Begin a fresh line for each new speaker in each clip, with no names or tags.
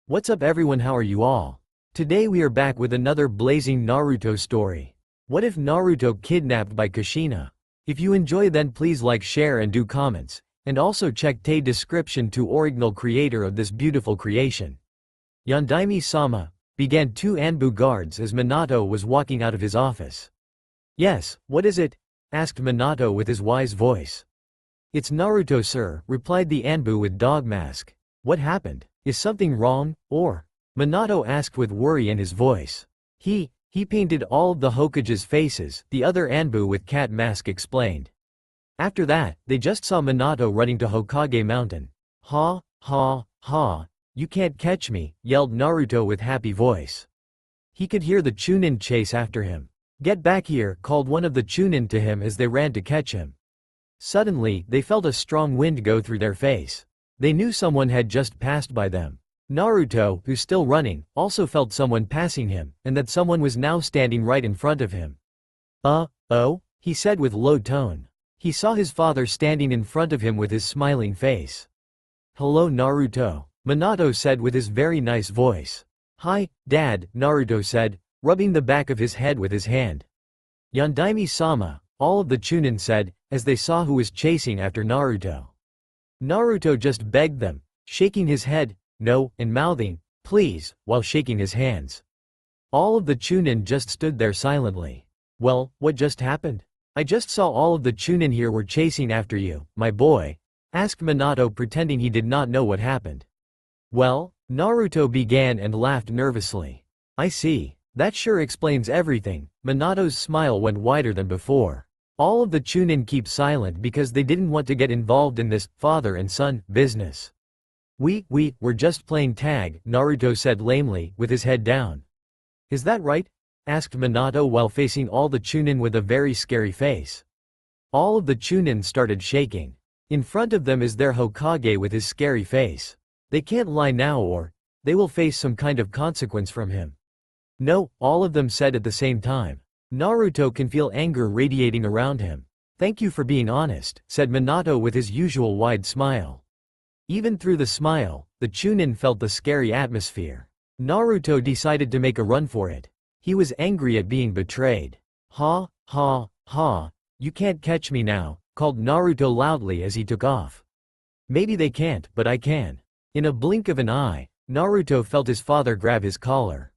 What's up everyone, how are you all? Today we are back with another blazing Naruto story. What if Naruto kidnapped by Kushina? If you enjoy then please like, share and do comments, and also check the description to original creator of this beautiful creation. Yondaime-sama began two Anbu guards as Minato was walking out of his office. Yes, what is it? Asked Minato with his wise voice. It's Naruto sir, replied the Anbu with dog mask. What happened? Is something wrong, or? Minato asked with worry in his voice. He painted all of the Hokage's faces, the other Anbu with cat mask explained. After that, they just saw Minato running to Hokage Mountain. Ha, ha, ha, you can't catch me, yelled Naruto with happy voice. He could hear the Chunin chase after him. Get back here, called one of the Chunin to him as they ran to catch him. Suddenly, they felt a strong wind go through their face. They knew someone had just passed by them. Naruto, who's still running, also felt someone passing him, and that someone was now standing right in front of him. Oh? He said with low tone. He saw his father standing in front of him with his smiling face. Hello Naruto, Minato said with his very nice voice. Hi, Dad, Naruto said, rubbing the back of his head with his hand. Yondaime-sama, all of the Chunin said, as they saw who was chasing after Naruto. Naruto just begged them, shaking his head, no, and mouthing, please, while shaking his hands. All of the Chunin just stood there silently. Well, what just happened? I just saw all of the Chunin here were chasing after you, my boy, asked Minato pretending he did not know what happened. Well, Naruto began and laughed nervously. I see. That sure explains everything. Minato's smile went wider than before. All of the Chunin keep silent because they didn't want to get involved in this father and son business. We're just playing tag, Naruto said lamely, with his head down. Is that right? Asked Minato while facing all the Chunin with a very scary face. All of the Chunin started shaking. In front of them is their Hokage with his scary face. They can't lie now or they will face some kind of consequence from him. No, all of them said at the same time. Naruto can feel anger radiating around him. Thank you for being honest, said Minato with his usual wide smile. Even through the smile, the Chunin felt the scary atmosphere. Naruto decided to make a run for it. He was angry at being betrayed. Ha, ha, ha, you can't catch me now, called Naruto loudly as he took off. Maybe they can't, but I can. In a blink of an eye, Naruto felt his father grab his collar.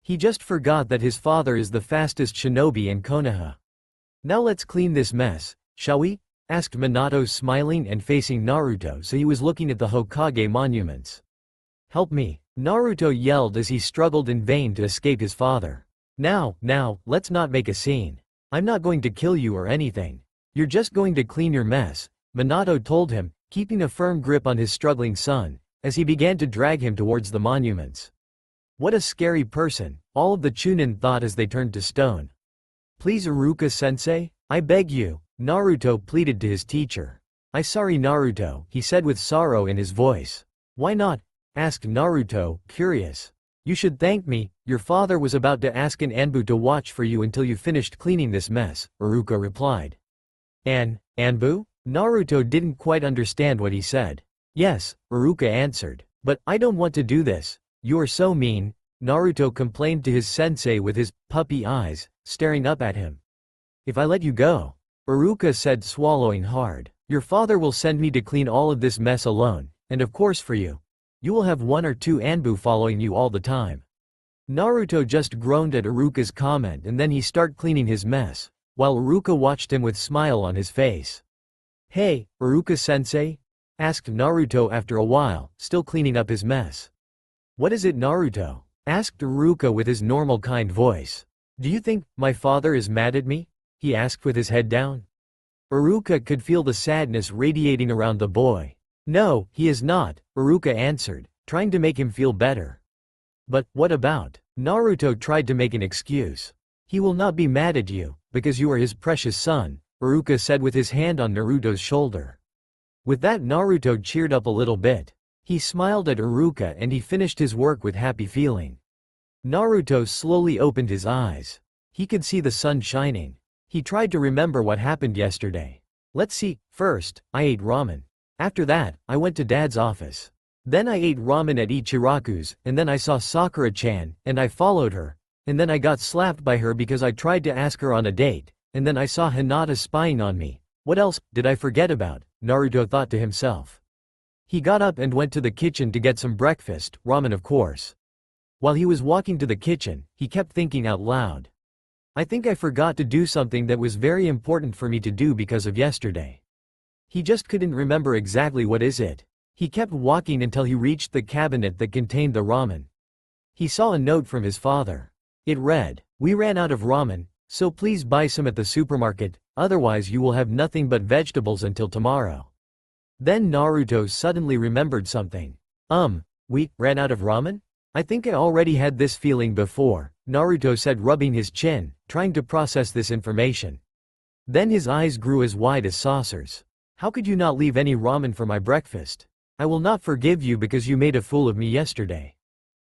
He just forgot that his father is the fastest shinobi in Konoha. Now let's clean this mess, shall we? Asked Minato smiling and facing Naruto so he was looking at the Hokage monuments. Help me, Naruto yelled as he struggled in vain to escape his father. Now, let's not make a scene. I'm not going to kill you or anything. You're just going to clean your mess, Minato told him, keeping a firm grip on his struggling son, as he began to drag him towards the monuments. What a scary person, all of the Chunin thought as they turned to stone. Please Iruka-sensei, I beg you, Naruto pleaded to his teacher. I'm sorry Naruto, he said with sorrow in his voice. Why not? Asked Naruto, curious. You should thank me, your father was about to ask an Anbu to watch for you until you finished cleaning this mess, Iruka replied. Anbu? Naruto didn't quite understand what he said. Yes, Iruka answered. But I don't want to do this. You are so mean, Naruto complained to his sensei with his puppy eyes, staring up at him. If I let you go, Iruka said swallowing hard, your father will send me to clean all of this mess alone, and of course for you. You will have one or two Anbu following you all the time. Naruto just groaned at Iruka's comment and then he started cleaning his mess, while Iruka watched him with smile on his face. Hey, Iruka-sensei? Asked Naruto after a while, still cleaning up his mess. What is it Naruto? Asked Iruka with his normal kind voice. Do you think my father is mad at me? He asked with his head down. Iruka could feel the sadness radiating around the boy. No, he is not, Iruka answered, trying to make him feel better. But, what about? Naruto tried to make an excuse. He will not be mad at you, because you are his precious son, Iruka said with his hand on Naruto's shoulder. With that Naruto cheered up a little bit. He smiled at Iruka and he finished his work with happy feeling. Naruto slowly opened his eyes. He could see the sun shining. He tried to remember what happened yesterday. Let's see, first, I ate ramen. After that, I went to Dad's office. Then I ate ramen at Ichiraku's, and then I saw Sakura-chan, and I followed her. And then I got slapped by her because I tried to ask her on a date, and then I saw Hinata spying on me. What else did I forget about? Naruto thought to himself. He got up and went to the kitchen to get some breakfast, ramen of course. While he was walking to the kitchen, he kept thinking out loud. I think I forgot to do something that was very important for me to do because of yesterday. He just couldn't remember exactly what is it. He kept walking until he reached the cabinet that contained the ramen. He saw a note from his father. It read, "We ran out of ramen, so please buy some at the supermarket, otherwise you will have nothing but vegetables until tomorrow." Then Naruto suddenly remembered something. We ran out of ramen? I think I already had this feeling before, Naruto said, rubbing his chin, trying to process this information. Then his eyes grew as wide as saucers. How could you not leave any ramen for my breakfast? I will not forgive you because you made a fool of me yesterday.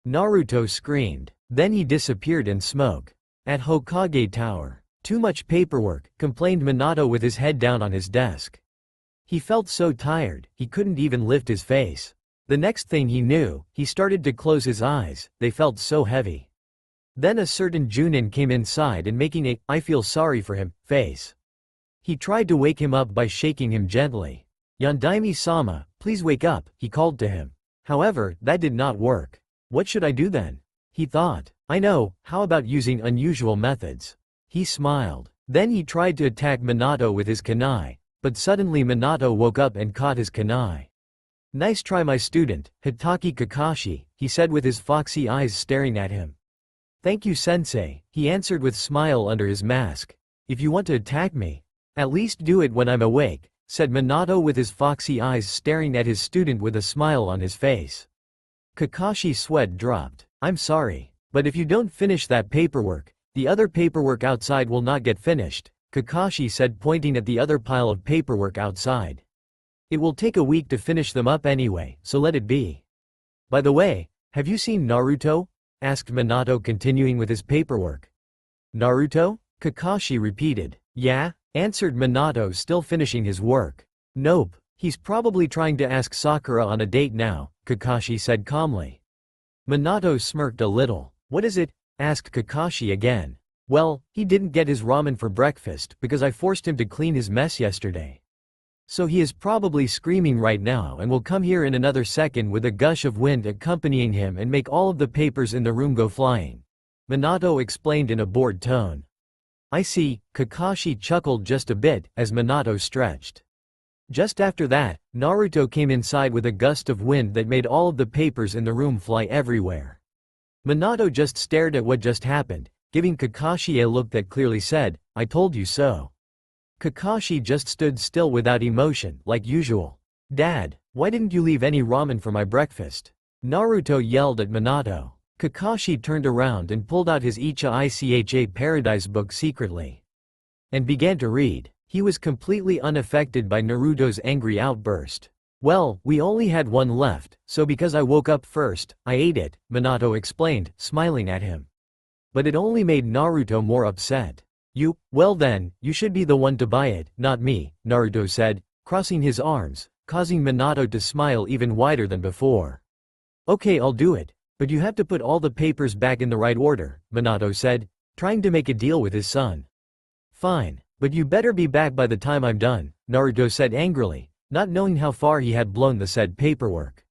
Naruto screamed. Then he disappeared in smoke. At Hokage Tower. Too much paperwork, complained Minato with his head down on his desk. He felt so tired, he couldn't even lift his face. The next thing he knew, he started to close his eyes, they felt so heavy. Then a certain Junin came inside and making a "I feel sorry for him" face. He tried to wake him up by shaking him gently. "Yondaime-sama, please wake up," he called to him. However, that did not work. What should I do then? He thought. I know, how about using unusual methods? He smiled. Then he tried to attack Minato with his kunai, but suddenly Minato woke up and caught his kunai. "Nice try, my student, Hitaki Kakashi," he said with his foxy eyes staring at him. "Thank you, sensei," he answered with smile under his mask. "If you want to attack me, at least do it when I'm awake," said Minato with his foxy eyes staring at his student with a smile on his face. Kakashi's sweat dropped. "I'm sorry, but if you don't finish that paperwork, the other paperwork outside will not get finished," Kakashi said, pointing at the other pile of paperwork outside. "It will take a week to finish them up anyway, so let it be." "By the way, have you seen Naruto?" asked Minato, continuing with his paperwork. "Naruto?" Kakashi repeated. "Yeah?" answered Minato, still finishing his work. "Nope, he's probably trying to ask Sakura on a date now," Kakashi said calmly. Minato smirked a little. "What is it?" asked Kakashi again. "Well, he didn't get his ramen for breakfast because I forced him to clean his mess yesterday. So he is probably screaming right now and will come here in another second with a gush of wind accompanying him and make all of the papers in the room go flying," Minato explained in a bored tone. "I see," Kakashi chuckled just a bit as Minato stretched. Just after that, Naruto came inside with a gust of wind that made all of the papers in the room fly everywhere. Minato just stared at what just happened, giving Kakashi a look that clearly said, "I told you so." Kakashi just stood still without emotion, like usual. "Dad, why didn't you leave any ramen for my breakfast?" Naruto yelled at Minato. Kakashi turned around and pulled out his Icha Paradise book secretly and began to read. He was completely unaffected by Naruto's angry outburst. "Well, we only had one left, so because I woke up first, I ate it," Minato explained, smiling at him. But it only made Naruto more upset. Well then, you should be the one to buy it, not me," Naruto said, crossing his arms, causing Minato to smile even wider than before. "Okay, I'll do it, but you have to put all the papers back in the right order," Minato said, trying to make a deal with his son. "Fine, but you better be back by the time I'm done," Naruto said angrily, not knowing how far he had blown the said paperwork.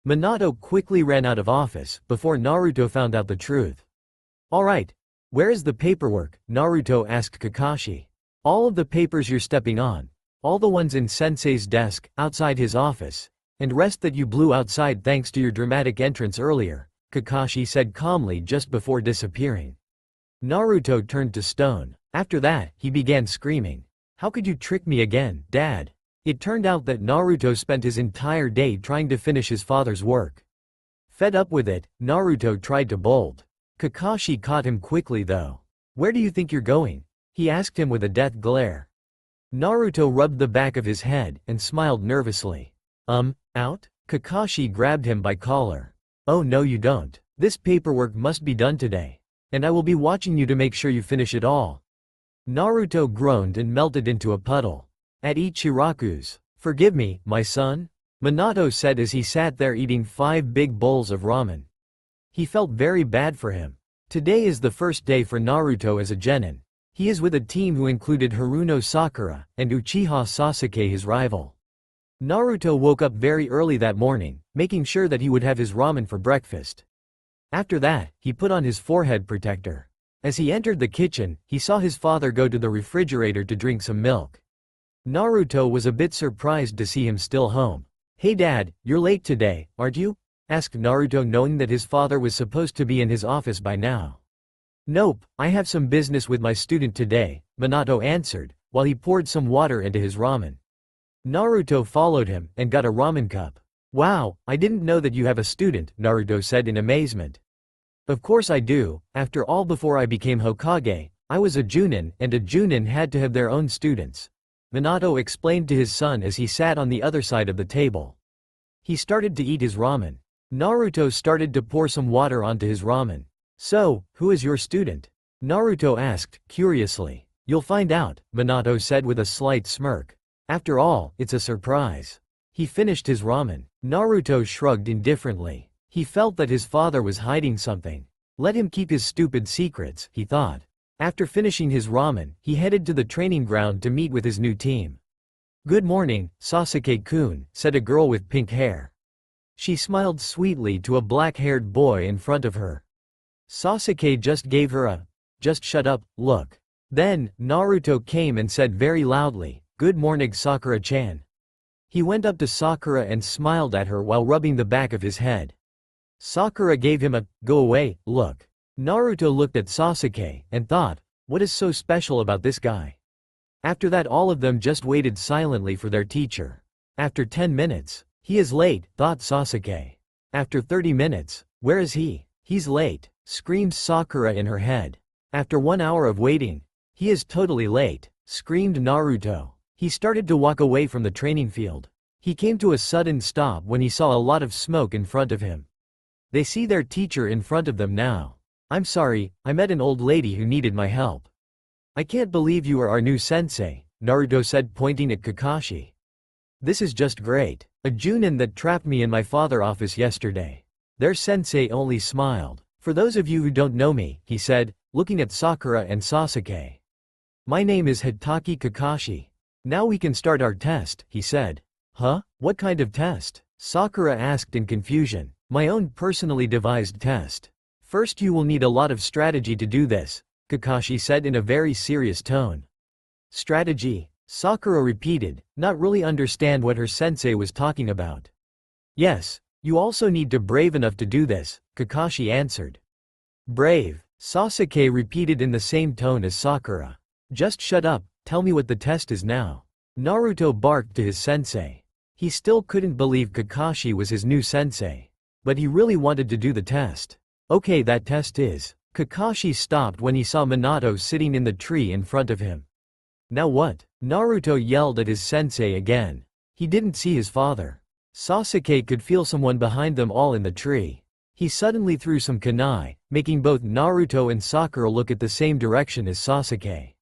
Minato quickly ran out of office before Naruto found out the truth. "Alright, where is the paperwork?" Naruto asked Kakashi. "All of the papers you're stepping on. All the ones in Sensei's desk, outside his office, and rest that you blew outside thanks to your dramatic entrance earlier," Kakashi said calmly just before disappearing. Naruto turned to stone. After that, he began screaming. "How could you trick me again, Dad?" It turned out that Naruto spent his entire day trying to finish his father's work. Fed up with it, Naruto tried to bolt. Kakashi caught him quickly though. "Where do you think you're going?" he asked him with a death glare. Naruto rubbed the back of his head and smiled nervously. Out?" Kakashi grabbed him by collar. "Oh no you don't. This paperwork must be done today. And I will be watching you to make sure you finish it all." Naruto groaned and melted into a puddle. At Ichiraku's. "Forgive me, my son?" Minato said as he sat there eating 5 big bowls of ramen. He felt very bad for him. Today is the first day for Naruto as a genin. He is with a team who included Haruno Sakura and Uchiha Sasuke, his rival. Naruto woke up very early that morning, making sure that he would have his ramen for breakfast. After that, he put on his forehead protector. As he entered the kitchen, he saw his father go to the refrigerator to drink some milk. Naruto was a bit surprised to see him still home. "Hey Dad, you're late today, aren't you?" asked Naruto, knowing that his father was supposed to be in his office by now. "Nope, I have some business with my student today," Minato answered, while he poured some water into his ramen. Naruto followed him and got a ramen cup. "Wow, I didn't know that you have a student," Naruto said in amazement. "Of course I do, after all before I became Hokage, I was a Junin and a Junin had to have their own students," Minato explained to his son as he sat on the other side of the table. He started to eat his ramen. Naruto started to pour some water onto his ramen. "So, who is your student?" Naruto asked, curiously. "You'll find out," Minato said with a slight smirk. "After all, it's a surprise." He finished his ramen. Naruto shrugged indifferently. He felt that his father was hiding something. Let him keep his stupid secrets, he thought. After finishing his ramen, he headed to the training ground to meet with his new team. "Good morning, Sasuke-kun," said a girl with pink hair. She smiled sweetly to a black-haired boy in front of her. Sasuke just gave her a "just shut up" look. Then, Naruto came and said very loudly, "Good morning, Sakura-chan." He went up to Sakura and smiled at her while rubbing the back of his head. Sakura gave him a "go away" look. Naruto looked at Sasuke and thought, what is so special about this guy? After that, all of them just waited silently for their teacher. After 10 minutes, "He is late," thought Sasuke. After 30 minutes, "Where is he? He's late," screamed Sakura in her head. After 1 hour of waiting, "He is totally late," screamed Naruto. He started to walk away from the training field. He came to a sudden stop when he saw a lot of smoke in front of him. They see their teacher in front of them now. "I'm sorry, I met an old lady who needed my help." "I can't believe you are our new sensei," Naruto said, pointing at Kakashi. "This is just great. A Junin that trapped me in my father's office yesterday." Their sensei only smiled. "For those of you who don't know me," he said, looking at Sakura and Sasuke. "My name is Hitaki Kakashi. Now we can start our test," he said. "Huh? What kind of test?" Sakura asked in confusion. "My own personally devised test. First you will need a lot of strategy to do this," Kakashi said in a very serious tone. "Strategy?" Sakura repeated, not really understand what her sensei was talking about. "Yes, you also need to brave enough to do this," Kakashi answered. "Brave?" Sasuke repeated in the same tone as Sakura. "Just shut up, tell me what the test is now." Naruto barked to his sensei. He still couldn't believe Kakashi was his new sensei. But he really wanted to do the test. "Okay, that test is..." Kakashi stopped when he saw Minato sitting in the tree in front of him. "Now what?" Naruto yelled at his sensei again. He didn't see his father. Sasuke could feel someone behind them all in the tree. He suddenly threw some kunai, making both Naruto and Sakura look at the same direction as Sasuke.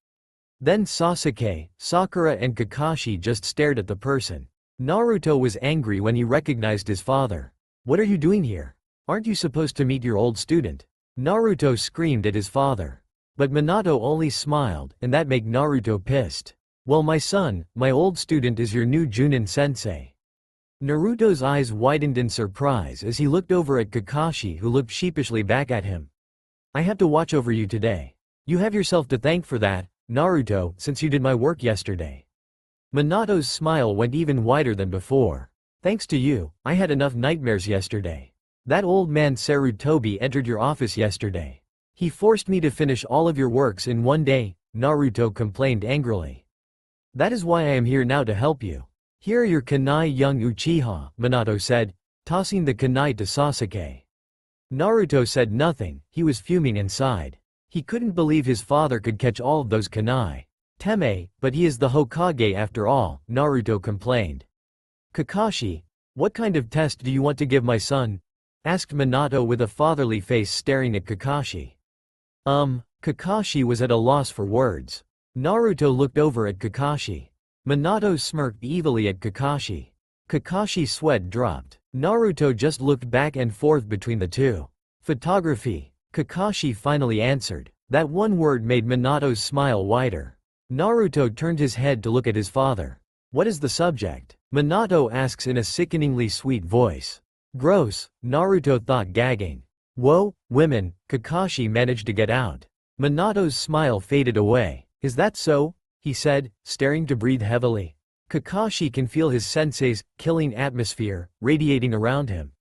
Then Sasuke, Sakura and Kakashi just stared at the person. Naruto was angry when he recognized his father. "What are you doing here? Aren't you supposed to meet your old student?" Naruto screamed at his father. But Minato only smiled, and that made Naruto pissed. "Well, my son, my old student is your new Junin sensei." Naruto's eyes widened in surprise as he looked over at Kakashi, who looked sheepishly back at him. "I have to watch over you today. You have yourself to thank for that, Naruto, since you did my work yesterday." Minato's smile went even wider than before. "Thanks to you, I had enough nightmares yesterday. That old man Sarutobi entered your office yesterday. He forced me to finish all of your works in 1 day," Naruto complained angrily. "That is why I am here now to help you. Here are your kunai, young Uchiha," Minato said, tossing the kunai to Sasuke. Naruto said nothing, he was fuming inside. He couldn't believe his father could catch all of those kunai. "Teme, but he is the Hokage after all," Naruto complained. "Kakashi, what kind of test do you want to give my son?" asked Minato with a fatherly face, staring at Kakashi. Kakashi was at a loss for words. Naruto looked over at Kakashi. Minato smirked evilly at Kakashi. Kakashi's sweat dropped. Naruto just looked back and forth between the two. Photography. Kakashi finally answered. That one word made Minato's smile wider. Naruto turned his head to look at his father. What is the subject? Minato asks in a sickeningly sweet voice. Gross, Naruto thought, gagging. Whoa, women, Kakashi managed to get out. Minato's smile faded away. Is that so? He said, staring to breathe heavily. Kakashi can feel his sensei's killing atmosphere radiating around him.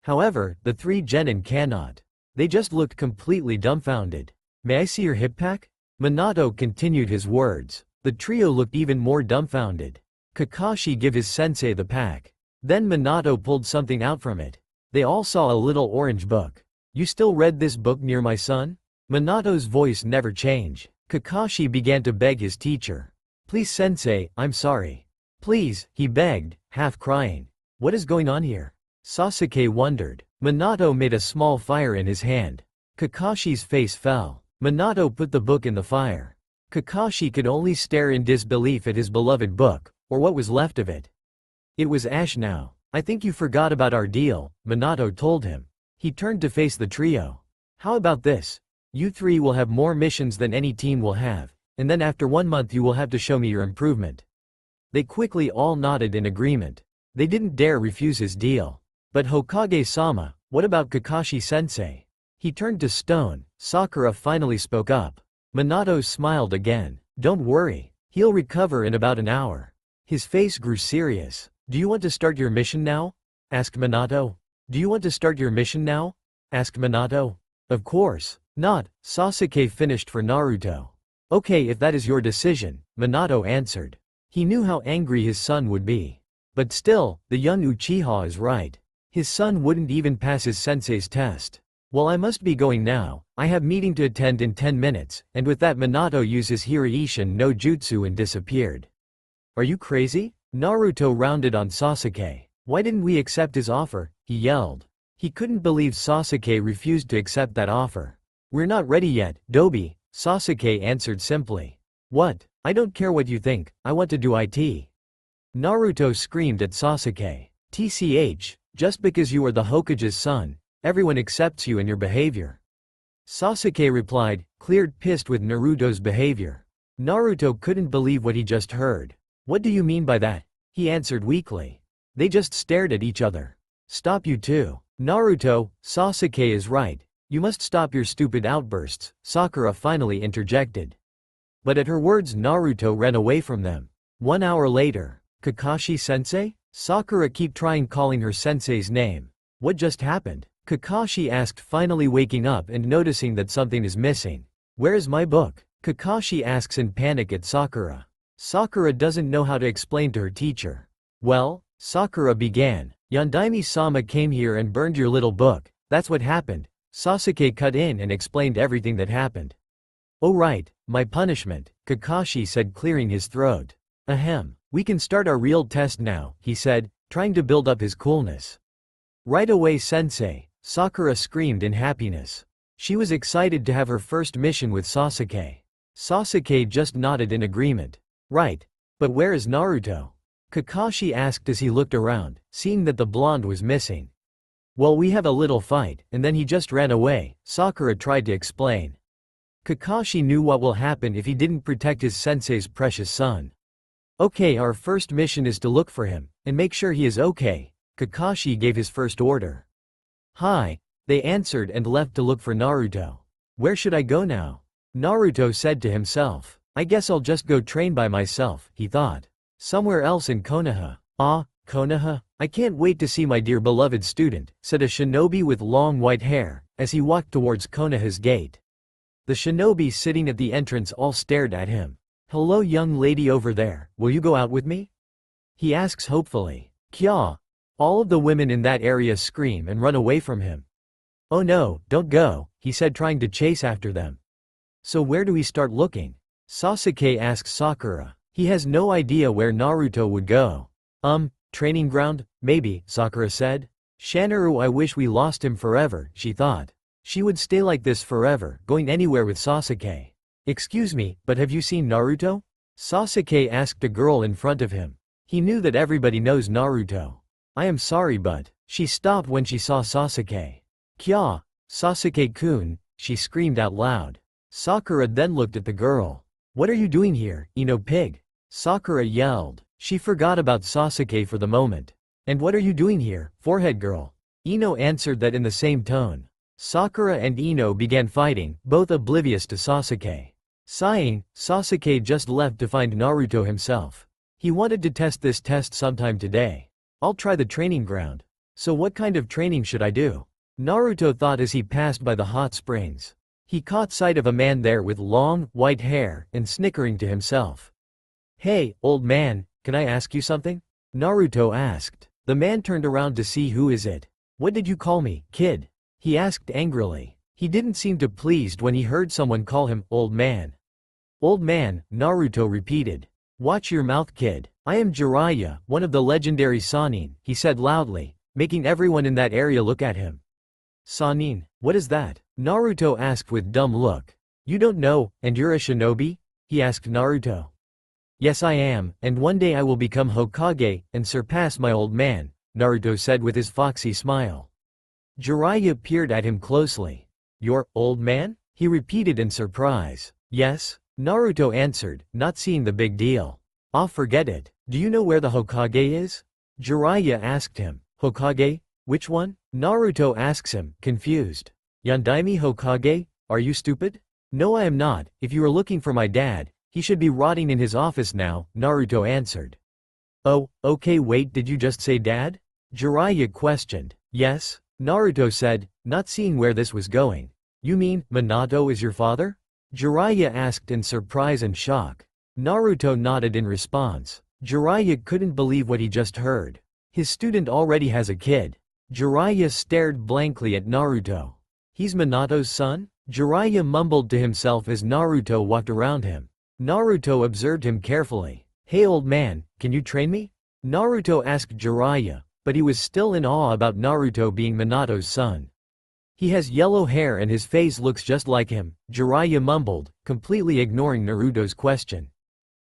However, the three genin cannot. They just looked completely dumbfounded. May I see your hip pack? Minato continued his words. The trio looked even more dumbfounded. Kakashi gave his sensei the pack. Then Minato pulled something out from it. They all saw a little orange book. You still read this book near my son? Minato's voice never changed. Kakashi began to beg his teacher. Please sensei, I'm sorry. Please, he begged, half crying. What is going on here? Sasuke wondered. Minato made a small fire in his hand. Kakashi's face fell. Minato put the book in the fire. Kakashi could only stare in disbelief at his beloved book, or what was left of it. It was ash now. I think you forgot about our deal, Minato told him. He turned to face the trio. How about this? You three will have more missions than any team will have, and then after 1 month you will have to show me your improvement. They quickly all nodded in agreement. They didn't dare refuse his deal. But Hokage-sama, what about Kakashi-sensei? He turned to stone. Sakura finally spoke up. Minato smiled again. Don't worry. He'll recover in about an hour. His face grew serious. Do you want to start your mission now? Asked Minato. Do you want to start your mission now? Asked Minato. Of course. Not. Sasuke finished for Naruto. Okay, if that is your decision, Minato answered. He knew how angry his son would be. But still, the young Uchiha is right. His son wouldn't even pass his sensei's test. Well, I must be going now. I have meeting to attend in 10 minutes, and with that Minato used his Hiraishin no jutsu and disappeared. Are you crazy? Naruto rounded on Sasuke. Why didn't we accept his offer? He yelled. He couldn't believe Sasuke refused to accept that offer. We're not ready yet, Dobi, Sasuke answered simply. What? I don't care what you think, I want to do it. Naruto screamed at Sasuke. TCH, just because you are the Hokage's son, everyone accepts you and your behavior. Sasuke replied, cleared pissed with Naruto's behavior. Naruto couldn't believe what he just heard. What do you mean by that? He answered weakly. They just stared at each other. Stop you too. Naruto, Sasuke is right. You must stop your stupid outbursts, Sakura finally interjected. But at her words Naruto ran away from them. 1 hour later. Kakashi-sensei? Sakura keep trying calling her sensei's name. What just happened? Kakashi asked, finally waking up and noticing that something is missing. Where is my book? Kakashi asks in panic at Sakura. Sakura doesn't know how to explain to her teacher. Well, Sakura began. Yondaime-sama came here and burned your little book, that's what happened. Sasuke cut in and explained everything that happened. Oh right, my punishment, Kakashi said, clearing his throat. Ahem, we can start our real test now, he said, trying to build up his coolness. Right away sensei, Sakura screamed in happiness. She was excited to have her first mission with Sasuke. Sasuke just nodded in agreement. Right. But where is Naruto? Kakashi asked as he looked around, seeing that the blonde was missing. Well, we have a little fight, and then he just ran away, Sakura tried to explain. Kakashi knew what will happen if he didn't protect his sensei's precious son. Okay, our first mission is to look for him, and make sure he is okay, Kakashi gave his first order. Hi, they answered and left to look for Naruto. Where should I go now? Naruto said to himself. I guess I'll just go train by myself, he thought. Somewhere else in Konoha. Ah, Konoha? I can't wait to see my dear beloved student, said a shinobi with long white hair, as he walked towards Konoha's gate. The shinobi sitting at the entrance all stared at him. Hello young lady over there, will you go out with me? He asks hopefully. Kya. All of the women in that area scream and run away from him. Oh no, don't go, he said, trying to chase after them. So where do we start looking? Sasuke asks Sakura. He has no idea where Naruto would go. Training ground, maybe, Sakura said. Shanaru, I wish we lost him forever, she thought. She would stay like this forever, going anywhere with Sasuke. Excuse me, but have you seen Naruto? Sasuke asked a girl in front of him. He knew that everybody knows Naruto. I am sorry but. She stopped when she saw Sasuke. Kya, Sasuke-kun, she screamed out loud. Sakura then looked at the girl. What are you doing here, Ino pig? Sakura yelled. She forgot about Sasuke for the moment. And what are you doing here, forehead girl? Ino answered that in the same tone. Sakura and Ino began fighting, both oblivious to Sasuke. Sighing, Sasuke just left to find Naruto himself. He wanted to test this test sometime today. I'll try the training ground. So what kind of training should I do? Naruto thought as he passed by the hot springs. He caught sight of a man there with long, white hair, and snickering to himself. Hey, old man, can I ask you something? Naruto asked. The man turned around to see who is it. What did you call me, kid? He asked angrily. He didn't seem too pleased when he heard someone call him old man. Old man, Naruto repeated. Watch your mouth, kid. I am Jiraiya, one of the legendary Sannin, he said loudly, making everyone in that area look at him. Sannin, what is that? Naruto asked with dumb look. You don't know, and you're a shinobi? He asked Naruto. Yes I am, and one day I will become Hokage, and surpass my old man, Naruto said with his foxy smile. Jiraiya peered at him closely. Your old man? He repeated in surprise. Yes, Naruto answered, not seeing the big deal. Ah, forget it. Do you know where the Hokage is? Jiraiya asked him. Hokage? Which one? Naruto asks him, confused. Yandaime Hokage? Are you stupid? No I am not. If you are looking for my dad, he should be rotting in his office now, Naruto answered. Oh, okay wait did you just say dad? Jiraiya questioned. Yes, Naruto said, not seeing where this was going. You mean, Minato is your father? Jiraiya asked in surprise and shock. Naruto nodded in response. Jiraiya couldn't believe what he just heard. His student already has a kid. Jiraiya stared blankly at Naruto. He's Minato's son? Jiraiya mumbled to himself as Naruto walked around him. Naruto observed him carefully. Hey old man, can you train me? Naruto asked Jiraiya, but he was still in awe about Naruto being Minato's son. He has yellow hair and his face looks just like him, Jiraiya mumbled, completely ignoring Naruto's question.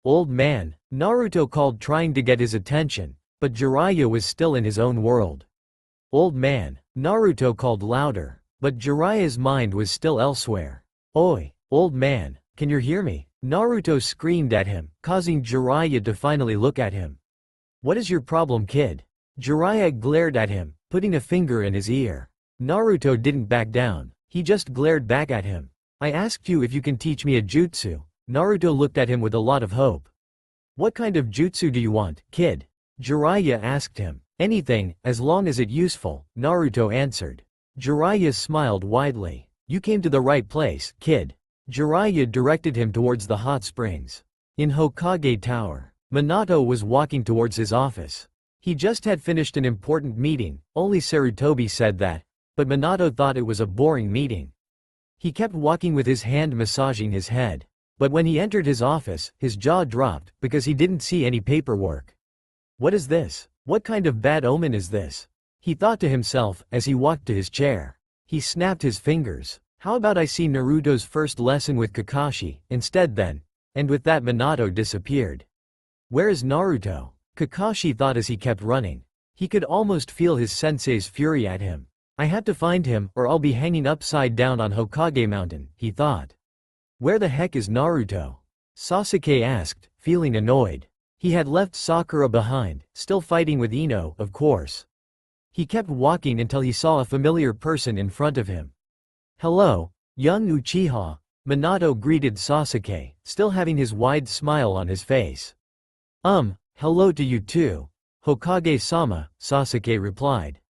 Old man, Naruto called trying to get his attention, but Jiraiya was still in his own world. Old man, Naruto called louder, but Jiraiya's mind was still elsewhere. Oi, old man, can you hear me? Naruto screamed at him, causing Jiraiya to finally look at him. What is your problem, kid? Jiraiya glared at him, putting a finger in his ear. Naruto didn't back down, he just glared back at him. I asked you if you can teach me a jutsu. Naruto looked at him with a lot of hope. What kind of jutsu do you want, kid? Jiraiya asked him. Anything, as long as it's useful, Naruto answered. Jiraiya smiled widely. You came to the right place, kid. Jiraiya directed him towards the hot springs. In Hokage Tower, Minato was walking towards his office. He just had finished an important meeting, only Sarutobi said that, but Minato thought it was a boring meeting. He kept walking with his hand massaging his head. But when he entered his office, his jaw dropped, because he didn't see any paperwork. What is this? What kind of bad omen is this? He thought to himself, as he walked to his chair. He snapped his fingers. How about I see Naruto's first lesson with Kakashi, instead then? And with that Minato disappeared. Where is Naruto? Kakashi thought as he kept running. He could almost feel his sensei's fury at him. I have to find him, or I'll be hanging upside down on Hokage Mountain, he thought. Where the heck is Naruto? Sasuke asked, feeling annoyed. He had left Sakura behind, still fighting with Ino, of course. He kept walking until he saw a familiar person in front of him. Hello, young Uchiha, Minato greeted Sasuke, still having his wide smile on his face. Hello to you too, Hokage-sama, Sasuke replied.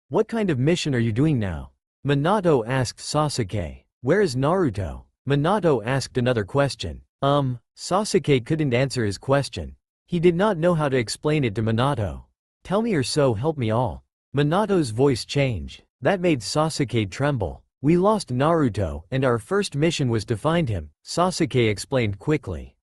What kind of mission are you doing now? Minato asked Sasuke. Where is Naruto? Minato asked another question. Sasuke couldn't answer his question. He did not know how to explain it to Minato. Tell me or so help me all. Minato's voice changed. That made Sasuke tremble. We lost Naruto, and our first mission was to find him, Sasuke explained quickly.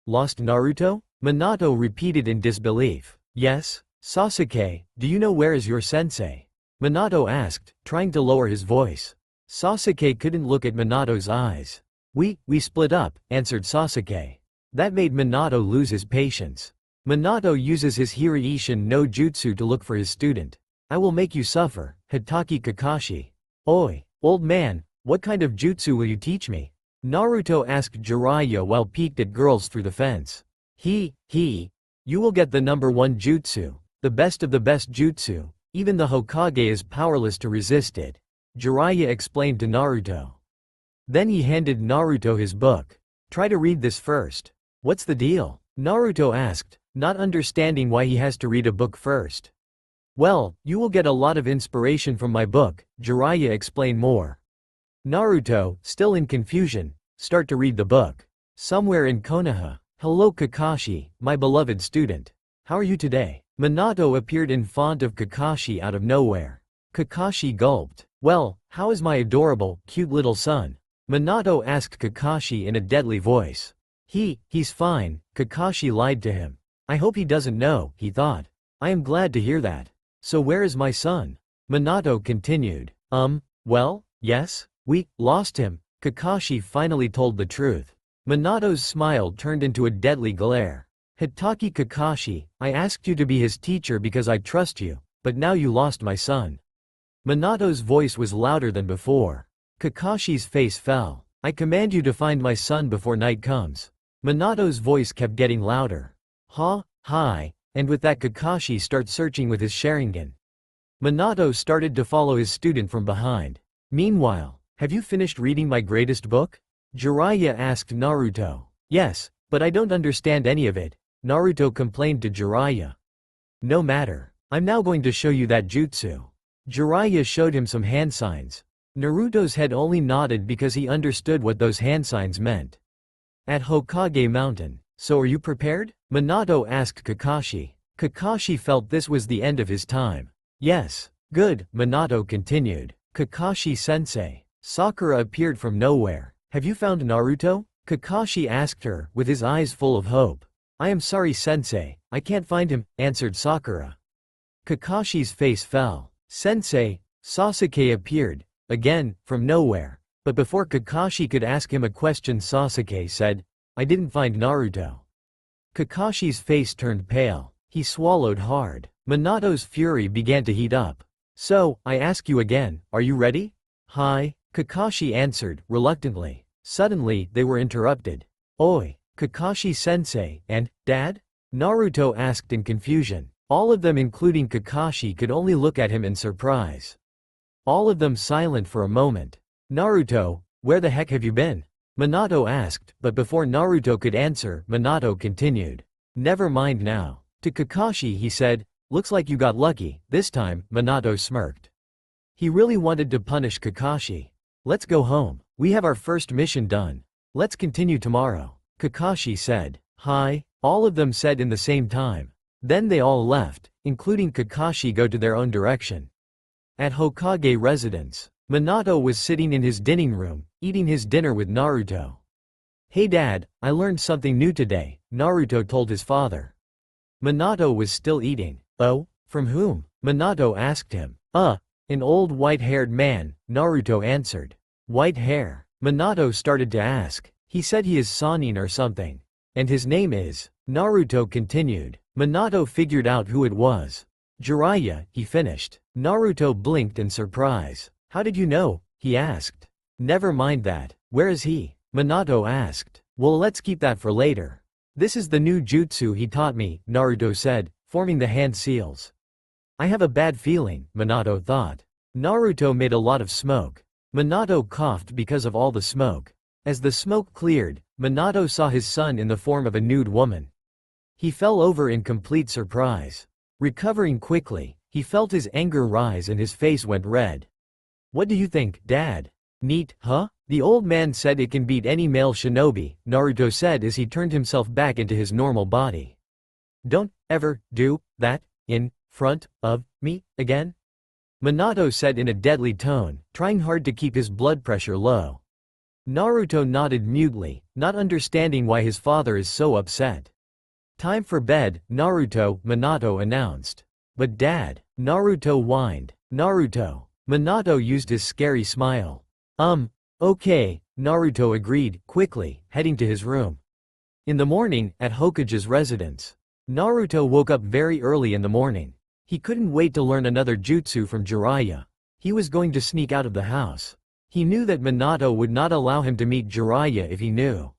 Lost Naruto? Minato repeated in disbelief. Yes, Sasuke, do you know where is your sensei? Minato asked, trying to lower his voice. Sasuke couldn't look at Minato's eyes. We split up, answered Sasuke. That made Minato lose his patience. Minato uses his Hiraishin no Jutsu to look for his student. I will make you suffer, Hitaki Kakashi. Oi, old man, what kind of jutsu will you teach me? Naruto asked Jiraiya while peeked at girls through the fence. You will get the #1 jutsu, the best of the best jutsu, even the Hokage is powerless to resist it, Jiraiya explained to Naruto. Then he handed Naruto his book. Try to read this first. What's the deal? Naruto asked, not understanding why he has to read a book first. Well, you will get a lot of inspiration from my book, Jiraiya explained more. Naruto, still in confusion, start to read the book. Somewhere in Konoha. Hello Kakashi, my beloved student. How are you today? Minato appeared in front of Kakashi out of nowhere. Kakashi gulped. Well, how is my adorable, cute little son? Minato asked Kakashi in a deadly voice. He's fine, Kakashi lied to him. I hope he doesn't know, he thought. I am glad to hear that. So where is my son? Minato continued. Well, yes, we lost him. Kakashi finally told the truth. Minato's smile turned into a deadly glare. Hitaki Kakashi, I asked you to be his teacher because I trust you, but now you lost my son. Minato's voice was louder than before. Kakashi's face fell. I command you to find my son before night comes. Minato's voice kept getting louder. Hi, and with that Kakashi started searching with his Sharingan. Minato started to follow his student from behind. Meanwhile, have you finished reading my greatest book? Jiraiya asked Naruto. Yes, but I don't understand any of it, Naruto complained to Jiraiya. No matter, I'm now going to show you that jutsu. Jiraiya showed him some hand signs. Naruto's head only nodded because he understood what those hand signs meant. At Hokage Mountain. So are you prepared? Minato asked Kakashi. Kakashi felt this was the end of his time. Yes. Good, Minato continued. Kakashi-sensei. Sakura appeared from nowhere. Have you found Naruto? Kakashi asked her, with his eyes full of hope. I am sorry sensei, I can't find him, answered Sakura. Kakashi's face fell. Sensei, Sasuke appeared, again, from nowhere. But before Kakashi could ask him a question, Sasuke said, I didn't find Naruto. Kakashi's face turned pale. He swallowed hard. Minato's fury began to heat up. So, I ask you again, are you ready? Hi, Kakashi answered, reluctantly. Suddenly, they were interrupted. Oi, Kakashi-sensei, and, Dad? Naruto asked in confusion. All of them including Kakashi could only look at him in surprise. All of them silent for a moment. Naruto, where the heck have you been? Minato asked, but before Naruto could answer, Minato continued. Never mind now. To Kakashi he said, looks like you got lucky. This time, Minato smirked. He really wanted to punish Kakashi. Let's go home. We have our first mission done. Let's continue tomorrow. Kakashi said. Hi, all of them said in the same time. Then they all left, including Kakashi go to their own direction. At Hokage residence, Minato was sitting in his dining room, eating his dinner with Naruto. Hey Dad, I learned something new today, Naruto told his father. Minato was still eating. Oh, from whom? Minato asked him. An old white-haired man, Naruto answered. White hair? Minato started to ask. He said he is Sannin or something. And his name is. Naruto continued. Minato figured out who it was. Jiraiya, he finished. Naruto blinked in surprise. How did you know? He asked. Never mind that. Where is he? Minato asked. Well, let's keep that for later. This is the new jutsu he taught me, Naruto said, forming the hand seals. I have a bad feeling, Minato thought. Naruto made a lot of smoke. Minato coughed because of all the smoke. As the smoke cleared, Minato saw his son in the form of a nude woman. He fell over in complete surprise. Recovering quickly, he felt his anger rise and his face went red. What do you think, Dad? Neat, huh? The old man said it can beat any male shinobi, Naruto said as he turned himself back into his normal body. Don't ever do that in front of me again? Minato said in a deadly tone, trying hard to keep his blood pressure low. Naruto nodded mutely, not understanding why his father is so upset. Time for bed, Naruto, Minato announced. But Dad, Naruto whined. Naruto. Minato used his scary smile. Okay, Naruto agreed, quickly, heading to his room. In the morning, at Hokage's residence. Naruto woke up very early in the morning. He couldn't wait to learn another jutsu from Jiraiya. He was going to sneak out of the house. He knew that Minato would not allow him to meet Jiraiya if he knew.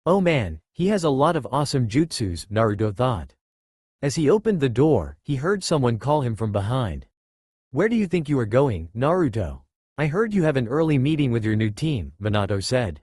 Oh man, he has a lot of awesome jutsus, Naruto thought. As he opened the door, he heard someone call him from behind. Where do you think you are going, Naruto? I heard you have an early meeting with your new team, Minato said.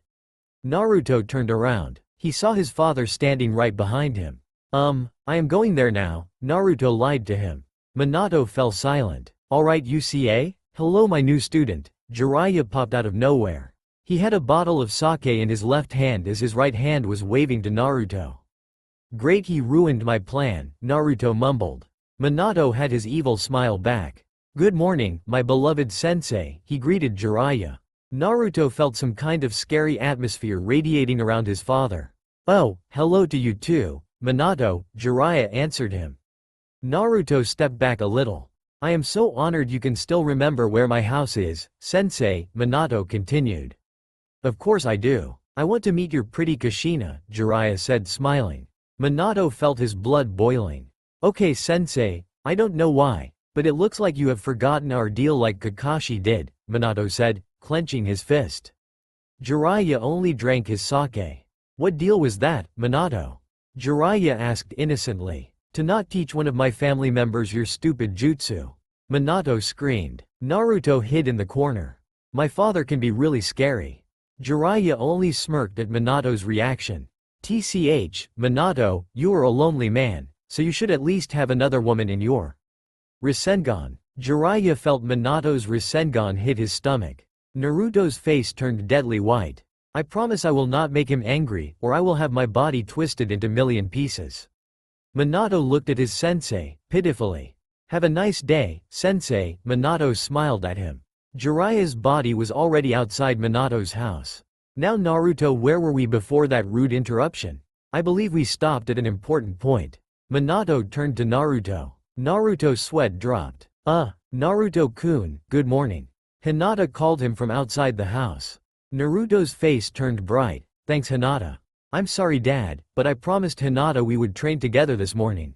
Naruto turned around. He saw his father standing right behind him. I am going there now, Naruto lied to him. Minato fell silent. Alright UCA? Hello my new student. Jiraiya popped out of nowhere. He had a bottle of sake in his left hand as his right hand was waving to Naruto. Great, he ruined my plan, Naruto mumbled. Minato had his evil smile back. Good morning, my beloved sensei, he greeted Jiraiya. Naruto felt some kind of scary atmosphere radiating around his father. Oh, hello to you too, Minato, Jiraiya answered him. Naruto stepped back a little. I am so honored you can still remember where my house is, sensei, Minato continued. Of course I do. I want to meet your pretty Kushina, Jiraiya said smiling. Minato felt his blood boiling. Okay sensei, I don't know why, but it looks like you have forgotten our deal like Kakashi did, Minato said, clenching his fist. Jiraiya only drank his sake. What deal was that, Minato? Jiraiya asked innocently. To not teach one of my family members your stupid jutsu. Minato screamed. Naruto hid in the corner. My father can be really scary. Jiraiya only smirked at Minato's reaction. TCH, Minato, you are a lonely man, so you should at least have another woman in your Rasengan. Jiraiya felt Minato's Rasengan hit his stomach. Naruto's face turned deadly white. I promise I will not make him angry, or I will have my body twisted into million pieces. Minato looked at his sensei, pitifully. Have a nice day, sensei, Minato smiled at him. Jiraiya's body was already outside Minato's house. Now Naruto, where were we before that rude interruption? I believe we stopped at an important point. Minato turned to Naruto. Naruto's sweat dropped. Naruto-kun, good morning. Hinata called him from outside the house. Naruto's face turned bright. Thanks Hinata. I'm sorry Dad, but I promised Hinata we would train together this morning.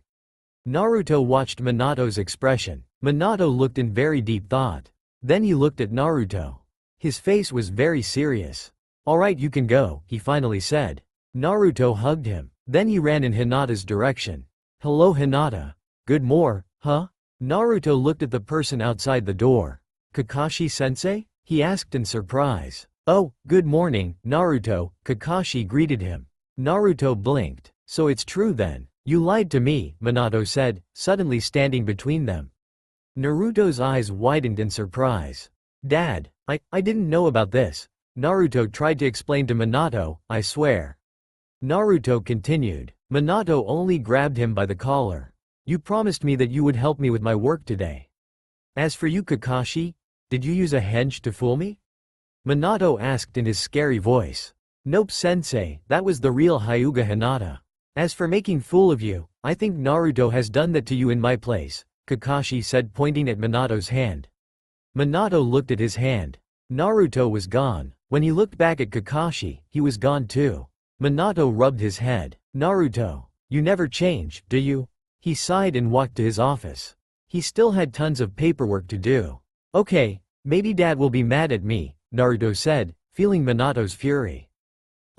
Naruto watched Minato's expression. Minato looked in very deep thought. Then he looked at Naruto. His face was very serious. Alright you can go, he finally said. Naruto hugged him. Then he ran in Hinata's direction. Hello Hinata. Good more, huh? Naruto looked at the person outside the door. Kakashi-sensei? He asked in surprise. Oh, good morning, Naruto, Kakashi greeted him. Naruto blinked. So it's true then. You lied to me, Minato said, suddenly standing between them. Naruto's eyes widened in surprise. Dad, I didn't know about this. Naruto tried to explain to Minato, I swear. Naruto continued. Minato only grabbed him by the collar. You promised me that you would help me with my work today. As for you Kakashi, did you use a hench to fool me? Minato asked in his scary voice. Nope sensei, that was the real Hyuga Hinata. As for making fool of you, I think Naruto has done that to you in my place, Kakashi said pointing at Minato's hand. Minato looked at his hand. Naruto was gone. When he looked back at Kakashi, he was gone too. Minato rubbed his head. Naruto, you never change, do you? He sighed and walked to his office. He still had tons of paperwork to do. Okay, maybe Dad will be mad at me, Naruto said, feeling Minato's fury.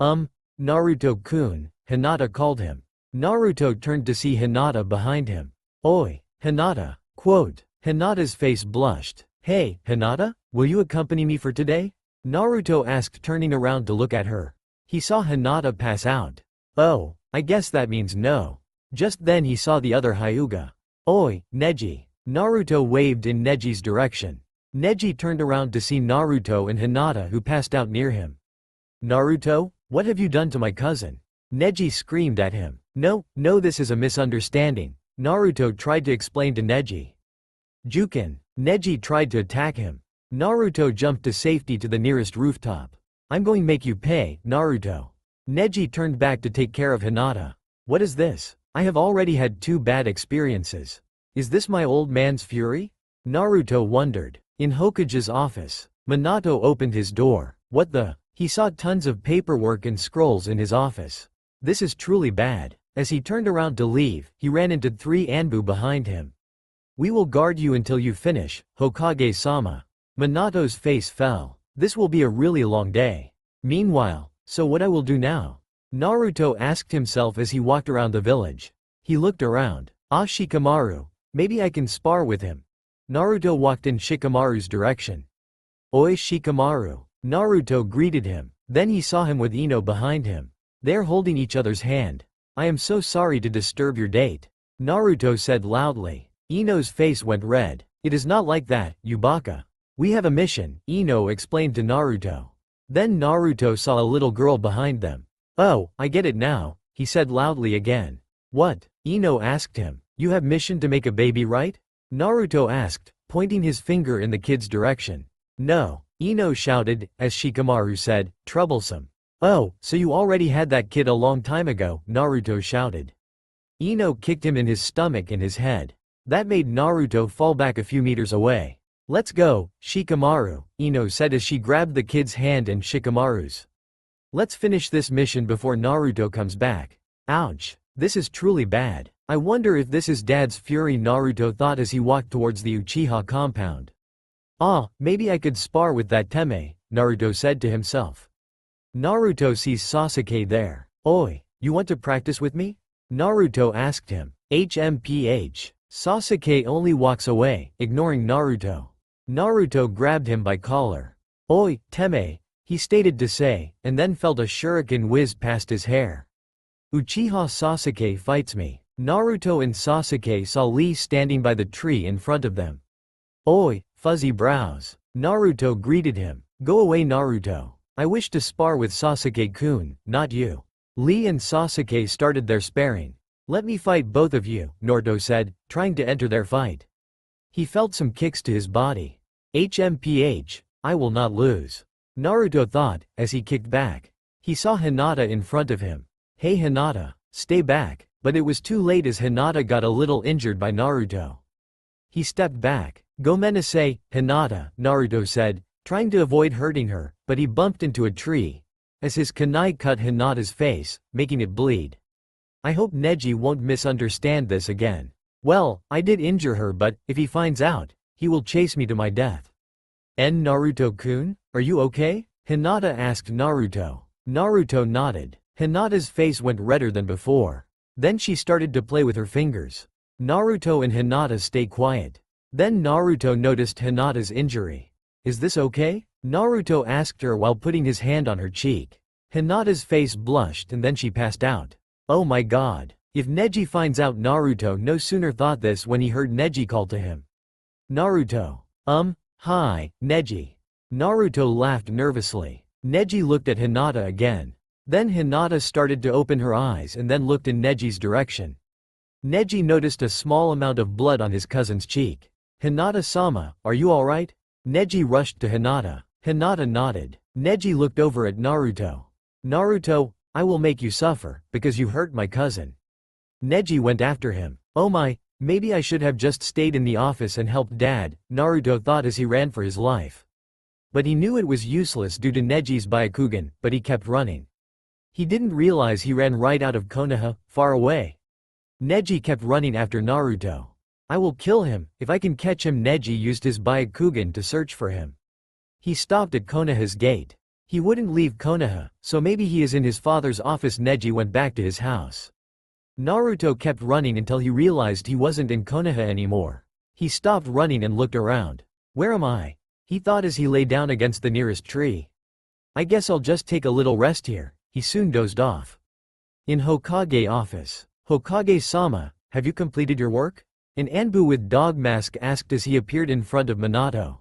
Naruto-kun, Hinata called him. Naruto turned to see Hinata behind him. Oi, Hinata, quote. Hinata's face blushed. Hey, Hinata, will you accompany me for today? Naruto asked turning around to look at her. He saw Hinata pass out. Oh, I guess that means no. Just then he saw the other Hyuga. Oi, Neji. Naruto waved in Neji's direction. Neji turned around to see Naruto and Hinata who passed out near him. Naruto, what have you done to my cousin? Neji screamed at him. No, this is a misunderstanding. Naruto tried to explain to Neji. Jukin. Neji tried to attack him. Naruto jumped to safety to the nearest rooftop. I'm going to make you pay, Naruto. Neji turned back to take care of Hinata. What is this? I have already had 2 bad experiences. Is this my old man's fury? Naruto wondered. In Hokage's office, Minato opened his door. What the? He saw tons of paperwork and scrolls in his office. This is truly bad. As he turned around to leave, he ran into 3 Anbu behind him. "We will guard you until you finish, Hokage-sama." Minato's face fell. This will be a really long day. Meanwhile, so what I will do now? Naruto asked himself as he walked around the village. He looked around. Ah, Shikamaru. Maybe I can spar with him. Naruto walked in Shikamaru's direction. "Oi Shikamaru." Naruto greeted him. Then he saw him with Ino behind him. They're holding each other's hand. "I am so sorry to disturb your date," Naruto said loudly. Ino's face went red. "It is not like that, Yubaka. We have a mission," Ino explained to Naruto. Then Naruto saw a little girl behind them. "Oh, I get it now," he said loudly again. "What?" Ino asked him. "You have mission to make a baby, right?" Naruto asked, pointing his finger in the kid's direction. "No," Ino shouted, as Shikamaru said, "Troublesome." "Oh, so you already had that kid a long time ago," Naruto shouted. Ino kicked him in his stomach and his head. That made Naruto fall back a few meters away. "Let's go, Shikamaru," Ino said as she grabbed the kid's hand and Shikamaru's. "Let's finish this mission before Naruto comes back." Ouch. This is truly bad. I wonder if this is Dad's fury, Naruto thought as he walked towards the Uchiha compound. "Ah, maybe I could spar with that Teme," Naruto said to himself. Naruto sees Sasuke there. "Oi, you want to practice with me?" Naruto asked him. HMPH. Sasuke only walks away, ignoring Naruto. Naruto grabbed him by collar. "Oi, Teme," he stated to say, and then felt a shuriken whiz past his hair. "Uchiha Sasuke fights me." Naruto and Sasuke saw Lee standing by the tree in front of them. "Oi, fuzzy brows." Naruto greeted him. "Go away, Naruto. I wish to spar with Sasuke-kun, not you." Lee and Sasuke started their sparring. "Let me fight both of you," Naruto said, trying to enter their fight. He felt some kicks to his body. HMPH, I will not lose, Naruto thought, as he kicked back. He saw Hinata in front of him. "Hey Hinata, stay back," but it was too late as Hinata got a little injured by Naruto. He stepped back. "Gomenasai, Hinata," Naruto said, trying to avoid hurting her, but he bumped into a tree, as his kunai cut Hinata's face, making it bleed. "I hope Neji won't misunderstand this again. Well, I did injure her, but, if he finds out, he will chase me to my death." Naruto-kun, are you okay? Hinata asked Naruto. Naruto nodded. Hinata's face went redder than before. Then she started to play with her fingers. Naruto and Hinata stay quiet. Then Naruto noticed Hinata's injury. "Is this okay?" Naruto asked her while putting his hand on her cheek. Hinata's face blushed and then she passed out. Oh my god. If Neji finds out, Naruto no sooner thought this when he heard Neji call to him. "Naruto. Hi, Neji." Naruto laughed nervously. Neji looked at Hinata again. Then Hinata started to open her eyes and then looked in Neji's direction. Neji noticed a small amount of blood on his cousin's cheek. "Hinata-sama, are you alright?" Neji rushed to Hinata. Hinata nodded. Neji looked over at Naruto. "Naruto, I will make you suffer, because you hurt my cousin." Neji went after him. "Oh my, maybe I should have just stayed in the office and helped Dad," Naruto thought as he ran for his life. But he knew it was useless due to Neji's Byakugan, but he kept running. He didn't realize he ran right out of Konoha, far away. Neji kept running after Naruto. "I will kill him, if I can catch him." Neji used his Byakugan to search for him. He stopped at Konoha's gate. He wouldn't leave Konoha, so maybe he is in his father's office. Neji went back to his house. Naruto kept running until he realized he wasn't in Konoha anymore. He stopped running and looked around. "Where am I?" he thought as he lay down against the nearest tree. "I guess I'll just take a little rest here." He soon dozed off. In Hokage office. "Hokage-sama, have you completed your work?" An Anbu with dog mask asked as he appeared in front of Minato.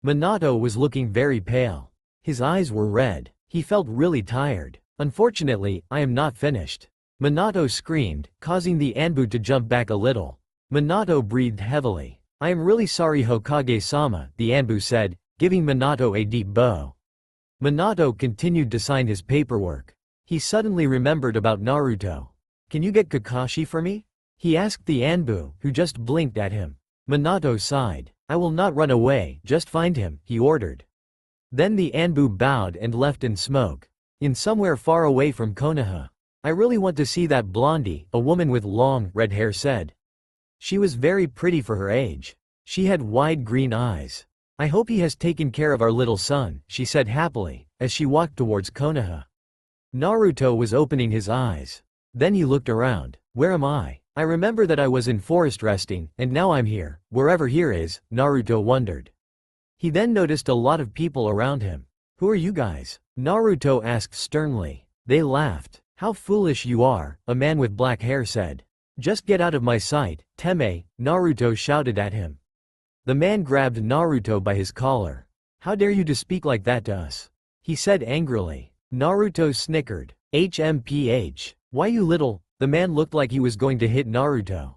Minato was looking very pale. His eyes were red. He felt really tired. "Unfortunately, I am not finished," Minato screamed, causing the Anbu to jump back a little. Minato breathed heavily. "I am really sorry, Hokage-sama," the Anbu said, giving Minato a deep bow. Minato continued to sign his paperwork. He suddenly remembered about Naruto. "Can you get Kakashi for me?" he asked the Anbu, who just blinked at him. Minato sighed. "I will not run away, just find him," he ordered. Then the Anbu bowed and left in smoke. In somewhere far away from Konoha. I really want to see that blondie, a woman with long, red hair said. She was very pretty for her age. She had wide green eyes. I hope he has taken care of our little son, she said happily, as she walked towards Konoha. Naruto was opening his eyes. Then he looked around. Where am I? I remember that I was in forest resting, and now I'm here, wherever here is, Naruto wondered. He then noticed a lot of people around him. Who are you guys? Naruto asked sternly. They laughed. How foolish you are, a man with black hair said. Just get out of my sight, Teme, Naruto shouted at him. The man grabbed Naruto by his collar. How dare you to speak like that to us? He said angrily. Naruto snickered. HMPH. Why you little? The man looked like he was going to hit Naruto.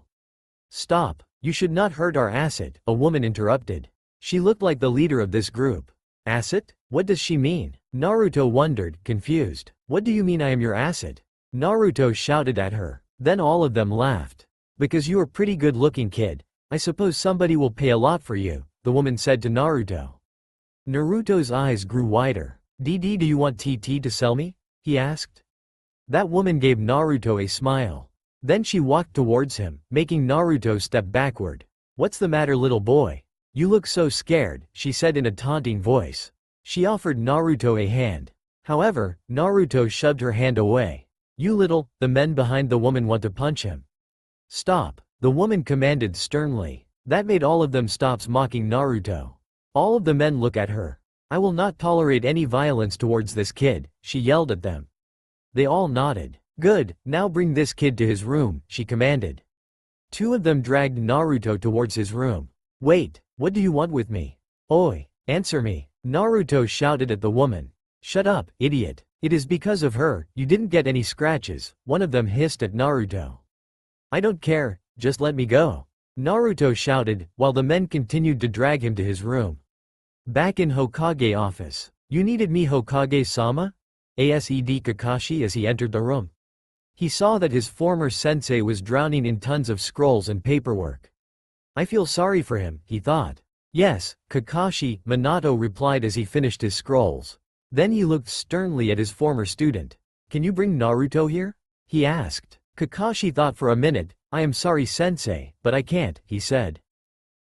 Stop, you should not hurt our asset, a woman interrupted. She looked like the leader of this group. Asset? What does she mean? Naruto wondered, confused. What do you mean I am your asset? Naruto shouted at her. Then all of them laughed. Because you are pretty good looking kid, I suppose somebody will pay a lot for you, the woman said to Naruto. Naruto's eyes grew wider. DD, do you want TT to sell me? He asked. That woman gave Naruto a smile. Then she walked towards him, making Naruto step backward. What's the matter, little boy? You look so scared, she said in a taunting voice. She offered Naruto a hand. However, Naruto shoved her hand away. You little, the men behind the woman want to punch him. Stop, the woman commanded sternly. That made all of them stop mocking Naruto. All of the men look at her. I will not tolerate any violence towards this kid, she yelled at them. They all nodded. Good, now bring this kid to his room, she commanded. Two of them dragged Naruto towards his room. Wait, what do you want with me? Oi, answer me, Naruto shouted at the woman. Shut up, idiot. It is because of her, you didn't get any scratches, one of them hissed at Naruto. I don't care, just let me go, Naruto shouted, while the men continued to drag him to his room. Back in Hokage office. You needed me, Hokage-sama? Asked Kakashi as he entered the room. He saw that his former sensei was drowning in tons of scrolls and paperwork. I feel sorry for him, he thought. Yes, Kakashi, Minato replied as he finished his scrolls. Then he looked sternly at his former student. Can you bring Naruto here? He asked. Kakashi thought for a minute. I am sorry, sensei, but I can't, he said.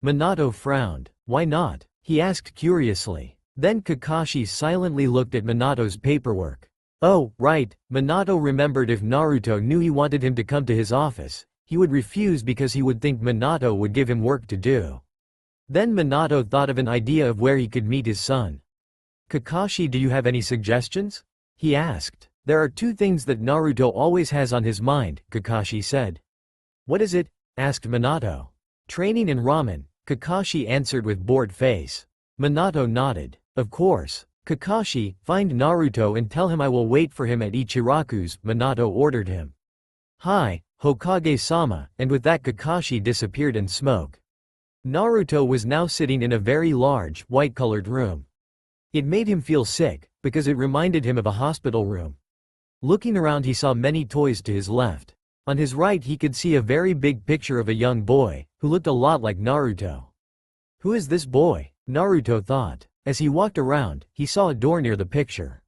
Minato frowned. Why not? He asked curiously. Then Kakashi silently looked at Minato's paperwork. Oh, right, Minato remembered if Naruto knew he wanted him to come to his office, he would refuse because he would think Minato would give him work to do. Then Minato thought of an idea of where he could meet his son. Kakashi, do you have any suggestions? He asked. There are two things that Naruto always has on his mind, Kakashi said. What is it? Asked Minato. Training and ramen, Kakashi answered with bored face. Minato nodded. Of course. Kakashi, find Naruto and tell him I will wait for him at Ichiraku's, Minato ordered him. Hi, Hokage-sama, and with that Kakashi disappeared in smoke. Naruto was now sitting in a very large, white-colored room. It made him feel sick, because it reminded him of a hospital room. Looking around he saw many toys to his left. On his right he could see a very big picture of a young boy, who looked a lot like Naruto. Who is this boy? Naruto thought. As he walked around, he saw a door near the picture.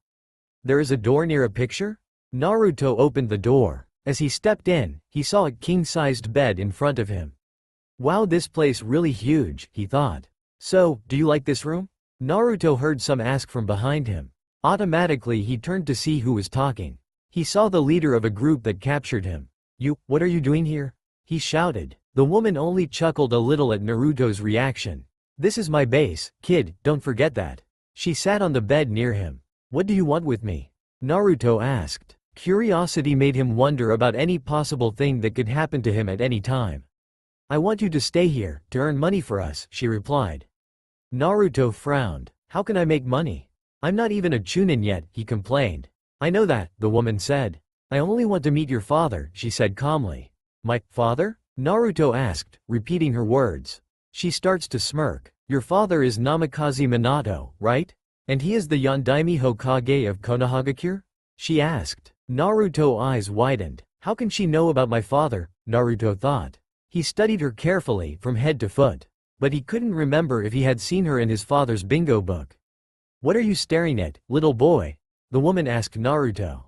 There is a door near a picture? Naruto opened the door. As he stepped in, he saw a king-sized bed in front of him. Wow, this place really huge, he thought. So, do you like this room? Naruto heard some ask from behind him. Automatically he turned to see who was talking. He saw the leader of a group that captured him. You, what are you doing here? He shouted. The woman only chuckled a little at Naruto's reaction. This is my base, kid, don't forget that. She sat on the bed near him. What do you want with me? Naruto asked. Curiosity made him wonder about any possible thing that could happen to him at any time. I want you to stay here, to earn money for us, she replied. Naruto frowned. How can I make money? I'm not even a chunin yet, he complained. I know that, the woman said. I only want to meet your father, she said calmly. My father? Naruto asked, repeating her words. She starts to smirk. Your father is Namikaze Minato, right? And he is the Yondaime Hokage of Konohagakure? She asked. Naruto's eyes widened. How can she know about my father? Naruto thought. He studied her carefully, from head to foot. But he couldn't remember if he had seen her in his father's bingo book. What are you staring at, little boy? The woman asked Naruto.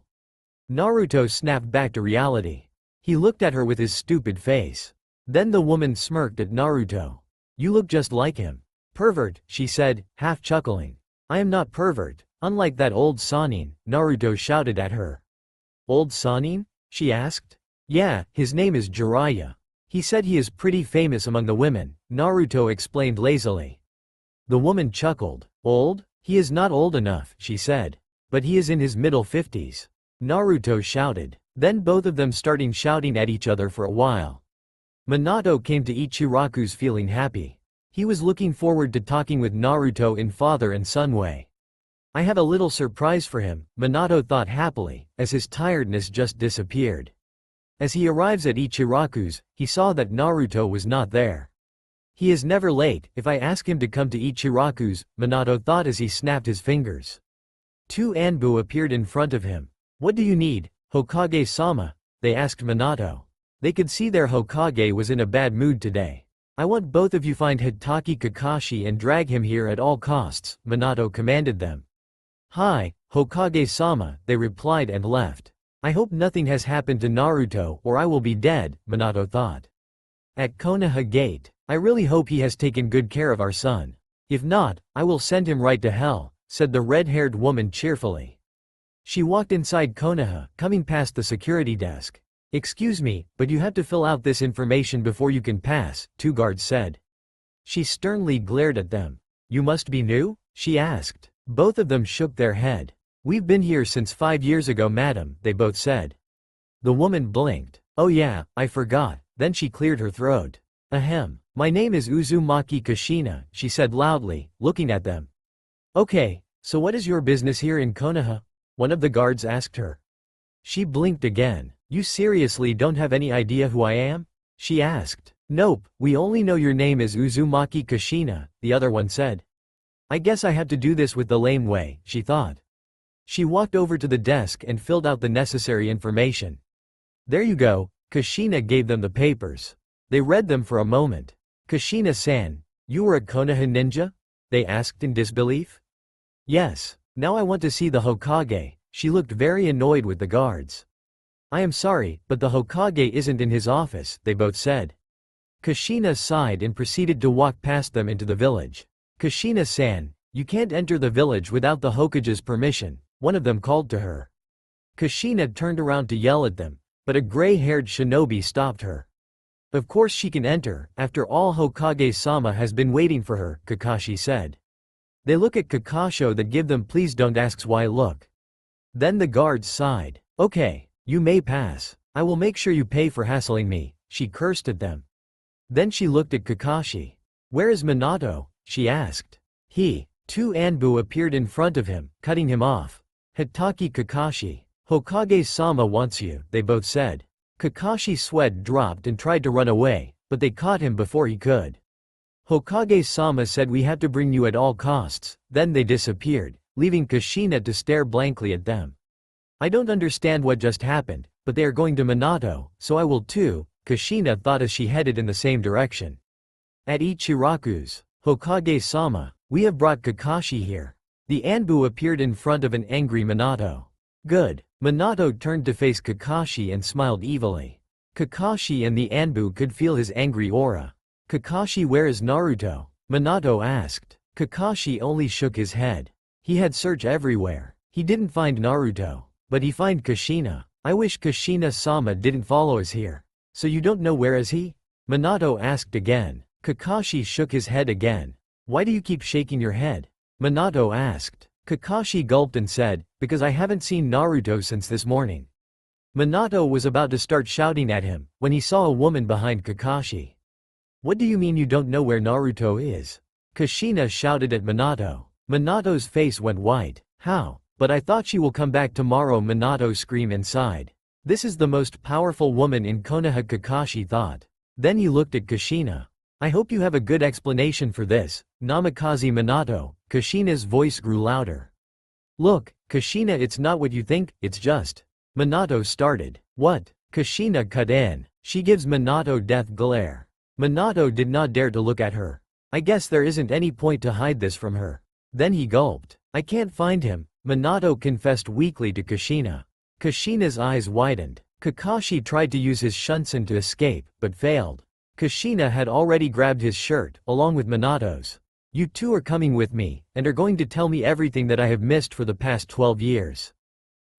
Naruto snapped back to reality. He looked at her with his stupid face. Then the woman smirked at Naruto. You look just like him. Pervert, she said, half chuckling. I am not pervert, unlike that old Sannin, Naruto shouted at her. Old Sannin? She asked. Yeah, his name is Jiraiya. He said he is pretty famous among the women, Naruto explained lazily. The woman chuckled. Old? He is not old enough, she said. But he is in his middle 50s. Naruto shouted. Then both of them started shouting at each other for a while. Minato came to Ichiraku's feeling happy. He was looking forward to talking with Naruto in father and son way. I have a little surprise for him, Minato thought happily, as his tiredness just disappeared. As he arrives at Ichiraku's, he saw that Naruto was not there. He is never late, if I ask him to come to Ichiraku's, Minato thought as he snapped his fingers. Two Anbu appeared in front of him. What do you need, Hokage-sama? They asked Minato. They could see their Hokage was in a bad mood today. I want both of you find Hitaki Kakashi and drag him here at all costs, Minato commanded them. Hi, Hokage-sama, they replied and left. I hope nothing has happened to Naruto or I will be dead, Minato thought. At Konoha Gate, I really hope he has taken good care of our son. If not, I will send him right to hell, said the red-haired woman cheerfully. She walked inside Konoha, coming past the security desk. Excuse me, but you have to fill out this information before you can pass, two guards said. She sternly glared at them. You must be new? She asked. Both of them shook their head. We've been here since 5 years ago, madam, they both said. The woman blinked. Oh yeah, I forgot. Then she cleared her throat. Ahem. My name is Uzumaki Kushina, she said loudly, looking at them. Okay, so what is your business here in Konoha? One of the guards asked her. She blinked again. You seriously don't have any idea who I am? She asked. Nope, we only know your name is Uzumaki Kushina, the other one said. I guess I have to do this with the lame way, she thought. She walked over to the desk and filled out the necessary information. There you go, Kushina gave them the papers. They read them for a moment. Kushina-san, you were a Konoha ninja? They asked in disbelief. Yes, now I want to see the Hokage. She looked very annoyed with the guards. I am sorry, but the Hokage isn't in his office, they both said. Kushina sighed and proceeded to walk past them into the village. Kushina-san, you can't enter the village without the Hokage's permission, one of them called to her. Kushina turned around to yell at them, but a gray-haired shinobi stopped her. Of course she can enter, after all Hokage-sama has been waiting for her, Kakashi said. They look at Kakashi that give them please don't ask why look. Then the guards sighed. Okay, you may pass. I will make sure you pay for hassling me, she cursed at them. Then she looked at Kakashi. Where is Minato? She asked. Two Anbu appeared in front of him, cutting him off. Hitaki Kakashi. Hokage-sama wants you, they both said. Kakashi's sweat dropped and tried to run away, but they caught him before he could. Hokage-sama said we have to bring you at all costs, then they disappeared, leaving Kushina to stare blankly at them. I don't understand what just happened, but they are going to Minato, so I will too, Kushina thought as she headed in the same direction. At Ichiraku's, Hokage-sama, we have brought Kakashi here. The Anbu appeared in front of an angry Minato. Good. Minato turned to face Kakashi and smiled evilly. Kakashi and the Anbu could feel his angry aura. Kakashi, where is Naruto? Minato asked. Kakashi only shook his head. He had searched everywhere. He didn't find Naruto. But he find Kushina. I wish Kushina-sama didn't follow us here. So you don't know where is he? Minato asked again. Kakashi shook his head again. Why do you keep shaking your head? Minato asked. Kakashi gulped and said, because I haven't seen Naruto since this morning. Minato was about to start shouting at him, when he saw a woman behind Kakashi. What do you mean you don't know where Naruto is? Kushina shouted at Minato. Minato's face went white. How? But I thought she will come back tomorrow, Minato screamed inside. This is the most powerful woman in Konoha, Kakashi thought. Then he looked at Kushina. I hope you have a good explanation for this, Namikaze Minato. Kushina's voice grew louder. Look, Kushina, it's not what you think, it's just. Minato started. What? Kushina cut in. She gives Minato death glare. Minato did not dare to look at her. I guess there isn't any point to hide this from her. Then he gulped. I can't find him, Minato confessed weakly to Kushina. Kushina's eyes widened. Kakashi tried to use his shunsen to escape, but failed. Kushina had already grabbed his shirt, along with Minato's. You two are coming with me, and are going to tell me everything that I have missed for the past 12 years.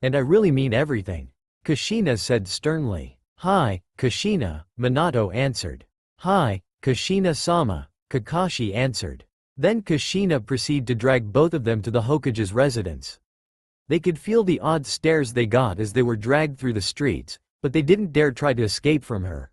And I really mean everything. Kushina said sternly. Hi, Kushina, Minato answered. Hi, Kushina-sama, Kakashi answered. Then Kushina proceeded to drag both of them to the Hokage's residence. They could feel the odd stares they got as they were dragged through the streets, but they didn't dare try to escape from her.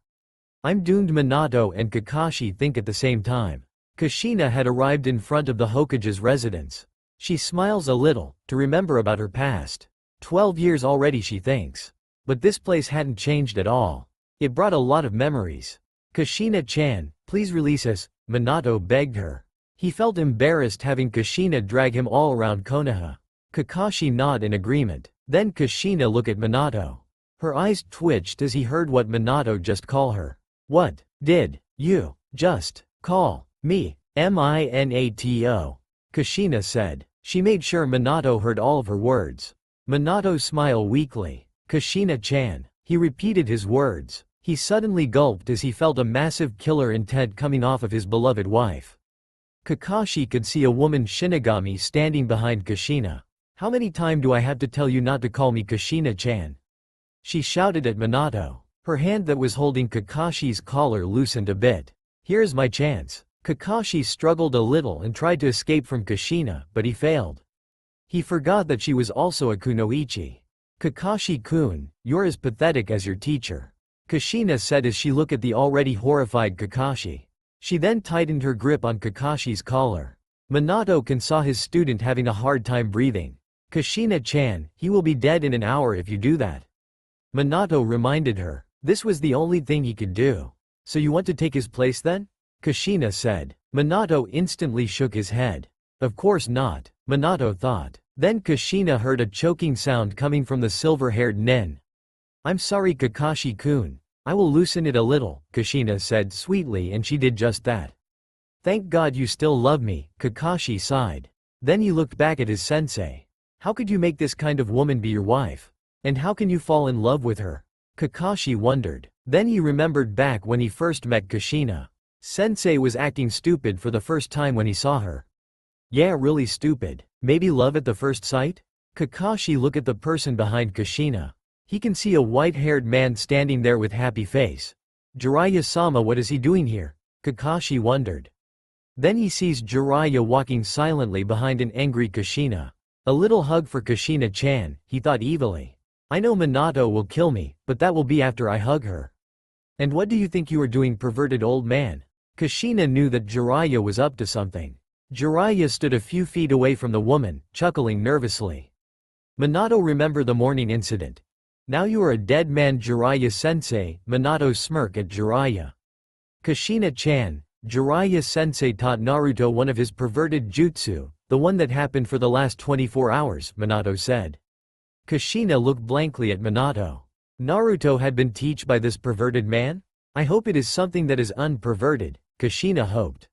I'm doomed, Minato and Kakashi think at the same time. Kushina had arrived in front of the Hokage's residence. She smiles a little, to remember about her past. 12 years already, she thinks. But this place hadn't changed at all. It brought a lot of memories. Kushina-chan, please release us, Minato begged her. He felt embarrassed having Kushina drag him all around Konoha. Kakashi nodded in agreement. Then Kushina looked at Minato. Her eyes twitched as he heard what Minato just called her. What did you just call me? Minato. Kushina said. She made sure Minato heard all of her words. Minato smiled weakly. Kushina-chan. He repeated his words. He suddenly gulped as he felt a massive killer intent coming off of his beloved wife. Kakashi could see a woman Shinigami standing behind Kushina. How many times do I have to tell you not to call me Kushina-chan? She shouted at Minato. Her hand that was holding Kakashi's collar loosened a bit. Here's my chance. Kakashi struggled a little and tried to escape from Kushina, but he failed. He forgot that she was also a kunoichi. Kakashi-kun, you're as pathetic as your teacher. Kushina said as she looked at the already horrified Kakashi. She then tightened her grip on Kakashi's collar. Minato saw his student having a hard time breathing. Kushina-chan, he will be dead in an hour if you do that. Minato reminded her. This was the only thing he could do. So you want to take his place then? Kushina said. Minato instantly shook his head. Of course not, Minato thought. Then Kushina heard a choking sound coming from the silver-haired nin. I'm sorry, Kakashi-kun. I will loosen it a little, Kushina said sweetly, and she did just that. Thank God you still love me, Kakashi sighed. Then he looked back at his sensei. How could you make this kind of woman be your wife? And how can you fall in love with her? Kakashi wondered. Then he remembered back when he first met Kushina. Sensei was acting stupid for the first time when he saw her. Yeah, really stupid. Maybe love at the first sight? Kakashi looked at the person behind Kushina. He can see a white-haired man standing there with happy face. Jiraiya-sama, what is he doing here? Kakashi wondered. Then he sees Jiraiya walking silently behind an angry Kushina. A little hug for Kushina-chan, he thought evilly. I know Minato will kill me, but that will be after I hug her. And what do you think you are doing, perverted old man? Kushina knew that Jiraiya was up to something. Jiraiya stood a few feet away from the woman, chuckling nervously. Minato remembered the morning incident. Now you are a dead man, Jiraiya-sensei, Minato smirked at Jiraiya. Kushina-chan, Jiraiya-sensei taught Naruto one of his perverted jutsu, the one that happened for the last 24 hours, Minato said. Kushina looked blankly at Minato. Naruto had been taught by this perverted man? I hope it is something that is unperverted, Kushina hoped.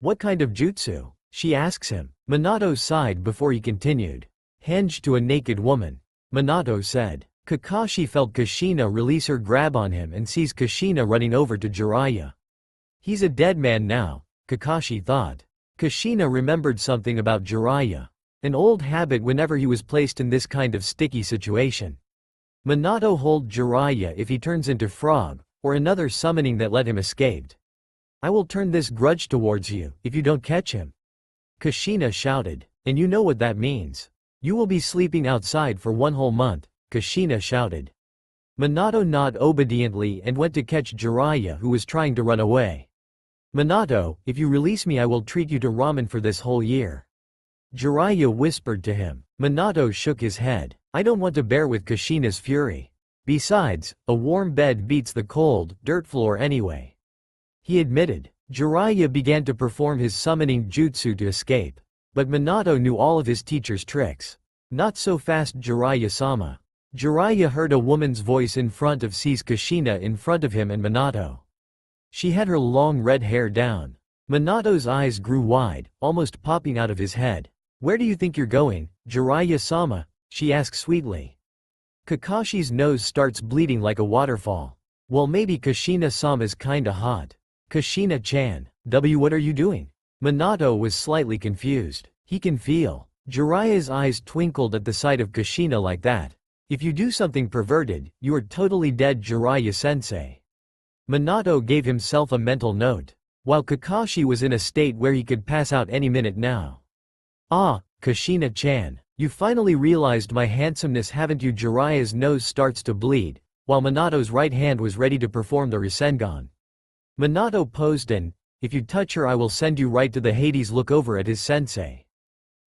What kind of jutsu? She asks him. Minato sighed before he continued. Hinged to a naked woman. Minato said. Kakashi felt Kushina release her grab on him and sees Kushina running over to Jiraiya. He's a dead man now, Kakashi thought. Kushina remembered something about Jiraiya. An old habit whenever he was placed in this kind of sticky situation. Minato hold Jiraiya if he turns into frog, or another summoning that let him escape. I will turn this grudge towards you, if you don't catch him. Kushina shouted. And you know what that means. You will be sleeping outside for 1 whole month, Kushina shouted. Minato nodded obediently and went to catch Jiraiya, who was trying to run away. Minato, if you release me I will treat you to ramen for this whole year. Jiraiya whispered to him. Minato shook his head. I don't want to bear with Kushina's fury. Besides, a warm bed beats the cold, dirt floor anyway. He admitted. Jiraiya began to perform his summoning jutsu to escape. But Minato knew all of his teacher's tricks. Not so fast, Jiraiya-sama. Jiraiya heard a woman's voice in front of sees Kushina in front of him and Minato. She had her long red hair down. Minato's eyes grew wide, almost popping out of his head. Where do you think you're going, Jiraiya-sama? She asked sweetly. Kakashi's nose starts bleeding like a waterfall. Well, maybe Kushina-sama's kinda hot. Kushina-chan, what are you doing? Minato was slightly confused. He can feel. Jiraiya's eyes twinkled at the sight of Kushina like that. If you do something perverted, you are totally dead, Jiraiya-sensei. Minato gave himself a mental note. While Kakashi was in a state where he could pass out any minute now. Ah, Kushina-chan, you finally realized my handsomeness, haven't you? Jiraiya's nose starts to bleed, while Minato's right hand was ready to perform the Rasengan. Minato posed and, if you touch her I will send you right to the Hades. Look over at his sensei.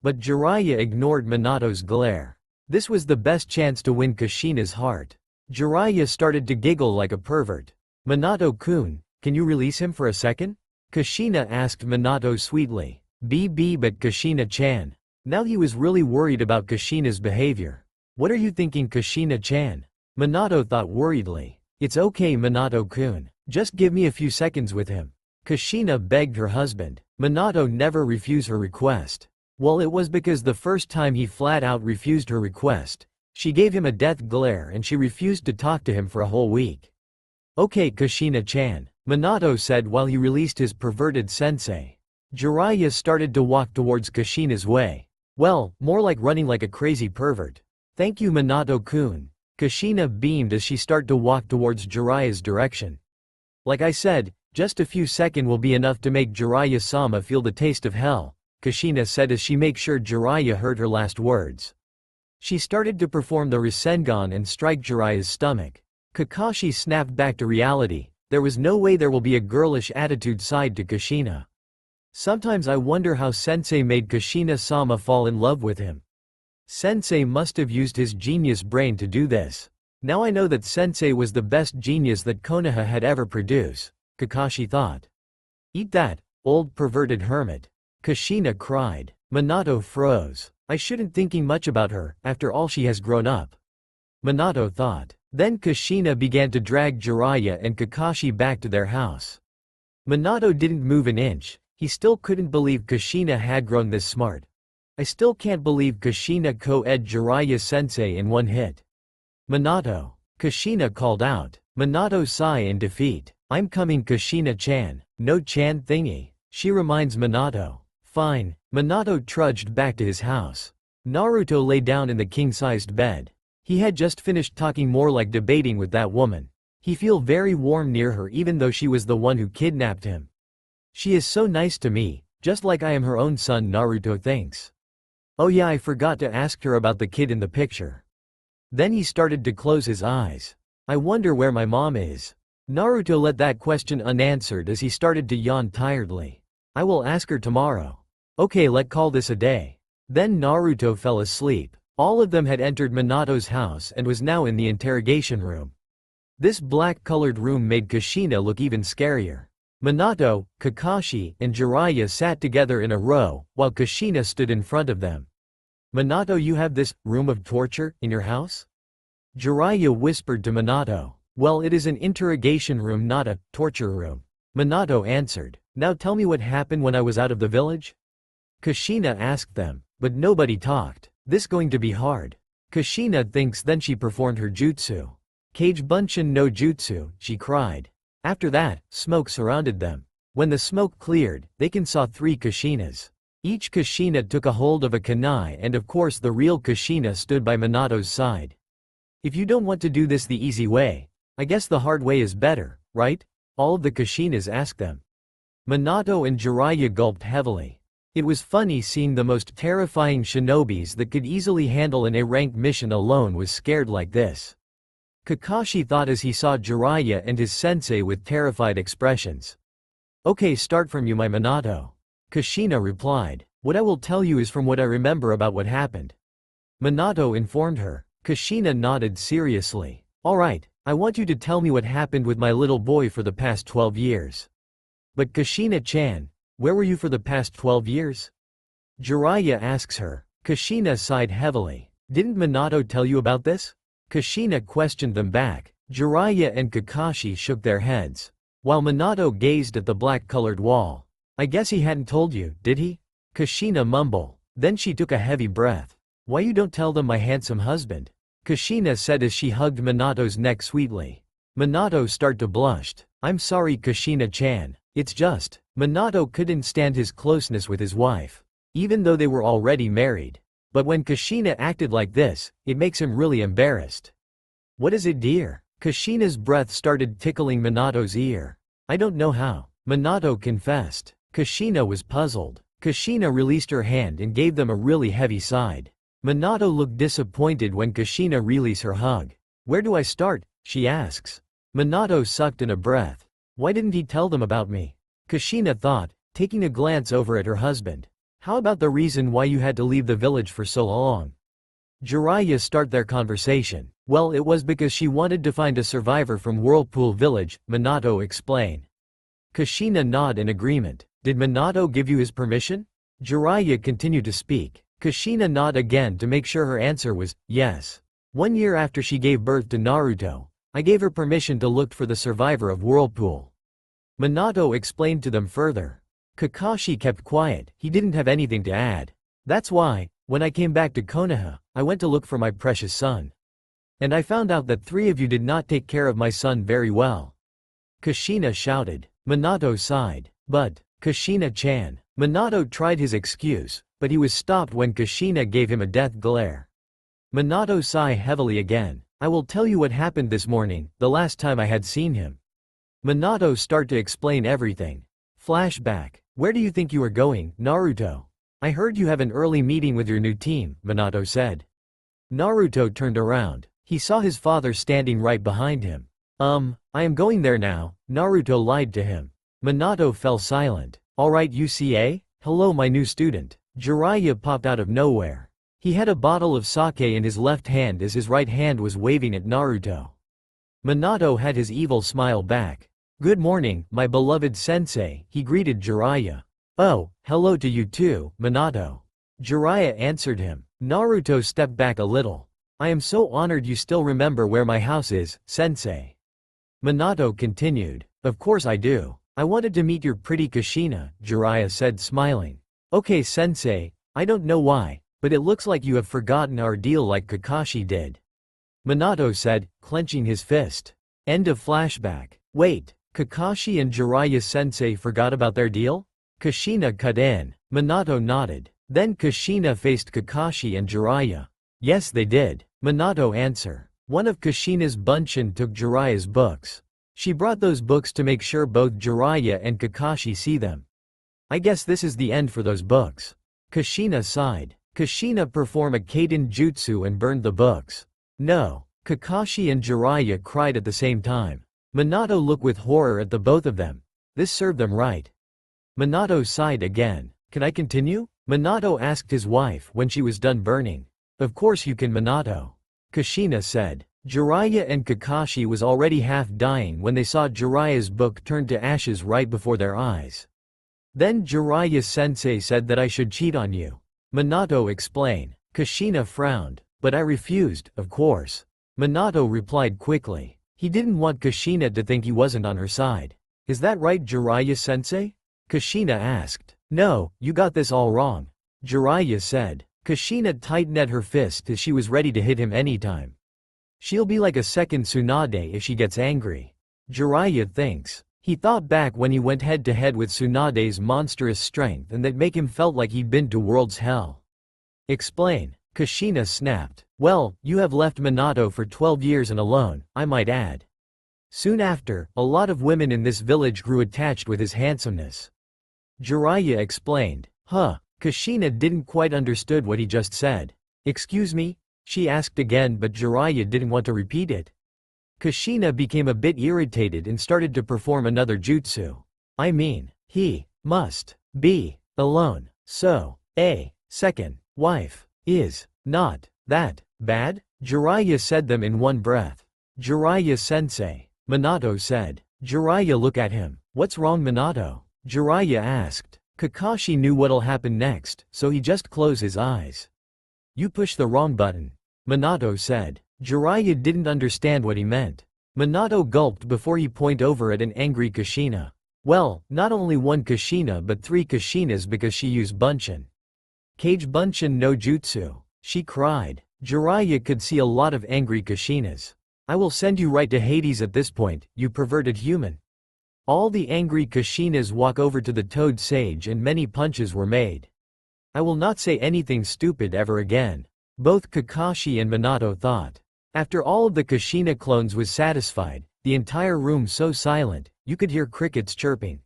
But Jiraiya ignored Minato's glare. This was the best chance to win Kushina's heart. Jiraiya started to giggle like a pervert. Minato-kun, can you release him for a second? Kushina asked Minato sweetly. But Kushina-chan. Now he was really worried about Kushina's behavior. What are you thinking, Kushina-chan? Minato thought worriedly. It's okay, Minato-kun. Just give me a few seconds with him. Kushina begged her husband. Minato never refused her request. Well, it was because the first time he flat out refused her request. She gave him a death glare and she refused to talk to him for a whole week. Okay, Kushina-chan, Minato said while he released his perverted sensei. Jiraiya started to walk towards Kushina's way. Well, more like running like a crazy pervert. Thank you, Minato-kun. Kushina beamed as she started to walk towards Jiraiya's direction. Like I said, just a few seconds will be enough to make Jiraiya-sama feel the taste of hell, Kushina said as she made sure Jiraiya heard her last words. She started to perform the Rasengan and strike Jiraiya's stomach. Kakashi snapped back to reality. There was no way there will be a girlish attitude side to Kushina. Sometimes I wonder how Sensei made Kushina-sama fall in love with him. Sensei must have used his genius brain to do this. Now I know that Sensei was the best genius that Konoha had ever produced, Kakashi thought. Eat that, old perverted hermit. Kushina cried. Minato froze. I shouldn't thinking much about her, after all she has grown up. Minato thought. Then Kushina began to drag Jiraiya and Kakashi back to their house. Minato didn't move an inch. He still couldn't believe Kushina had grown this smart. I still can't believe Kushina co-ed Jiraiya-sensei in one hit. Minato. Kushina called out. Minato sighed in defeat. I'm coming, Kushina-chan. No chan thingy. She reminds Minato. Fine. Minato trudged back to his house. Naruto lay down in the king-sized bed. He had just finished talking, more like debating with that woman. He felt very warm near her even though she was the one who kidnapped him. She is so nice to me, just like I am her own son, Naruto thinks. Oh yeah, I forgot to ask her about the kid in the picture. Then he started to close his eyes. I wonder where my mom is. Naruto let that question unanswered as he started to yawn tiredly. I will ask her tomorrow. Okay, let's call this a day. Then Naruto fell asleep. All of them had entered Minato's house and was now in the interrogation room. This black-colored room made Kushina look even scarier. Minato, Kakashi, and Jiraiya sat together in a row, while Kushina stood in front of them. Minato, you have this room of torture in your house? Jiraiya whispered to Minato. Well, it is an interrogation room, not a torture room. Minato answered. Now tell me what happened when I was out of the village? Kushina asked them, but nobody talked. This going to be hard. Kushina thinks. Then she performed her jutsu. Kage Bunshin no jutsu, she cried. After that, smoke surrounded them. When the smoke cleared, they saw 3 Kushinas. Each Kushina took a hold of a kunai, and of course the real Kushina stood by Minato's side. If you don't want to do this the easy way, I guess the hard way is better, right? All of the Kushinas asked them. Minato and Jiraiya gulped heavily. It was funny seeing the most terrifying shinobis that could easily handle an A-rank mission alone was scared like this. Kakashi thought as he saw Jiraiya and his sensei with terrified expressions. Okay, start from you, my Minato. Kushina replied. What I will tell you is from what I remember about what happened. Minato informed her. Kushina nodded seriously. Alright, I want you to tell me what happened with my little boy for the past 12 years. But Kushina-chan, where were you for the past 12 years? Jiraiya asks her. Kushina sighed heavily. Didn't Minato tell you about this? Kushina questioned them back. Jiraiya and Kakashi shook their heads, while Minato gazed at the black-colored wall. I guess he hadn't told you, did he? Kushina mumbled. Then she took a heavy breath. Why you don't tell them, my handsome husband? Kushina said as she hugged Minato's neck sweetly. Minato started to blush. I'm sorry Kushina-chan, it's just, Minato couldn't stand his closeness with his wife. Even though they were already married. But when Kushina acted like this, it makes him really embarrassed. What is it dear? Kushina's breath started tickling Minato's ear. I don't know how, Minato confessed. Kushina was puzzled. Kushina released her hand and gave them a really heavy sigh. Minato looked disappointed when Kushina released her hug. Where do I start? She asks. Minato sucked in a breath. Why didn't he tell them about me? Kushina thought, taking a glance over at her husband. How about the reason why you had to leave the village for so long? Jiraiya started their conversation. Well, it was because she wanted to find a survivor from Whirlpool Village, Minato explained. Kushina nodded in agreement. Did Minato give you his permission? Jiraiya continued to speak. Kushina nodded again to make sure her answer was yes. 1 year after she gave birth to Naruto, I gave her permission to look for the survivor of Whirlpool. Minato explained to them further. Kakashi kept quiet, he didn't have anything to add. That's why, when I came back to Konoha, I went to look for my precious son. And I found out that 3 of you did not take care of my son very well. Kushina shouted. Minato sighed. But, Kushina-chan. Minato tried his excuse, but he was stopped when Kushina gave him a death glare. Minato sighed heavily again. I will tell you what happened this morning, the last time I had seen him. Minato started to explain everything. Flashback. Where do you think you are going, Naruto? I heard you have an early meeting with your new team, Minato said. Naruto turned around. He saw his father standing right behind him. I am going there now, Naruto lied to him. Minato fell silent. Alright UCA? Hello my new student. Jiraiya popped out of nowhere. He had a bottle of sake in his left hand as his right hand was waving at Naruto. Minato had his evil smile back. Good morning, my beloved sensei, he greeted Jiraiya. Oh, hello to you too, Minato. Jiraiya answered him. Naruto stepped back a little. I am so honored you still remember where my house is, sensei. Minato continued. Of course I do. I wanted to meet your pretty Kushina, Jiraiya said smiling. Okay sensei, I don't know why, but it looks like you have forgotten our deal like Kakashi did. Minato said, clenching his fist. End of flashback. Wait, Kakashi and Jiraiya sensei forgot about their deal? Kushina cut in. Minato nodded. Then Kushina faced Kakashi and Jiraiya. Yes they did. Minato answered. One of Kushina's bunshin took Jiraiya's books. She brought those books to make sure both Jiraiya and Kakashi see them. I guess this is the end for those books. Kushina sighed. Kushina performed a Kaiden jutsu and burned the books. No. Kakashi and Jiraiya cried at the same time. Minato looked with horror at the both of them. This served them right. Minato sighed again. Can I continue? Minato asked his wife when she was done burning. Of course you can Minato. Kushina said. Jiraiya and Kakashi was already half dying when they saw Jiraiya's book turn to ashes right before their eyes. Then Jiraiya sensei said that I should cheat on you. Minato explained. Kushina frowned. But I refused, of course. Minato replied quickly. He didn't want Kushina to think he wasn't on her side. Is that right Jiraiya sensei? Kushina asked. No, you got this all wrong. Jiraiya said. Kushina tightened at her fist as she was ready to hit him anytime. She'll be like a second Tsunade if she gets angry. Jiraiya thinks. He thought back when he went head to head with Tsunade's monstrous strength and that make him felt like he'd been to world's hell. Explain. Kushina snapped. Well, you have left Minato for 12 years and alone, I might add. Soon after, a lot of women in this village grew attached with his handsomeness. Jiraiya explained. Huh. Kushina didn't quite understood what he just said. Excuse me? She asked again but Jiraiya didn't want to repeat it. Kushina became a bit irritated and started to perform another jutsu. I mean, he must be alone. So, a second wife is not that bad? Jiraiya said them in one breath. Jiraiya sensei. Minato said. Jiraiya looked at him. What's wrong Minato? Jiraiya asked. Kakashi knew what'll happen next, so he just closed his eyes. You pushed the wrong button. Minato said. Jiraiya didn't understand what he meant. Minato gulped before he pointed over at an angry Kushina. Well, not only one Kushina but 3 Kushinas because she used bunshin. Kage bunshin no jutsu. She cried. Jiraiya could see a lot of angry Kushinas. I will send you right to Hades at this point, you perverted human. All the angry Kushinas walk over to the Toad Sage and many punches were made. I will not say anything stupid ever again. Both Kakashi and Minato thought. After all of the Kushina clones was satisfied, the entire room so silent, you could hear crickets chirping.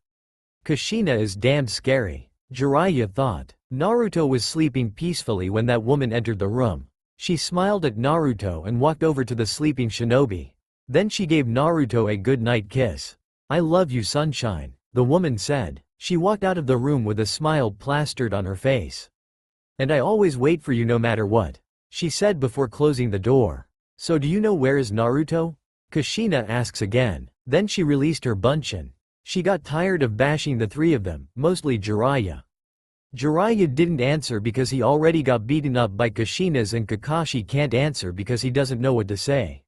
Kushina is damned scary, Jiraiya thought. Naruto was sleeping peacefully when that woman entered the room. She smiled at Naruto and walked over to the sleeping shinobi. Then she gave Naruto a good night kiss. I love you, sunshine, the woman said. She walked out of the room with a smile plastered on her face. And I always wait for you no matter what, she said before closing the door. So do you know where is Naruto? Kushina asks again. Then she released her bunchin. She got tired of bashing the three of them, mostly Jiraiya. Jiraiya didn't answer because he already got beaten up by Kushinas and Kakashi can't answer because he doesn't know what to say.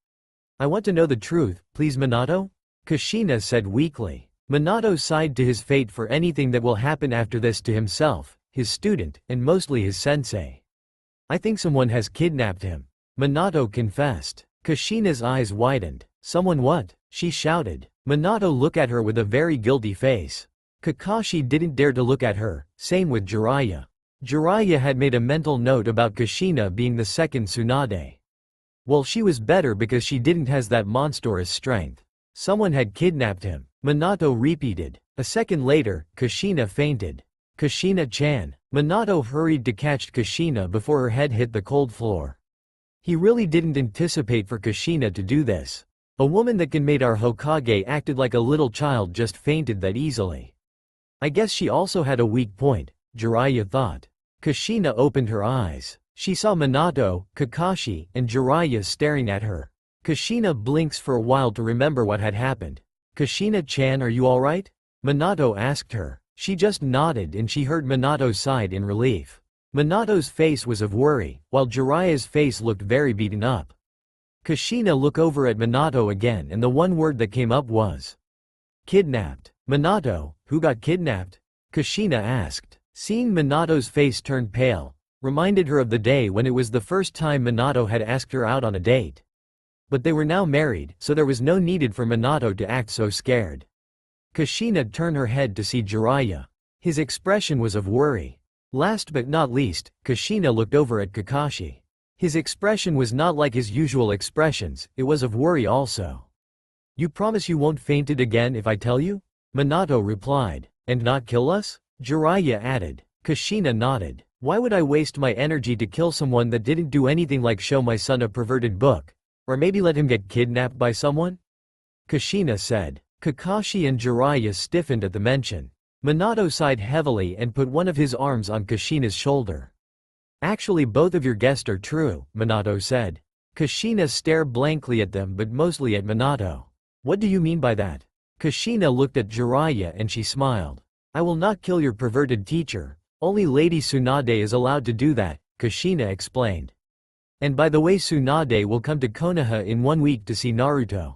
I want to know the truth, please Minato? Kushina said weakly. Minato sighed to his fate for anything that will happen after this to himself, his student, and mostly his sensei. I think someone has kidnapped him, Minato confessed. Kushina's eyes widened. Someone what? She shouted. Minato looked at her with a very guilty face. Kakashi didn't dare to look at her, same with Jiraiya. Jiraiya had made a mental note about Kushina being the second Tsunade. Well, she was better because she didn't has that monstrous strength. Someone had kidnapped him, Minato repeated. A second later, Kushina fainted. Kushina-chan. Minato hurried to catch Kushina before her head hit the cold floor. He really didn't anticipate for Kushina to do this. A woman that can made our Hokage acted like a little child just fainted that easily. I guess she also had a weak point, Jiraiya thought. Kushina opened her eyes. She saw Minato, Kakashi, and Jiraiya staring at her. Kushina blinks for a while to remember what had happened. Kushina-chan, are you alright? Minato asked her. She just nodded and she heard Minato sighed in relief. Minato's face was of worry, while Jiraiya's face looked very beaten up. Kushina looked over at Minato again and the one word that came up was kidnapped. Minato, who got kidnapped? Kushina asked. Seeing Minato's face turn pale, reminded her of the day when it was the first time Minato had asked her out on a date. But they were now married, so there was no need for Minato to act so scared. Kushina turned her head to see Jiraiya. His expression was of worry. Last but not least, Kushina looked over at Kakashi. His expression was not like his usual expressions, it was of worry also. You promise you won't faint it again if I tell you? Minato replied. And not kill us? Jiraiya added. Kushina nodded. Why would I waste my energy to kill someone that didn't do anything like show my son a perverted book? Or maybe let him get kidnapped by someone? Kushina said. Kakashi and Jiraiya stiffened at the mention. Minato sighed heavily and put one of his arms on Kushina's shoulder. Actually both of your guesses are true, Minato said. Kushina stared blankly at them but mostly at Minato. What do you mean by that? Kushina looked at Jiraiya and she smiled. I will not kill your perverted teacher. Only Lady Tsunade is allowed to do that, Kushina explained. And by the way, Tsunade will come to Konoha in 1 week to see Naruto.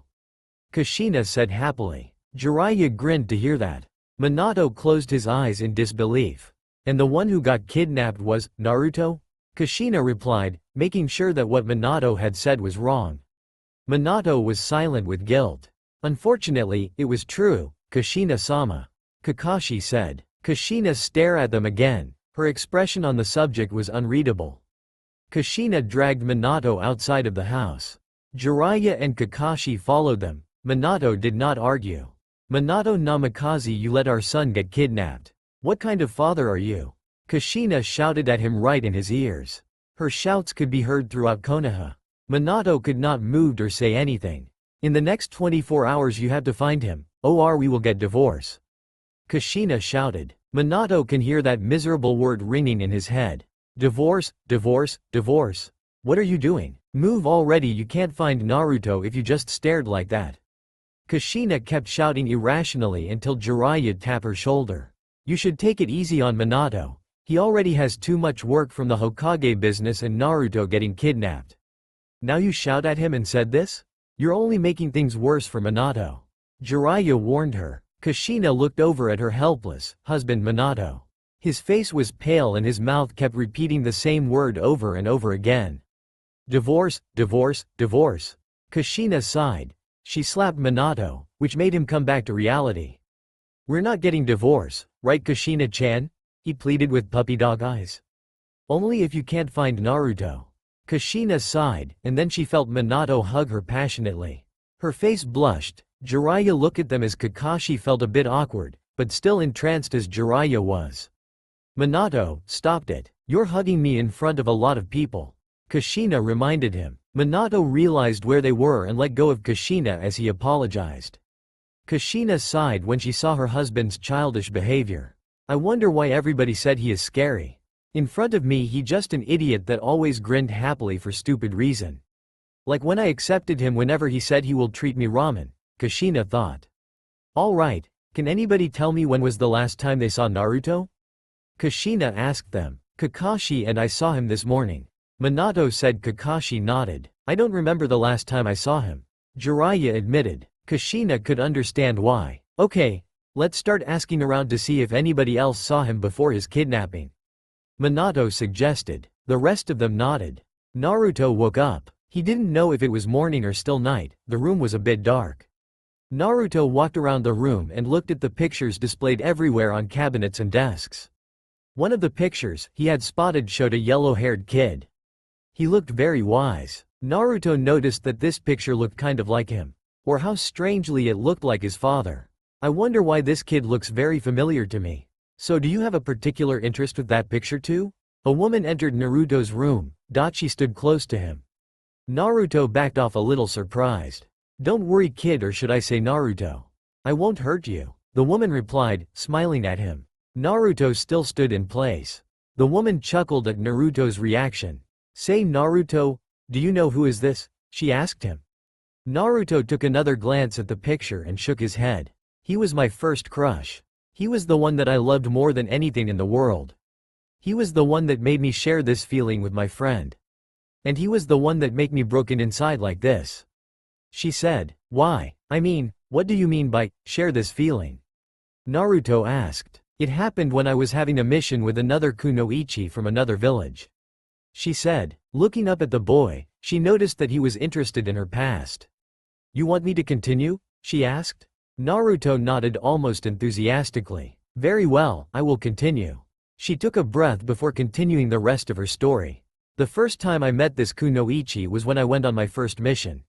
Kushina said happily. Jiraiya grinned to hear that. Minato closed his eyes in disbelief. And the one who got kidnapped was Naruto? Kushina replied, making sure that what Minato had said was wrong. Minato was silent with guilt. Unfortunately, it was true, Kushina-sama. Kakashi said. Kushina stared at them again. Her expression on the subject was unreadable. Kushina dragged Minato outside of the house. Jiraiya and Kakashi followed them. Minato did not argue. Minato Namikaze, you let our son get kidnapped. What kind of father are you? Kushina shouted at him right in his ears. Her shouts could be heard throughout Konoha. Minato could not move or say anything. In the next 24 hours you have to find him, or we will get divorce. Kushina shouted. Minato can hear that miserable word ringing in his head. Divorce, divorce, divorce. What are you doing? Move already, you can't find Naruto if you just stared like that. Kushina kept shouting irrationally until Jiraiya tapped her shoulder. You should take it easy on Minato. He already has too much work from the Hokage business and Naruto getting kidnapped. Now you shout at him and said this? You're only making things worse for Minato. Jiraiya warned her. Kushina looked over at her helpless husband Minato. His face was pale and his mouth kept repeating the same word over and over again. Divorce, divorce, divorce. Kushina sighed. She slapped Minato, which made him come back to reality. We're not getting divorce, right Kushina-chan? He pleaded with puppy dog eyes. Only if you can't find Naruto. Kushina sighed, and then she felt Minato hug her passionately. Her face blushed. Jiraiya looked at them as Kakashi felt a bit awkward, but still entranced as Jiraiya was. Minato, stop it. You're hugging me in front of a lot of people. Kushina reminded him. Minato realized where they were and let go of Kushina as he apologized. Kushina sighed when she saw her husband's childish behavior. I wonder why everybody said he is scary. In front of me he just an idiot that always grinned happily for stupid reason. Like when I accepted him whenever he said he will treat me ramen, Kushina thought. Alright, can anybody tell me when was the last time they saw Naruto? Kushina asked them. Kakashi and I saw him this morning. Minato said. Kakashi nodded. I don't remember the last time I saw him. Jiraiya admitted. Kushina could understand why. Okay, let's start asking around to see if anybody else saw him before his kidnapping. Minato suggested. The rest of them nodded. Naruto woke up. He didn't know if it was morning or still night, the room was a bit dark. Naruto walked around the room and looked at the pictures displayed everywhere on cabinets and desks. One of the pictures he had spotted showed a yellow-haired kid. He looked very wise. Naruto noticed that this picture looked kind of like him. Or how strangely it looked like his father. I wonder why this kid looks very familiar to me. So do you have a particular interest with that picture too? A woman entered Naruto's room. Dachi stood close to him. Naruto backed off a little surprised. Don't worry kid, or should I say Naruto. I won't hurt you. The woman replied, smiling at him. Naruto still stood in place. The woman chuckled at Naruto's reaction. Say Naruto, do you know who is this? She asked him. Naruto took another glance at the picture and shook his head. He was my first crush. He was the one that I loved more than anything in the world. He was the one that made me share this feeling with my friend. And he was the one that made me broken inside like this. She said, why? I mean, what do you mean by, share this feeling? Naruto asked. It happened when I was having a mission with another kunoichi from another village. She said, looking up at the boy, she noticed that he was interested in her past. You want me to continue? She asked. Naruto nodded almost enthusiastically. Very well, I will continue. She took a breath before continuing the rest of her story. The first time I met this kunoichi was when I went on my first mission.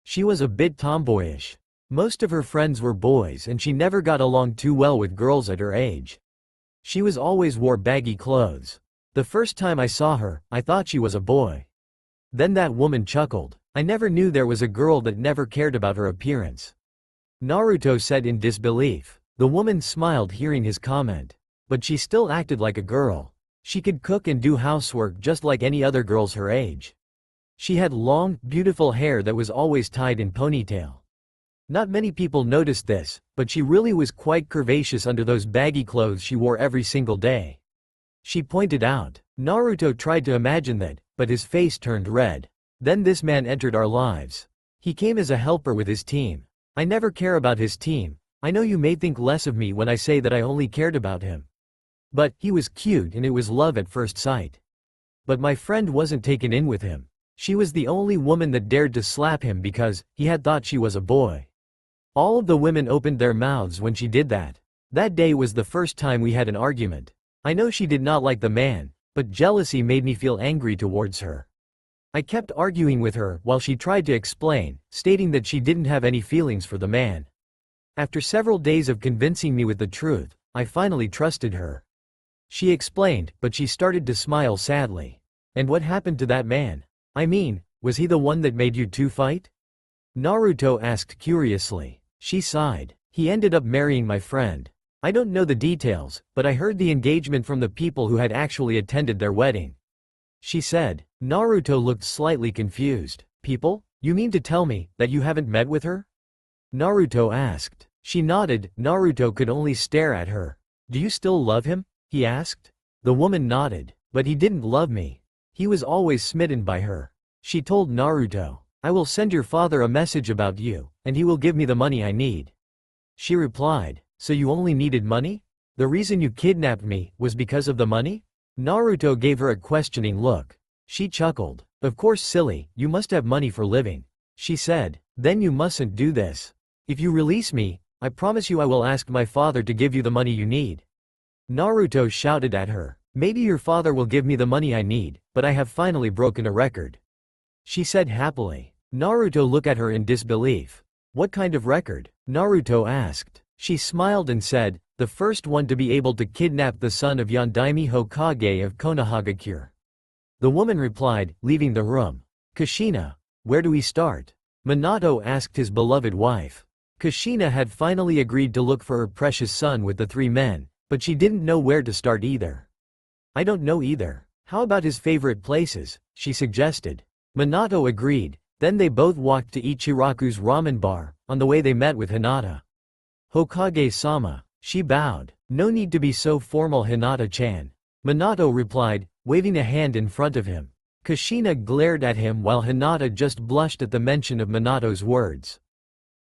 She was a bit tomboyish. Most of her friends were boys and she never got along too well with girls at her age. She was always wore baggy clothes. The first time I saw her, I thought she was a boy. Then that woman chuckled. I never knew there was a girl that never cared about her appearance. Naruto said in disbelief. The woman smiled hearing his comment. But she still acted like a girl. She could cook and do housework just like any other girls her age. She had long, beautiful hair that was always tied in ponytail. Not many people noticed this, but she really was quite curvaceous under those baggy clothes she wore every single day. She pointed out. Naruto tried to imagine that, but his face turned red. Then this man entered our lives. He came as a helper with his team. I never care about his team. I know you may think less of me when I say that I only cared about him. But, he was cute and it was love at first sight. But my friend wasn't taken in with him. She was the only woman that dared to slap him because, he had thought she was a boy. All of the women opened their mouths when she did that. That day was the first time we had an argument. I know she did not like the man, but jealousy made me feel angry towards her. I kept arguing with her while she tried to explain, stating that she didn't have any feelings for the man. After several days of convincing me with the truth, I finally trusted her. She explained, but she started to smile sadly. And what happened to that man? I mean, was he the one that made you two fight? Naruto asked curiously. She sighed. He ended up marrying my friend. I don't know the details, but I heard the engagement from the people who had actually attended their wedding. She said. Naruto looked slightly confused. People? You mean to tell me that you haven't met with her? Naruto asked. She nodded. Naruto could only stare at her. Do you still love him? He asked. The woman nodded. But he didn't love me. He was always smitten by her. She told Naruto. I will send your father a message about you, and he will give me the money I need. She replied. So you only needed money? The reason you kidnapped me was because of the money? Naruto gave her a questioning look. She chuckled. Of course silly, you must have money for living. She said. Then you mustn't do this. If you release me, I promise you I will ask my father to give you the money you need. Naruto shouted at her. Maybe your father will give me the money I need, but I have finally broken a record. She said happily. Naruto looked at her in disbelief. What kind of record? Naruto asked. She smiled and said, the first one to be able to kidnap the son of Yondaime Hokage of Konohagakure. The woman replied, leaving the room. Kushina, where do we start? Minato asked his beloved wife. Kushina had finally agreed to look for her precious son with the 3 men, but she didn't know where to start either. I don't know either. How about his favorite places? She suggested. Minato agreed. Then they both walked to Ichiraku's ramen bar. On the way they met with Hinata. Hokage-sama. She bowed. No need to be so formal, Hinata-chan. Minato replied, waving a hand in front of him. Kushina glared at him while Hinata just blushed at the mention of Minato's words.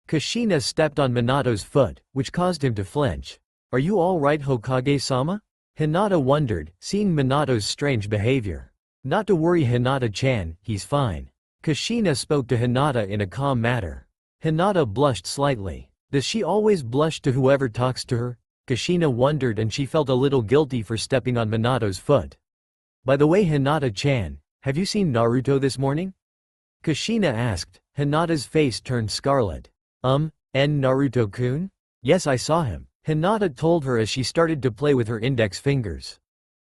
Kushina stepped on Minato's foot, which caused him to flinch. Are you all right, Hokage-sama? Hinata wondered, seeing Minato's strange behavior. Not to worry, Hinata-chan, he's fine. Kushina spoke to Hinata in a calm manner. Hinata blushed slightly. Does she always blush to whoever talks to her? Kushina wondered, and she felt a little guilty for stepping on Minato's foot. By the way, Hinata-chan, have you seen Naruto this morning? Kushina asked. Hinata's face turned scarlet. Naruto-kun? Yes, I saw him. Hinata told her as she started to play with her index fingers.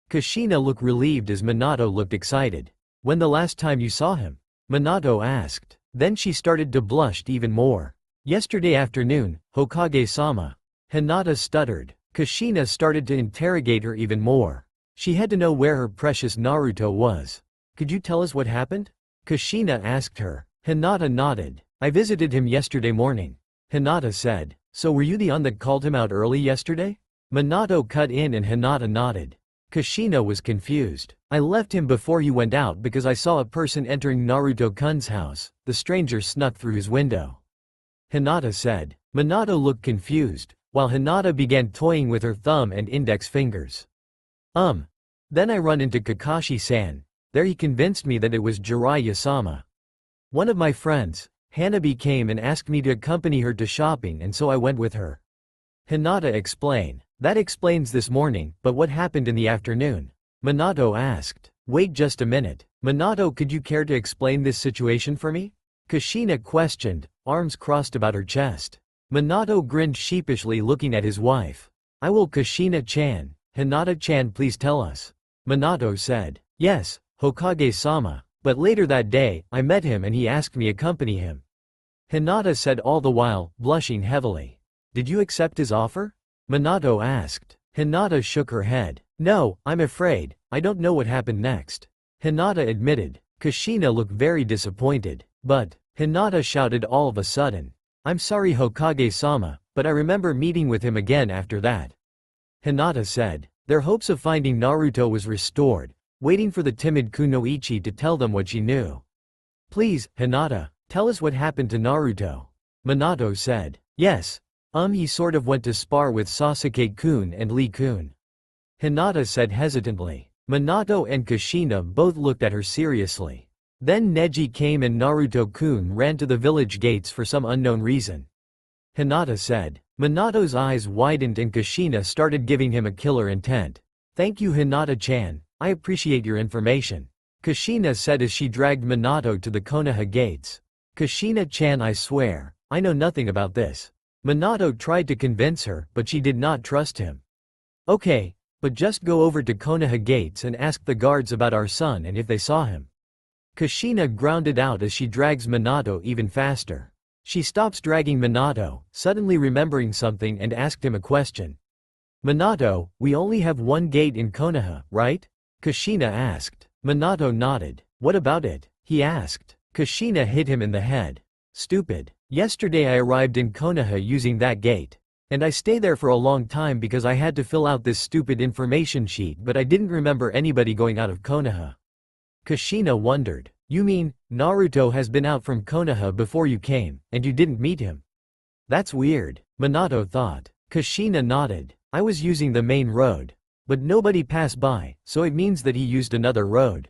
Kushina looked relieved as Minato looked excited. When the last time you saw him? Minato asked. Then she started to blush even more. Yesterday afternoon, Hokage-sama. Hinata stuttered. Kushina started to interrogate her even more. She had to know where her precious Naruto was. Could you tell us what happened? Kushina asked her. Hinata nodded. I visited him yesterday morning. Hinata said. So were you the one that called him out early yesterday? Minato cut in and Hinata nodded. Kushina was confused. I left him before he went out because I saw a person entering Naruto-kun's house. The stranger snuck through his window. Hinata said. Minato looked confused, while Hinata began toying with her thumb and index fingers. Then I run into Kakashi-san. There he convinced me that it was Jiraiya-sama. One of my friends, Hanabi, came and asked me to accompany her to shopping, and so I went with her. Hinata explained. That explains this morning, but what happened in the afternoon? Minato asked. Wait just a minute. Minato, could you care to explain this situation for me? Kushina questioned, arms crossed about her chest. Minato grinned sheepishly, looking at his wife. I will, Kushina-chan. Hinata-chan, please tell us. Minato said. Yes, Hokage-sama. But later that day, I met him and he asked me accompany him. Hinata said, all the while blushing heavily. Did you accept his offer? Minato asked. Hinata shook her head. No, I'm afraid, I don't know what happened next. Hinata admitted. Kushina looked very disappointed. But, Hinata shouted all of a sudden. I'm sorry, Hokage-sama, but I remember meeting with him again after that. Hinata said. Their hopes of finding Naruto was restored, waiting for the timid Kunoichi to tell them what she knew. Please, Hinata, tell us what happened to Naruto. Minato said. Yes. He sort of went to spar with Sasuke-kun and Lee-kun. Hinata said hesitantly. Minato and Kushina both looked at her seriously. Then Neji came and Naruto-kun ran to the village gates for some unknown reason. Hinata said. Minato's eyes widened and Kushina started giving him a killer intent. Thank you, Hinata-chan, I appreciate your information. Kushina said as she dragged Minato to the Konoha gates. Kushina-chan, I swear, I know nothing about this. Minato tried to convince her, but she did not trust him. Okay, but just go over to Konoha gates and ask the guards about our son and if they saw him. Kushina grounded out as she drags Minato even faster. She stops dragging Minato, suddenly remembering something, and asked him a question. Minato, we only have one gate in Konoha, right? Kushina asked. Minato nodded. What about it? He asked. Kushina hit him in the head. Stupid. Yesterday I arrived in Konoha using that gate. And I stayed there for a long time because I had to fill out this stupid information sheet, but I didn't remember anybody going out of Konoha. Kushina wondered. You mean, Naruto has been out from Konoha before you came, and you didn't meet him? That's weird, Minato thought. Kushina nodded. I was using the main road. But nobody passed by, so it means that he used another road.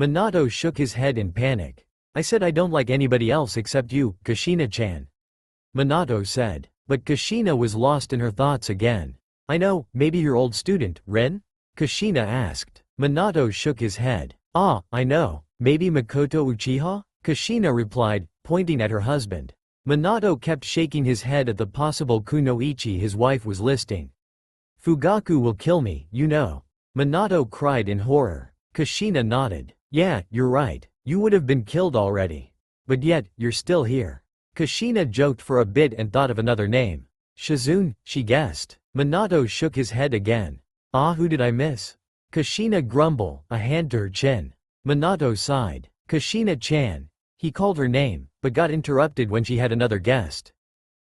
Minato shook his head in panic. I said I don't like anybody else except you, Kushina-chan. Minato said. But Kushina was lost in her thoughts again. I know, maybe your old student, Ren? Kushina asked. Minato shook his head. Ah, I know, maybe Makoto Uchiha? Kushina replied, pointing at her husband. Minato kept shaking his head at the possible kunoichi his wife was listing. Fugaku will kill me, you know. Minato cried in horror. Kushina nodded. Yeah, you're right, you would have been killed already. But yet, you're still here. Kushina joked for a bit and thought of another name. Shizune, she guessed. Minato shook his head again. Ah, who did I miss? Kushina grumbled, a hand to her chin. Minato sighed. Kushina-chan. He called her name, but got interrupted when she had another guest.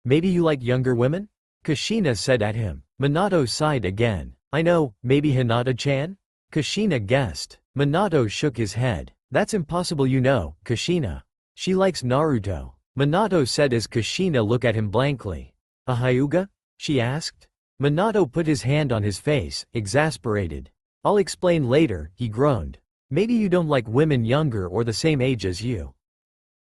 Maybe you like younger women? Kushina said at him. Minato sighed again. I know, maybe Hinata-chan? Kushina guessed. Minato shook his head. That's impossible, you know, Kushina. She likes Naruto. Minato said as Kushina looked at him blankly. A Hyuga? She asked. Minato put his hand on his face, exasperated. I'll explain later, he groaned. Maybe you don't like women younger or the same age as you.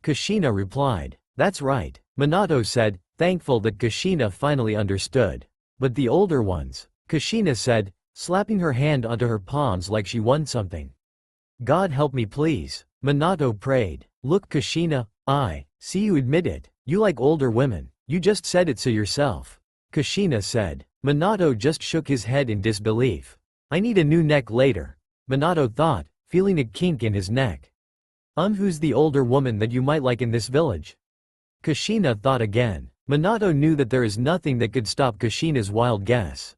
Kushina replied. That's right, Minato said, thankful that Kushina finally understood. But the older ones, Kushina said, slapping her hand onto her palms like she won something. God help me please, Minato prayed. Look Kushina, I see you admit it, you like older women, you just said it so yourself. Kushina said. Minato just shook his head in disbelief. I need a new neck later, Minato thought, feeling a kink in his neck. Who's the older woman that you might like in this village? Kushina thought again. Minato knew that there is nothing that could stop Kushina's wild guess.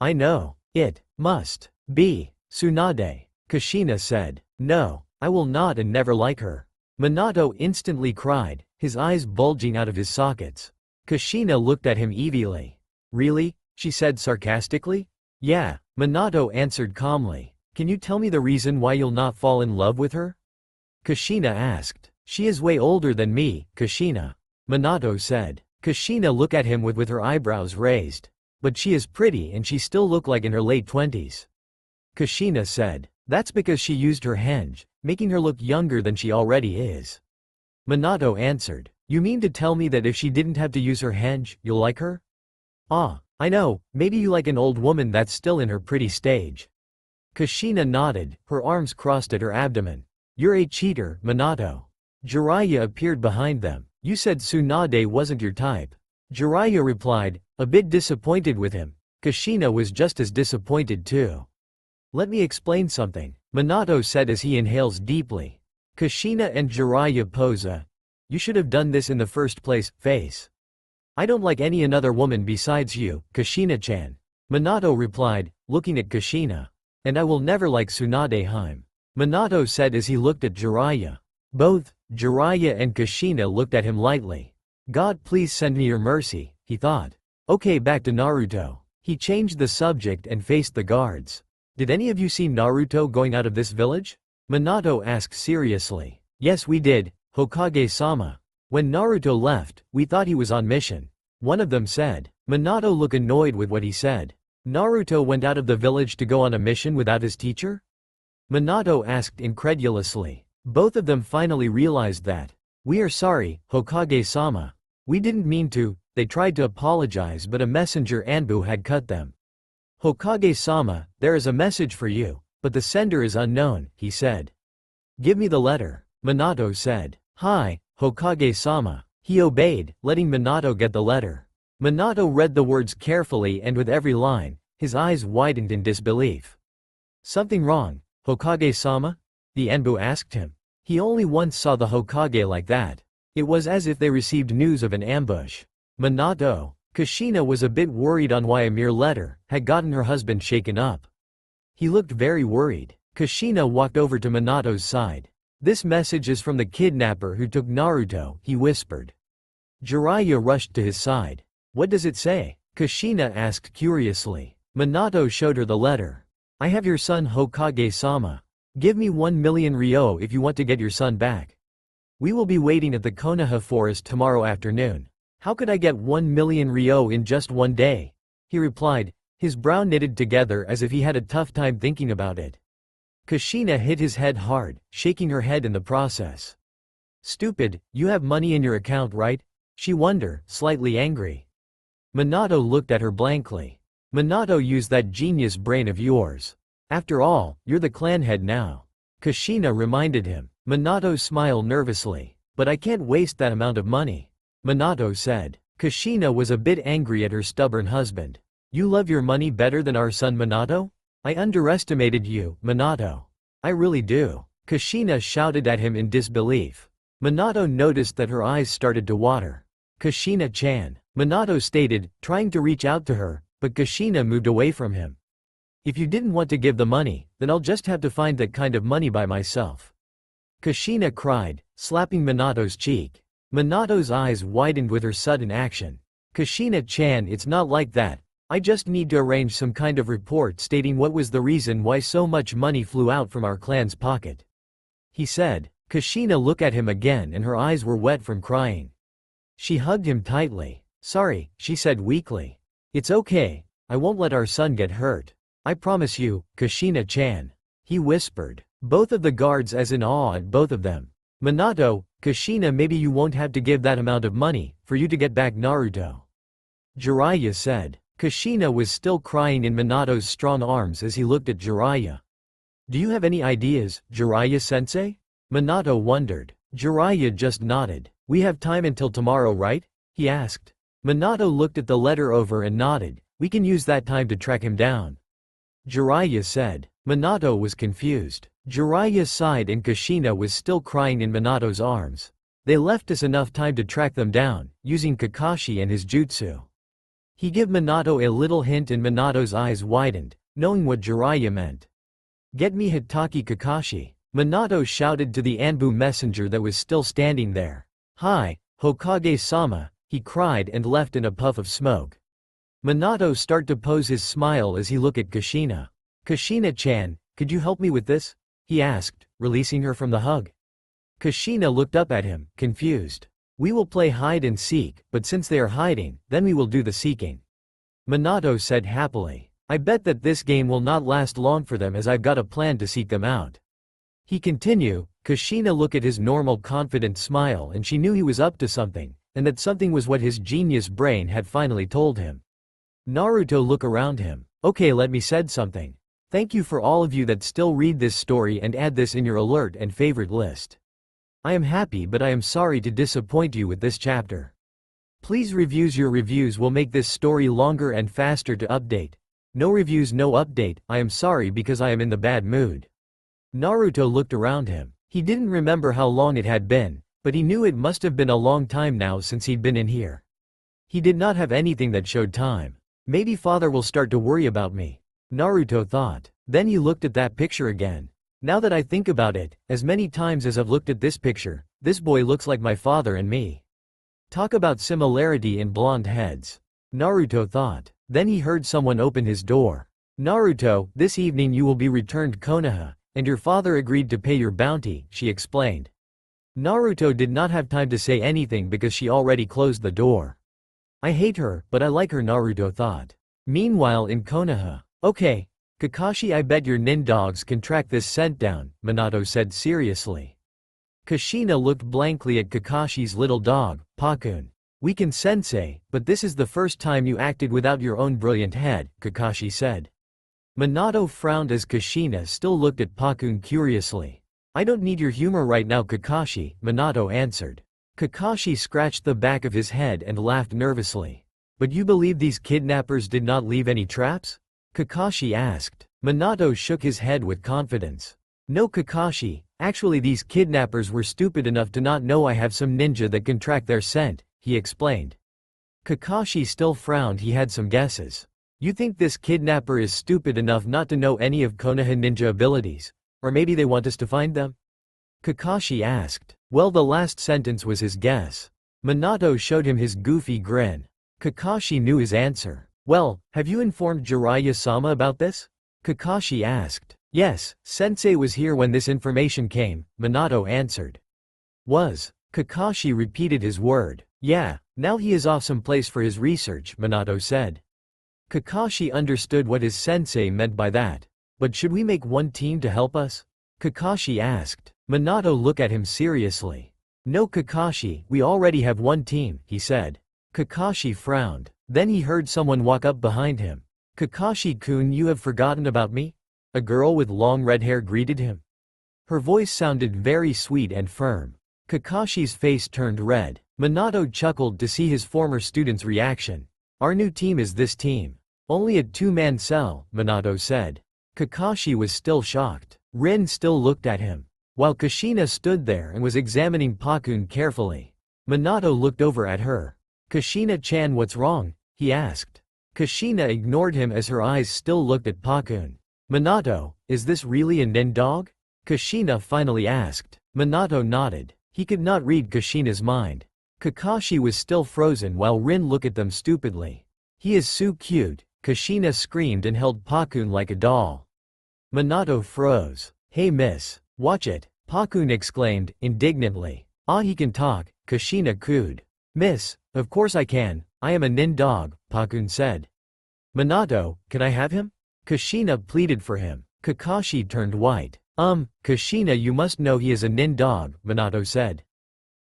I know, it must be Tsunade, Kushina said. No, I will not and never like her. Minato instantly cried, his eyes bulging out of his sockets. Kushina looked at him evilly. Really? She said sarcastically. Yeah, Minato answered calmly. Can you tell me the reason why you'll not fall in love with her? Kushina asked. She is way older than me, Kushina. Minato said. Kushina looked at him with her eyebrows raised. But she is pretty and she still look like in her late 20s. Kushina said. That's because she used her henge, making her look younger than she already is. Minato answered. You mean to tell me that if she didn't have to use her henge, you'll like her? Ah, I know, maybe you like an old woman that's still in her pretty stage. Kushina nodded, her arms crossed at her abdomen. You're a cheater, Minato. Jiraiya appeared behind them. You said Tsunade wasn't your type. Jiraiya replied, a bit disappointed with him. Kushina was just as disappointed too. Let me explain something, Minato said as he inhales deeply. Kushina and Jiraiya pose a, you should have done this in the first place, face. I don't like any another woman besides you, Kushina-chan. Minato replied, looking at Kushina. And I will never like Tsunade-hime. Minato said as he looked at Jiraiya. Both, Jiraiya and Kushina looked at him lightly. God please send me your mercy, he thought. Okay, back to Naruto. He changed the subject and faced the guards. Did any of you see Naruto going out of this village? Minato asked seriously. Yes we did, Hokage-sama. When Naruto left, we thought he was on mission. One of them said. Minato looked annoyed with what he said. Naruto went out of the village to go on a mission without his teacher? Minato asked incredulously. Both of them finally realized that. We are sorry, Hokage-sama. We didn't mean to. They tried to apologize but a messenger Anbu had cut them. Hokage-sama, there is a message for you, but the sender is unknown, he said. Give me the letter, Minato said. Hi, Hokage-sama. He obeyed, letting Minato get the letter. Minato read the words carefully and with every line, his eyes widened in disbelief. Something wrong, Hokage-sama? The Anbu asked him. He only once saw the Hokage like that. It was as if they received news of an ambush. Minato, Kushina was a bit worried on why a mere letter had gotten her husband shaken up. He looked very worried. Kushina walked over to Minato's side. This message is from the kidnapper who took Naruto, he whispered. Jiraiya rushed to his side. What does it say? Kushina asked curiously. Minato showed her the letter. I have your son Hokage-sama. Give me 1 million ryo if you want to get your son back. We will be waiting at the Konoha forest tomorrow afternoon. How could I get 1 million ryo in just one day? He replied, his brow knitted together as if he had a tough time thinking about it. Kushina hit his head hard, shaking her head in the process. Stupid, you have money in your account, right? She wondered, slightly angry. Minato looked at her blankly. Minato, use that genius brain of yours. After all, you're the clan head now. Kushina reminded him. Minato smiled nervously. But I can't waste that amount of money. Minato said. Kushina was a bit angry at her stubborn husband. You love your money better than our son Minato? I underestimated you, Minato. I really do. Kushina shouted at him in disbelief. Minato noticed that her eyes started to water. Kushina-chan, Minato stated, trying to reach out to her, but Kushina moved away from him. If you didn't want to give the money, then I'll just have to find that kind of money by myself. Kushina cried, slapping Minato's cheek. Minato's eyes widened with her sudden action. Kushina-chan, it's not like that. I just need to arrange some kind of report stating what was the reason why so much money flew out from our clan's pocket. He said. Kushina looked at him again and her eyes were wet from crying. She hugged him tightly. Sorry, she said weakly. It's okay. I won't let our son get hurt. I promise you, Kushina-chan. He whispered. Both of the guards as in awe at both of them. Minato, Kushina, maybe you won't have to give that amount of money for you to get back Naruto. Jiraiya said. Kushina was still crying in Minato's strong arms as he looked at Jiraiya. Do you have any ideas, Jiraiya-sensei? Minato wondered. Jiraiya just nodded. We have time until tomorrow, right? He asked. Minato looked at the letter over and nodded. We can use that time to track him down. Jiraiya said. Minato was confused. Jiraiya sighed and Kushina was still crying in Minato's arms. They left us enough time to track them down, using Kakashi and his jutsu. He gave Minato a little hint and Minato's eyes widened, knowing what Jiraiya meant. Get me Hitaki Kakashi. Minato shouted to the Anbu messenger that was still standing there. Hi, Hokage-sama, he cried and left in a puff of smoke. Minato started to pose his smile as he looked at Kushina. Kushina-chan, could you help me with this? He asked, releasing her from the hug. Kushina looked up at him, confused. We will play hide and seek, but since they are hiding, then we will do the seeking. Minato said happily. I bet that this game will not last long for them as I've got a plan to seek them out. He continued. Kushina looked at his normal confident smile and she knew he was up to something, and that something was what his genius brain had finally told him. Naruto looked around him. Okay, let me said something. Thank you for all of you that still read this story and add this in your alert and favorite list. I am happy but I am sorry to disappoint you with this chapter. Please reviews, your reviews will make this story longer and faster to update. No reviews, no update. I am sorry because I am in the bad mood. Naruto looked around him. He didn't remember how long it had been, but he knew it must have been a long time now since he'd been in here. He did not have anything that showed time. Maybe father will start to worry about me, Naruto thought. Then he looked at that picture again. Now that I think about it, as many times as I've looked at this picture, this boy looks like my father and me. Talk about similarity in blonde heads, Naruto thought. Then he heard someone open his door. Naruto, this evening you will be returned Konoha, and your father agreed to pay your bounty, she explained. Naruto did not have time to say anything because she already closed the door. I hate her, but I like her, Naruto thought. Meanwhile in Konoha. Okay, Kakashi, I bet your nin dogs can track this scent down, Minato said seriously. Kushina looked blankly at Kakashi's little dog, Pakun. We can, sensei, but this is the first time you acted without your own brilliant head, Kakashi said. Minato frowned as Kushina still looked at Pakun curiously. I don't need your humor right now, Kakashi, Minato answered. Kakashi scratched the back of his head and laughed nervously. But you believe these kidnappers did not leave any traps? Kakashi asked. Minato shook his head with confidence. No, Kakashi, actually these kidnappers were stupid enough to not know I have some ninja that can track their scent, he explained. Kakashi still frowned. He had some guesses. You think this kidnapper is stupid enough not to know any of Konoha ninja abilities? Or maybe they want us to find them? Kakashi asked. Well, the last sentence was his guess. Minato showed him his goofy grin. Kakashi knew his answer. Well, have you informed Jiraiya-sama about this? Kakashi asked. Yes, sensei was here when this information came, Minato answered. Was. Kakashi repeated his word. Yeah, now he is off someplace for his research, Minato said. Kakashi understood what his sensei meant by that. But should we make one team to help us? Kakashi asked. Minato looked at him seriously. No Kakashi, we already have one team, he said. Kakashi frowned. Then he heard someone walk up behind him. Kakashi-kun, you have forgotten about me? A girl with long red hair greeted him. Her voice sounded very sweet and firm. Kakashi's face turned red. Minato chuckled to see his former student's reaction. Our new team is this team. Only a two-man cell, Minato said. Kakashi was still shocked. Rin still looked at him, while Kushina stood there and was examining Pakun carefully. Minato looked over at her. Kushina-chan, what's wrong? He asked. Kushina ignored him as her eyes still looked at Pakun. Minato, is this really a nin dog? Kushina finally asked. Minato nodded. He could not read Kushina's mind. Kakashi was still frozen while Rin looked at them stupidly. He is so cute, Kushina screamed and held Pakun like a doll. Minato froze. Hey miss, watch it, Pakun exclaimed, indignantly. Ah, he can talk, Kushina cooed. Miss, of course I can, I am a nin dog, Pakun said. Minato, can I have him? Kushina pleaded for him. Kakashi turned white. Kushina, you must know he is a nin dog, Minato said.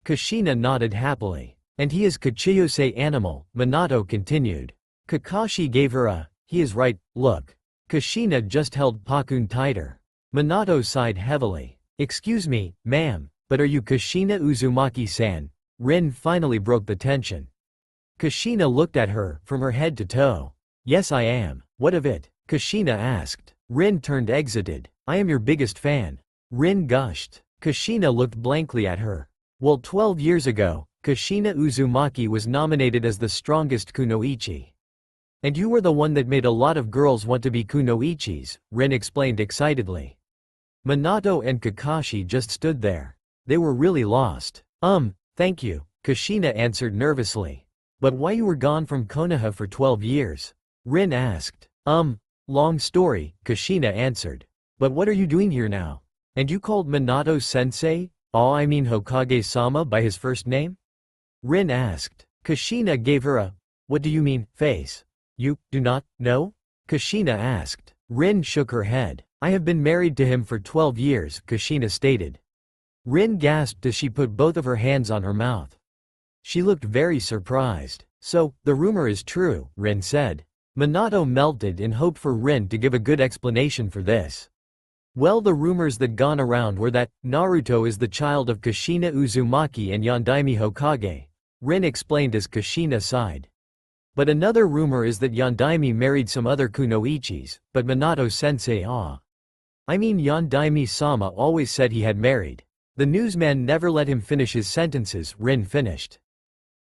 Kushina nodded happily. And he is Kachiyose animal, Minato continued. Kakashi gave her a, he is right, look. Kushina just held Pakun tighter. Minato sighed heavily. Excuse me, ma'am, but are you Kushina Uzumaki-san? Rin finally broke the tension. Kushina looked at her, from her head to toe. Yes I am. What of it? Kushina asked. Rin turned exited. I am your biggest fan. Rin gushed. Kushina looked blankly at her. Well, 12 years ago, Kushina Uzumaki was nominated as the strongest kunoichi. And you were the one that made a lot of girls want to be kunoichis, Rin explained excitedly. Minato and Kakashi just stood there. They were really lost. Thank you, Kushina answered nervously. But why you were gone from Konoha for 12 years? Rin asked. Long story, Kushina answered. But what are you doing here now? And you called Minato sensei? Oh, I mean Hokage-sama by his first name? Rin asked. Kushina gave her a, what do you mean, face? You do not know? Kushina asked. Rin shook her head. I have been married to him for 12 years, Kushina stated. Rin gasped as she put both of her hands on her mouth. She looked very surprised. So, the rumor is true, Rin said. Minato melted in hope for Rin to give a good explanation for this. Well, the rumors that gone around were that Naruto is the child of Kushina Uzumaki and Yondaime Hokage, Rin explained as Kushina sighed. But another rumor is that Yondaime married some other kunoichis, but Minato-sensei I mean Yondaime-sama always said he had married. The newsman never let him finish his sentences, Rin finished.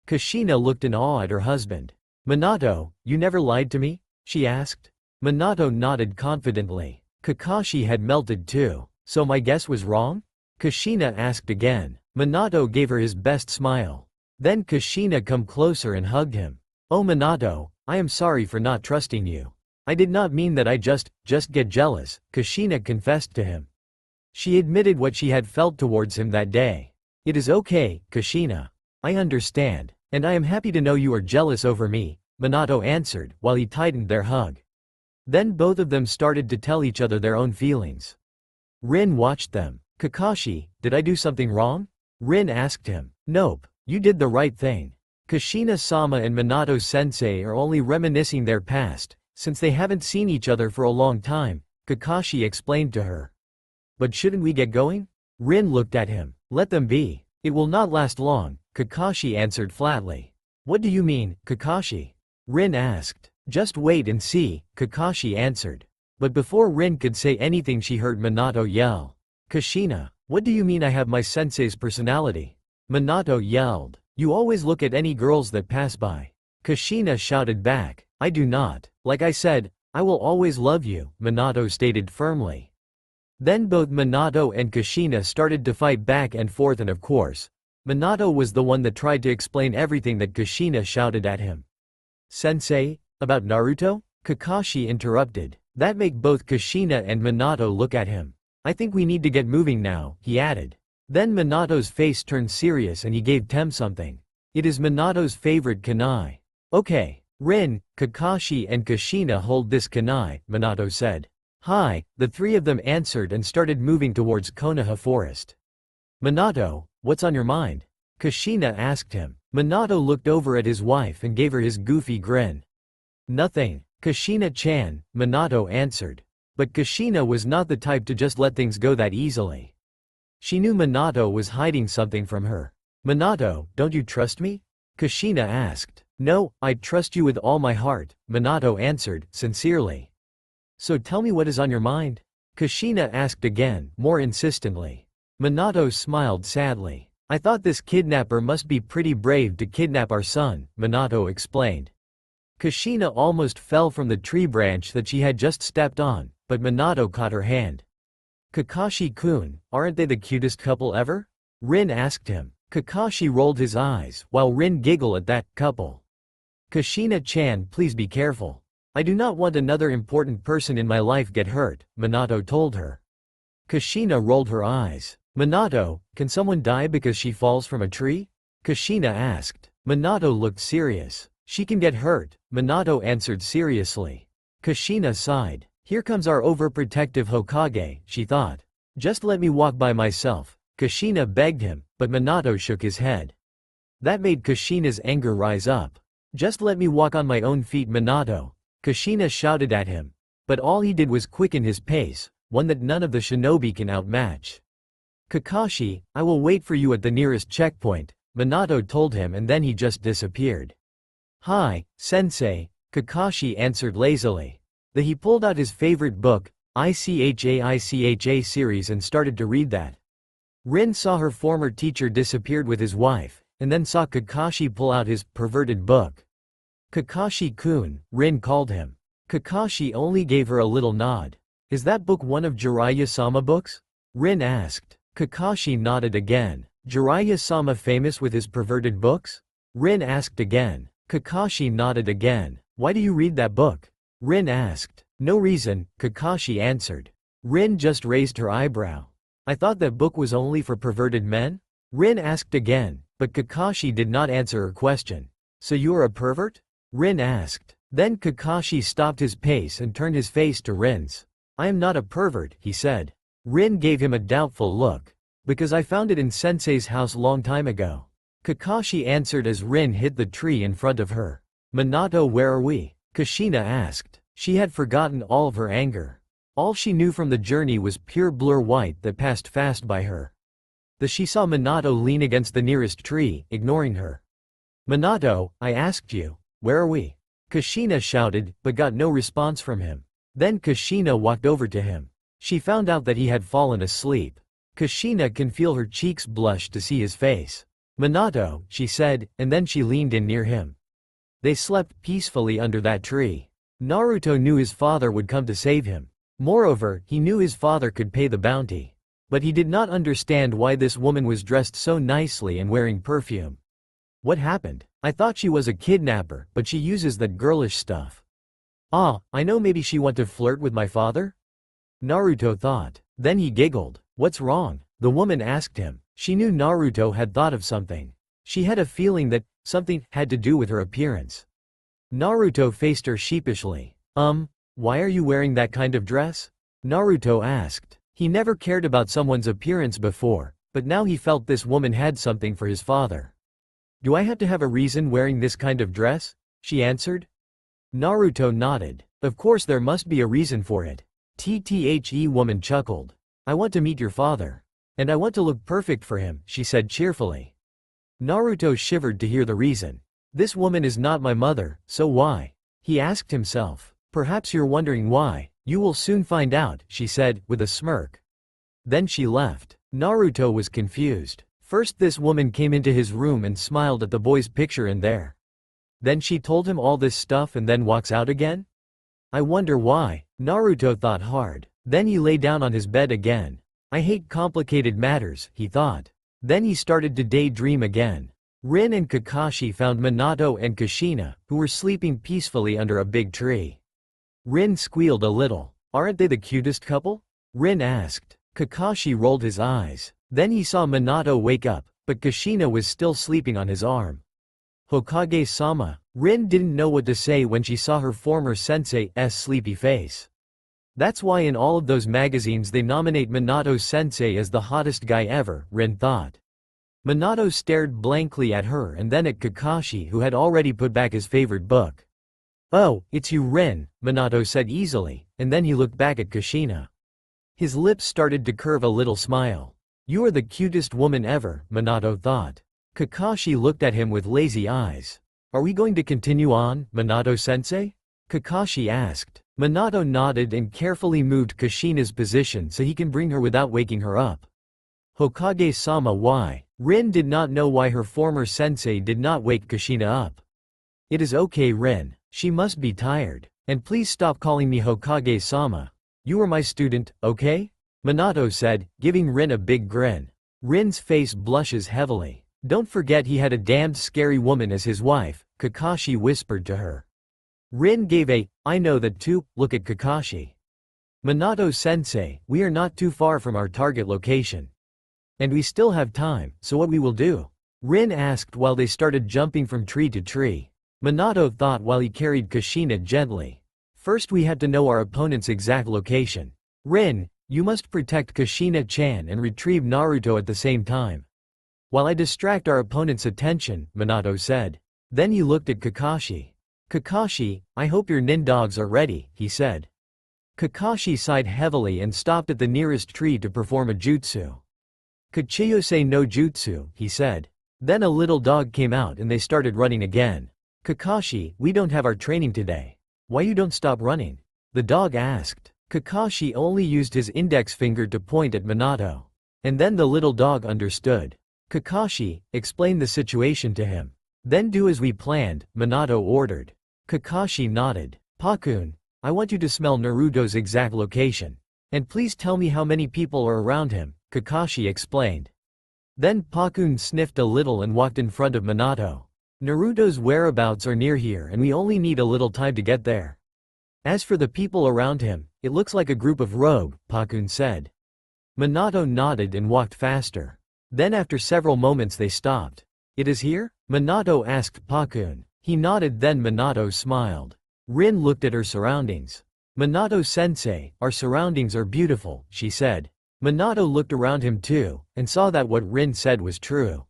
Kushina looked in awe at her husband. Minato, you never lied to me? She asked. Minato nodded confidently. Kakashi had melted too. So my guess was wrong? Kushina asked again. Minato gave her his best smile. Then Kushina come closer and hugged him. Oh Minato, I am sorry for not trusting you. I did not mean that I just get jealous, Kushina confessed to him. She admitted what she had felt towards him that day. It is okay, Kushina. I understand, and I am happy to know you are jealous over me, Minato answered while he tightened their hug. Then both of them started to tell each other their own feelings. Rin watched them. Kakashi, did I do something wrong? Rin asked him. Nope, you did the right thing. Kushina-sama and Minato-sensei are only reminiscing their past, since they haven't seen each other for a long time, Kakashi explained to her. But shouldn't we get going? Rin looked at him. Let them be. It will not last long, Kakashi answered flatly. What do you mean, Kakashi? Rin asked. Just wait and see, Kakashi answered. But before Rin could say anything she heard Minato yell. Kushina, what do you mean I have my sensei's personality? Minato yelled. You always look at any girls that pass by. Kushina shouted back. I do not. Like I said, I will always love you, Minato stated firmly. Then both Minato and Kushina started to fight back and forth and of course, Minato was the one that tried to explain everything that Kushina shouted at him. Sensei, about Naruto? Kakashi interrupted. That make both Kushina and Minato look at him. I think we need to get moving now, he added. Then Minato's face turned serious and he gave Tem something. It is Minato's favorite kunai. Okay, Rin, Kakashi and Kushina hold this kunai, Minato said. Hi, the three of them answered and started moving towards Konoha Forest. Minato, what's on your mind? Kushina asked him. Minato looked over at his wife and gave her his goofy grin. Nothing, Kushina-chan, Minato answered. But Kushina was not the type to just let things go that easily. She knew Minato was hiding something from her. Minato, don't you trust me? Kushina asked. No, I trust you with all my heart, Minato answered, sincerely. So tell me what is on your mind? Kushina asked again, more insistently. Minato smiled sadly. I thought this kidnapper must be pretty brave to kidnap our son, Minato explained. Kushina almost fell from the tree branch that she had just stepped on, but Minato caught her hand. Kakashi-kun, aren't they the cutest couple ever? Rin asked him. Kakashi rolled his eyes, while Rin giggled at that couple. Kushina-chan, please be careful. I do not want another important person in my life get hurt, Minato told her. Kushina rolled her eyes. Minato, can someone die because she falls from a tree? Kushina asked. Minato looked serious. She can get hurt, Minato answered seriously. Kushina sighed. Here comes our overprotective Hokage, she thought. Just let me walk by myself, Kushina begged him, but Minato shook his head. That made Kushina's anger rise up. Just let me walk on my own feet, Minato, Kushina shouted at him. But all he did was quicken his pace, one that none of the shinobi can outmatch. Kakashi, I will wait for you at the nearest checkpoint, Minato told him, and then he just disappeared. Hi, sensei, Kakashi answered lazily. Then he pulled out his favorite book, ICHA series, and started to read that. Rin saw her former teacher disappeared with his wife, and then saw Kakashi pull out his perverted book. Kakashi-kun, Rin called him. Kakashi only gave her a little nod. Is that book one of Jiraiya-sama books? Rin asked. Kakashi nodded again. Jiraiya-sama famous with his perverted books? Rin asked again. Kakashi nodded again. Why do you read that book? Rin asked. No reason, Kakashi answered. Rin just raised her eyebrow. I thought that book was only for perverted men? Rin asked again, but Kakashi did not answer her question. So you're a pervert? Rin asked. Then Kakashi stopped his pace and turned his face to Rin's. I am not a pervert, he said. Rin gave him a doubtful look. Because I found it in Sensei's house long time ago. Kakashi answered as Rin hit the tree in front of her. Minato, where are we? Kushina asked. She had forgotten all of her anger. All she knew from the journey was pure blur white that passed fast by her. She saw Minato lean against the nearest tree, ignoring her. Minato, I asked you, where are we? Kushina shouted, but got no response from him. Then Kushina walked over to him. She found out that he had fallen asleep. Kushina can feel her cheeks blush to see his face. Minato, she said, and then she leaned in near him. They slept peacefully under that tree. Naruto knew his father would come to save him. Moreover, he knew his father could pay the bounty. But he did not understand why this woman was dressed so nicely and wearing perfume. What happened? I thought she was a kidnapper, but she uses that girlish stuff. Ah, I know, maybe she want to flirt with my father? Naruto thought. Then he giggled. What's wrong? The woman asked him. She knew Naruto had thought of something. She had a feeling that something had to do with her appearance. Naruto faced her sheepishly. Why are you wearing that kind of dress? Naruto asked. He never cared about someone's appearance before, but now he felt this woman had something for his father. Do I have to have a reason wearing this kind of dress? She answered. Naruto nodded. Of course there must be a reason for it. The woman chuckled. I want to meet your father. And I want to look perfect for him, she said cheerfully. Naruto shivered to hear the reason. This woman is not my mother, so why? He asked himself. Perhaps you're wondering why. You will soon find out, she said, with a smirk. Then she left. Naruto was confused. First this woman came into his room and smiled at the boy's picture in there. Then she told him all this stuff and then walks out again? I wonder why. Naruto thought hard. Then he lay down on his bed again. I hate complicated matters, he thought. Then he started to daydream again. Rin and Kakashi found Minato and Kushina, who were sleeping peacefully under a big tree. Rin squealed a little. Aren't they the cutest couple? Rin asked. Kakashi rolled his eyes. Then he saw Minato wake up, but Kushina was still sleeping on his arm. Hokage-sama. Rin didn't know what to say when she saw her former sensei's sleepy face. That's why in all of those magazines they nominate Minato-sensei as the hottest guy ever, Rin thought. Minato stared blankly at her and then at Kakashi, who had already put back his favorite book. "Oh, it's you, Rin," Minato said easily, and then he looked back at Kushina. His lips started to curve a little smile. "You are the cutest woman ever," Minato thought. Kakashi looked at him with lazy eyes. "Are we going to continue on, Minato-sensei?" Kakashi asked. Minato nodded and carefully moved Kushina's position so he can bring her without waking her up. Hokage-sama, why? Rin did not know why her former sensei did not wake Kushina up. "It is okay, Rin. She must be tired. And please stop calling me Hokage-sama. You are my student, okay?" Minato said, giving Rin a big grin. Rin's face blushes heavily. "Don't forget he had a damned scary woman as his wife," Kakashi whispered to her. Rin gave a, "I know that too," look at Kakashi. "Minato-sensei, we are not too far from our target location. And we still have time, so what we will do?" Rin asked while they started jumping from tree to tree. Minato thought while he carried Kushina gently. "First we had to know our opponent's exact location. Rin, you must protect Kushina-chan and retrieve Naruto at the same time. While I distract our opponent's attention," Minato said. Then he looked at Kakashi. "Kakashi, I hope your nin dogs are ready," he said. Kakashi sighed heavily and stopped at the nearest tree to perform a jutsu. "Kuchiyose no jutsu," he said. Then a little dog came out and they started running again. "Kakashi, we don't have our training today. Why you don't stop running?" the dog asked. Kakashi only used his index finger to point at Minato. And then the little dog understood. "Kakashi, explain the situation to him. Then do as we planned," Minato ordered. Kakashi nodded. "Pakun, I want you to smell Naruto's exact location. And please tell me how many people are around him," Kakashi explained. Then Pakun sniffed a little and walked in front of Minato. "Naruto's whereabouts are near here and we only need a little time to get there. As for the people around him, it looks like a group of rogue," Pakun said. Minato nodded and walked faster. Then after several moments they stopped. "It is here?" Minato asked Pakun. He nodded, then Minato smiled. Rin looked at her surroundings. "Minato-sensei, our surroundings are beautiful," she said. Minato looked around him too, and saw that what Rin said was true.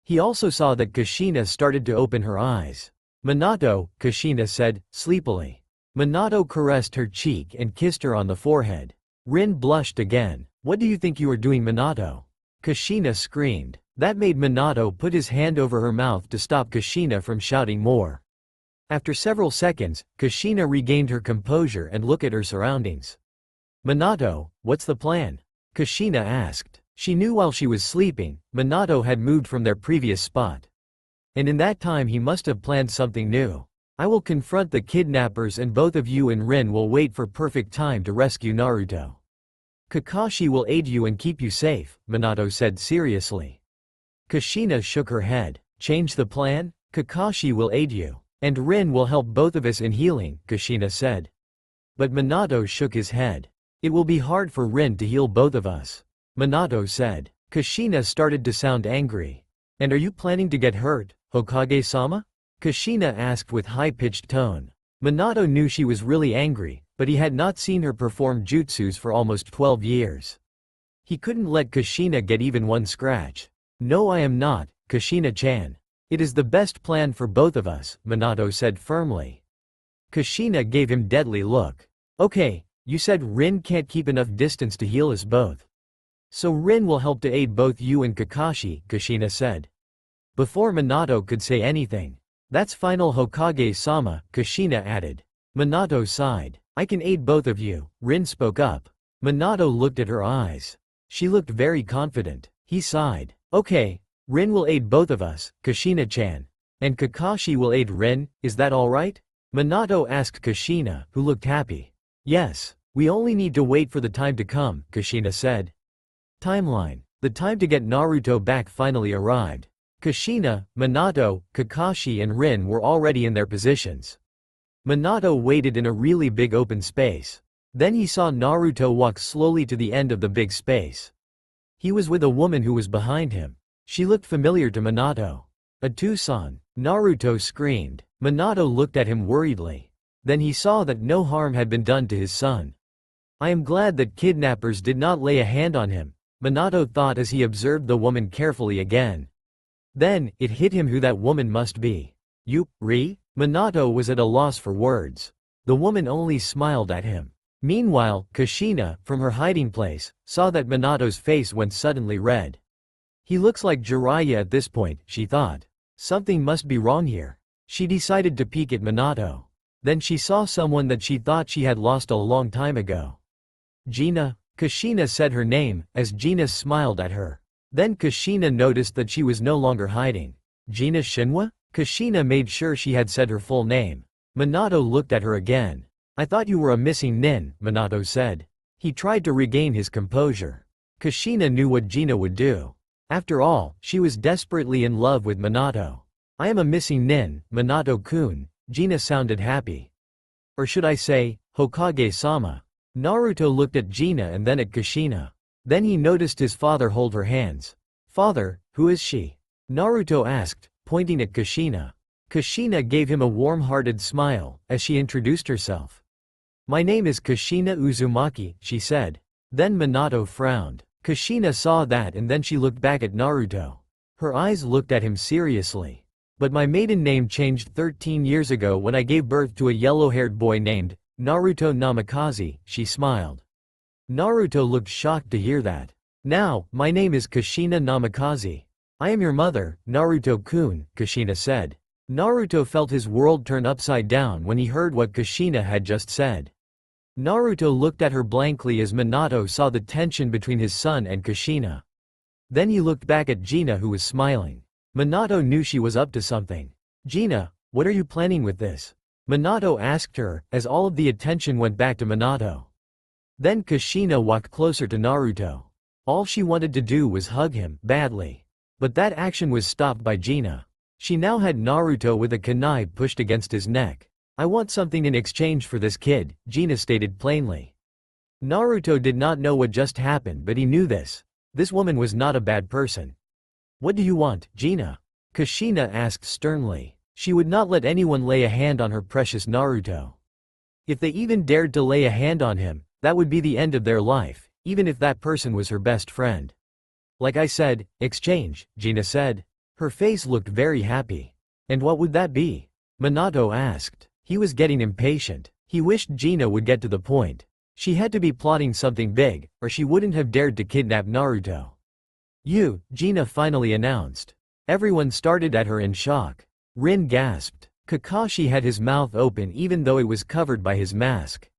He also saw that Kushina started to open her eyes. "Minato," Kushina said, sleepily. Minato caressed her cheek and kissed her on the forehead. Rin blushed again. "What do you think you are doing, Minato?" Kushina screamed. That made Minato put his hand over her mouth to stop Kushina from shouting more. After several seconds, Kushina regained her composure and looked at her surroundings. "Minato, what's the plan?" Kushina asked. She knew while she was sleeping, Minato had moved from their previous spot. And in that time he must have planned something new. "I will confront the kidnappers and both of you and Rin will wait for perfect time to rescue Naruto. Kakashi will aid you and keep you safe," Minato said seriously. Kushina shook her head. "Change the plan? Kakashi will aid you. And Rin will help both of us in healing," Kushina said. But Minato shook his head. "It will be hard for Rin to heal both of us," Minato said. Kushina started to sound angry. "And are you planning to get hurt, Hokage-sama?" Kushina asked with high-pitched tone. Minato knew she was really angry, but he had not seen her perform jutsus for almost 12 years. He couldn't let Kushina get even one scratch. "No, I am not, Kushina-chan. It is the best plan for both of us," Minato said firmly. Kushina gave him deadly look. "Okay, you said Rin can't keep enough distance to heal us both. So Rin will help to aid both you and Kakashi," Kushina said. Before Minato could say anything. "That's final, Hokage-sama," Kushina added. Minato sighed. "I can aid both of you," Rin spoke up. Minato looked at her eyes. She looked very confident. He sighed. "Okay, Rin will aid both of us, Kushina-chan. And Kakashi will aid Rin, is that alright?" Minato asked Kushina, who looked happy. "Yes, we only need to wait for the time to come," Kushina said. Timeline. The time to get Naruto back finally arrived. Kushina, Minato, Kakashi and Rin were already in their positions. Minato waited in a really big open space. Then he saw Naruto walk slowly to the end of the big space. He was with a woman who was behind him. She looked familiar to Minato. "Atu-san," Naruto screamed. Minato looked at him worriedly. Then he saw that no harm had been done to his son. I am glad that kidnappers did not lay a hand on him, Minato thought as he observed the woman carefully again. Then, it hit him who that woman must be. You, Ri? Minato was at a loss for words. The woman only smiled at him. Meanwhile, Kushina, from her hiding place, saw that Minato's face went suddenly red. He looks like Jiraiya at this point, she thought. Something must be wrong here. She decided to peek at Minato. Then she saw someone that she thought she had lost a long time ago. Gina? Kushina said her name, as Gina smiled at her. Then Kushina noticed that she was no longer hiding. Gina Shinwa? Kushina made sure she had said her full name. Minato looked at her again. I thought you were a missing nin, Minato said. He tried to regain his composure. Kushina knew what Gina would do. After all, she was desperately in love with Minato. I am a missing nin, Minato-kun. Gina sounded happy. Or should I say, Hokage-sama. Naruto looked at Gina and then at Kushina. Then he noticed his father hold her hands. Father, who is she? Naruto asked, pointing at Kushina. Kushina gave him a warm-hearted smile, as she introduced herself. My name is Kushina Uzumaki, she said. Then Minato frowned. Kushina saw that and then she looked back at Naruto. Her eyes looked at him seriously. But my maiden name changed 13 years ago when I gave birth to a yellow-haired boy named Naruto Namikaze, she smiled. Naruto looked shocked to hear that. Now, my name is Kushina Namikaze. I am your mother, Naruto-kun, Kushina said. Naruto felt his world turn upside down when he heard what Kushina had just said. Naruto looked at her blankly as Minato saw the tension between his son and Kushina. Then he looked back at Gina who was smiling. Minato knew she was up to something. Gina, what are you planning with this? Minato asked her, as all of the attention went back to Minato. Then Kushina walked closer to Naruto. All she wanted to do was hug him, badly. But that action was stopped by Gina. She now had Naruto with a kunai pushed against his neck. I want something in exchange for this kid, Gina stated plainly. Naruto did not know what just happened but he knew this. This woman was not a bad person. What do you want, Gina? Kushina asked sternly. She would not let anyone lay a hand on her precious Naruto. If they even dared to lay a hand on him, that would be the end of their life, even if that person was her best friend. Like I said, exchange, Gina said. Her face looked very happy. And what would that be? Minato asked. He was getting impatient. He wished Gina would get to the point. She had to be plotting something big, or she wouldn't have dared to kidnap Naruto. You, Gina finally announced. Everyone started at her in shock. Rin gasped. Kakashi had his mouth open even though it was covered by his mask.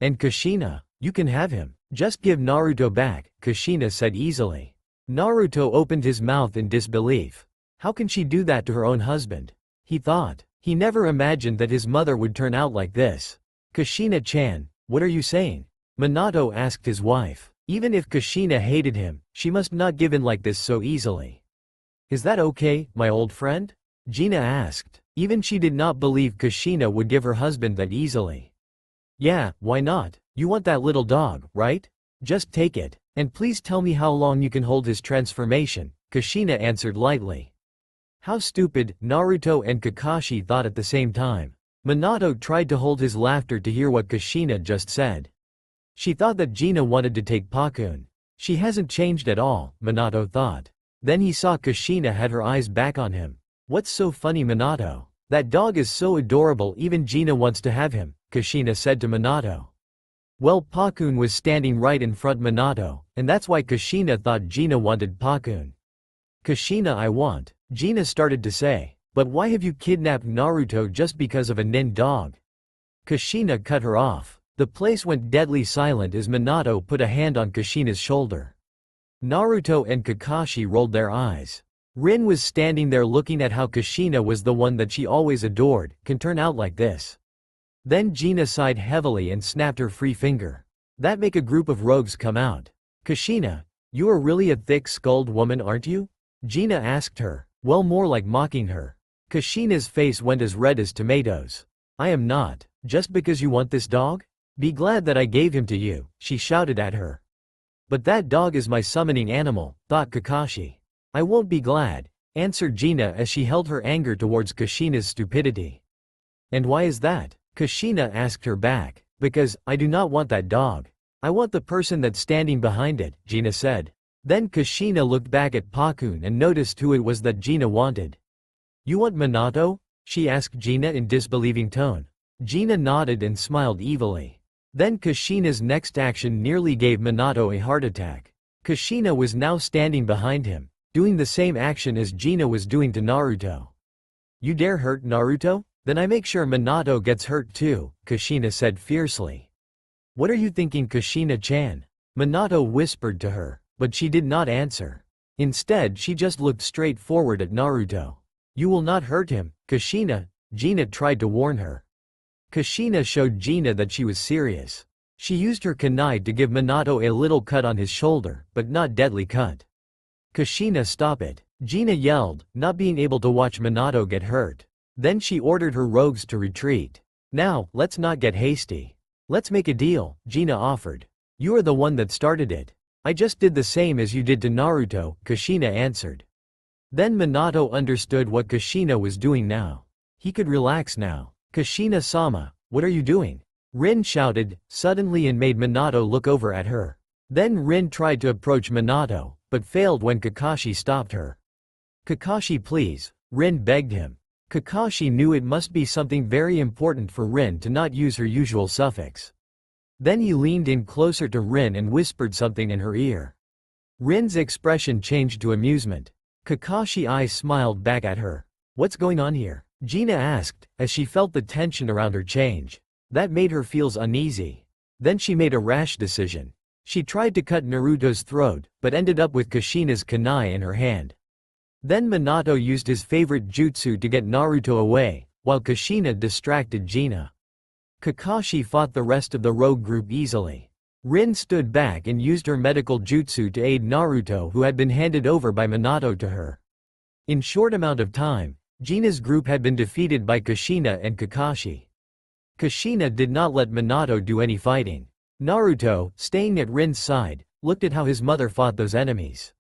And Kushina, you can have him. Just give Naruto back, Kushina said easily. Naruto opened his mouth in disbelief. How can she do that to her own husband? He thought. He never imagined that his mother would turn out like this. Kushina-chan, what are you saying? Minato asked his wife. Even if Kushina hated him, she must not give in like this so easily. Is that okay, my old friend? Gina asked. Even she did not believe Kushina would give her husband that easily. Yeah, why not? You want that little dog, right? Just take it. And please tell me how long you can hold his transformation, Kushina answered lightly. How stupid, Naruto and Kakashi thought at the same time. Minato tried to hold his laughter to hear what Kushina just said. She thought that Gina wanted to take Pakun. She hasn't changed at all, Minato thought. Then he saw Kushina had her eyes back on him. What's so funny, Minato? That dog is so adorable even Gina wants to have him, Kushina said to Minato. Well, Pakun was standing right in front Minato, and that's why Kushina thought Gina wanted Pakun. Kushina I want, Gina started to say. But why have you kidnapped Naruto just because of a nin dog? Kushina cut her off. The place went deadly silent as Minato put a hand on Kushina's shoulder. Naruto and Kakashi rolled their eyes. Rin was standing there looking at how Kushina was the one that she always adored, can turn out like this. Then Gina sighed heavily and snapped her free finger. That make a group of rogues come out. Kushina, you are really a thick-skulled woman aren't you? Gina asked her, well more like mocking her. Kushina's face went as red as tomatoes. I am not, just because you want this dog? Be glad that I gave him to you, she shouted at her. But that dog is my summoning animal, thought Kakashi. I won't be glad, answered Gina as she held her anger towards Kushina's stupidity. And why is that? Kushina asked her back. Because, I do not want that dog. I want the person that's standing behind it, Gina said. Then Kushina looked back at Pakun and noticed who it was that Gina wanted. You want Minato? She asked Gina in disbelieving tone. Gina nodded and smiled evilly. Then Kushina's next action nearly gave Minato a heart attack. Kushina was now standing behind him, doing the same action as Gina was doing to Naruto. You dare hurt Naruto? Then I make sure Minato gets hurt too, Kushina said fiercely. What are you thinking, Kushina-chan? Minato whispered to her, but she did not answer. Instead she just looked straight forward at Naruto. You will not hurt him, Kushina, Gina tried to warn her. Kushina showed Gina that she was serious. She used her kunai to give Minato a little cut on his shoulder, but not deadly cut. Kushina, stop it, Gina yelled, not being able to watch Minato get hurt. Then she ordered her rogues to retreat. Now, let's not get hasty. Let's make a deal, Gina offered. You are the one that started it. I just did the same as you did to Naruto, Kushina answered. Then Minato understood what Kushina was doing now. He could relax now. Kushina-sama, what are you doing? Rin shouted, suddenly, and made Minato look over at her. Then Rin tried to approach Minato, but failed when Kakashi stopped her. Kakashi, please, Rin begged him. Kakashi knew it must be something very important for Rin to not use her usual suffix. Then he leaned in closer to Rin and whispered something in her ear. Rin's expression changed to amusement. Kakashi's eyes smiled back at her. What's going on here? Gina asked, as she felt the tension around her change. That made her feel uneasy. Then she made a rash decision. She tried to cut Naruto's throat, but ended up with Kushina's kunai in her hand. Then Minato used his favorite jutsu to get Naruto away, while Kushina distracted Gina. Kakashi fought the rest of the rogue group easily. Rin stood back and used her medical jutsu to aid Naruto, who had been handed over by Minato to her. In short amount of time, Gina's group had been defeated by Kushina and Kakashi. Kushina did not let Minato do any fighting. Naruto, staying at Rin's side, looked at how his mother fought those enemies.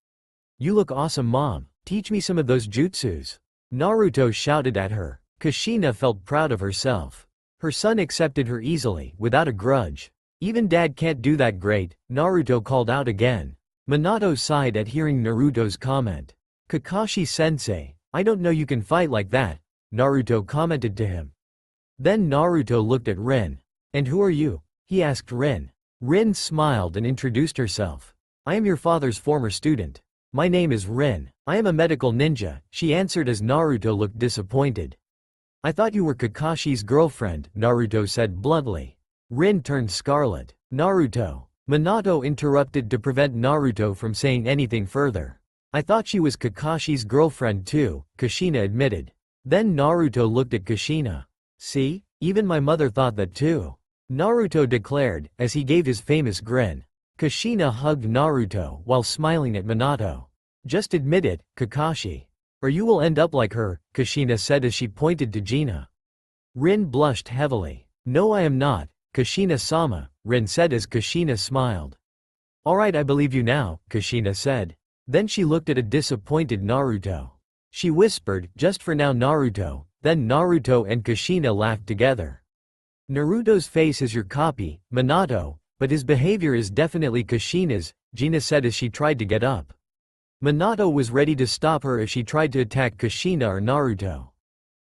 You look awesome, Mom. Teach me some of those jutsus. Naruto shouted at her. Kushina felt proud of herself. Her son accepted her easily, without a grudge. Even Dad can't do that great, Naruto called out again. Minato sighed at hearing Naruto's comment. Kakashi-sensei, I don't know you can fight like that, Naruto commented to him. Then Naruto looked at Rin. And who are you? He asked Rin. Rin smiled and introduced herself. I am your father's former student. My name is Rin. I am a medical ninja, she answered as Naruto looked disappointed. I thought you were Kakashi's girlfriend, Naruto said bluntly. Rin turned scarlet. Naruto. Minato interrupted to prevent Naruto from saying anything further. I thought she was Kakashi's girlfriend too, Kushina admitted. Then Naruto looked at Kushina. See, even my mother thought that too, Naruto declared, as he gave his famous grin. Kushina hugged Naruto while smiling at Minato. Just admit it, Kakashi. Or you will end up like her, Kushina said as she pointed to Gina. Rin blushed heavily. No, I am not, Kushina-sama, Rin said as Kushina smiled. Alright, I believe you now, Kushina said. Then she looked at a disappointed Naruto. She whispered, just for now, Naruto. Then Naruto and Kushina laughed together. Naruto's face is your copy, Minato, but his behavior is definitely Kushina's, Gina said as she tried to get up. Minato was ready to stop her if she tried to attack Kushina or Naruto.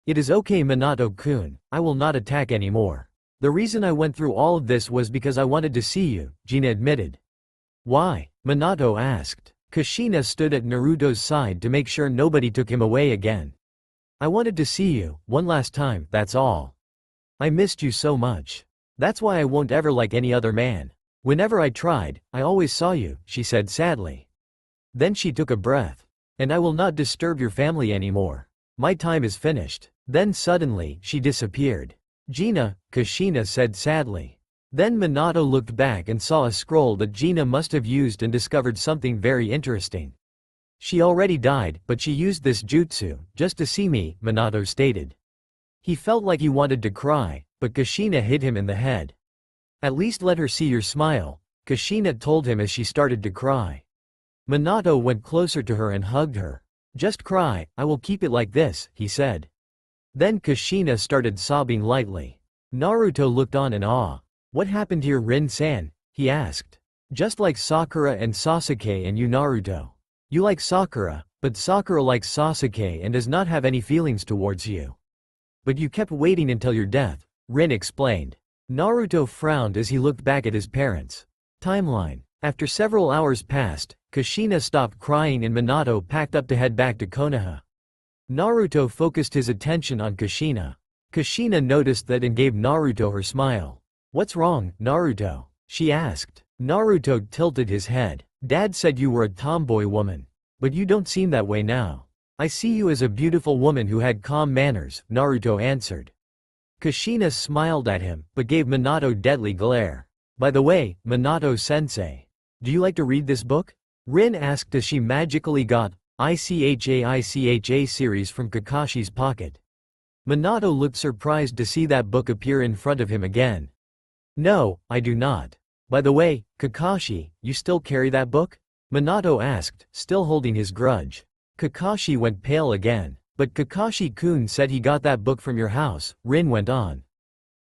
It is okay, Minato-kun, I will not attack anymore. The reason I went through all of this was because I wanted to see you, Gina admitted. Why? Minato asked. Kushina stood at Naruto's side to make sure nobody took him away again. I wanted to see you, one last time, that's all. I missed you so much. That's why I won't ever like any other man. Whenever I tried, I always saw you, she said sadly. Then she took a breath. And I will not disturb your family anymore. My time is finished. Then suddenly, she disappeared. Gina, Kushina said sadly. Then Minato looked back and saw a scroll that Gina must have used and discovered something very interesting. She already died, but she used this jutsu, just to see me, Minato stated. He felt like he wanted to cry, but Kushina hit him in the head. At least let her see your smile, Kushina told him as she started to cry. Minato went closer to her and hugged her. Just cry, I will keep it like this, he said. Then Kushina started sobbing lightly. Naruto looked on in awe. What happened here, Rin-san? he asked. Just like Sakura and Sasuke and you Naruto. You like Sakura, but Sakura likes Sasuke and does not have any feelings towards you. But you kept waiting until your death, Rin explained. Naruto frowned as he looked back at his parents. Timeline. After several hours passed, Kushina stopped crying and Minato packed up to head back to Konoha. Naruto focused his attention on Kushina. Kushina noticed that and gave Naruto her smile. What's wrong, Naruto? She asked. Naruto tilted his head. Dad said you were a tomboy woman. But you don't seem that way now. I see you as a beautiful woman who had calm manners, Naruto answered. Kushina smiled at him, but gave Minato deadly glare. By the way, Minato-sensei, do you like to read this book? Rin asked as she magically got ICHA series from Kakashi's pocket. Minato looked surprised to see that book appear in front of him again. No, I do not. By the way, Kakashi, you still carry that book? Minato asked, still holding his grudge. Kakashi went pale again. But Kakashi-kun said he got that book from your house, Rin went on.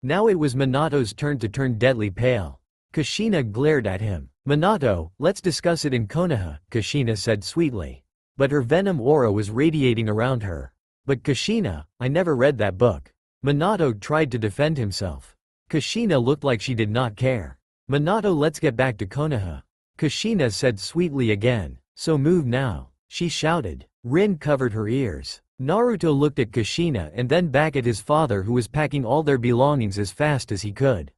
Now it was Minato's turn to turn deadly pale. Kushina glared at him. Minato, let's discuss it in Konoha, Kushina said sweetly. But her venom aura was radiating around her. But Kushina, I never read that book. Minato tried to defend himself. Kushina looked like she did not care. Minato, let's get back to Konoha. Kushina said sweetly again. So move now, she shouted. Rin covered her ears. Naruto looked at Kushina and then back at his father who was packing all their belongings as fast as he could.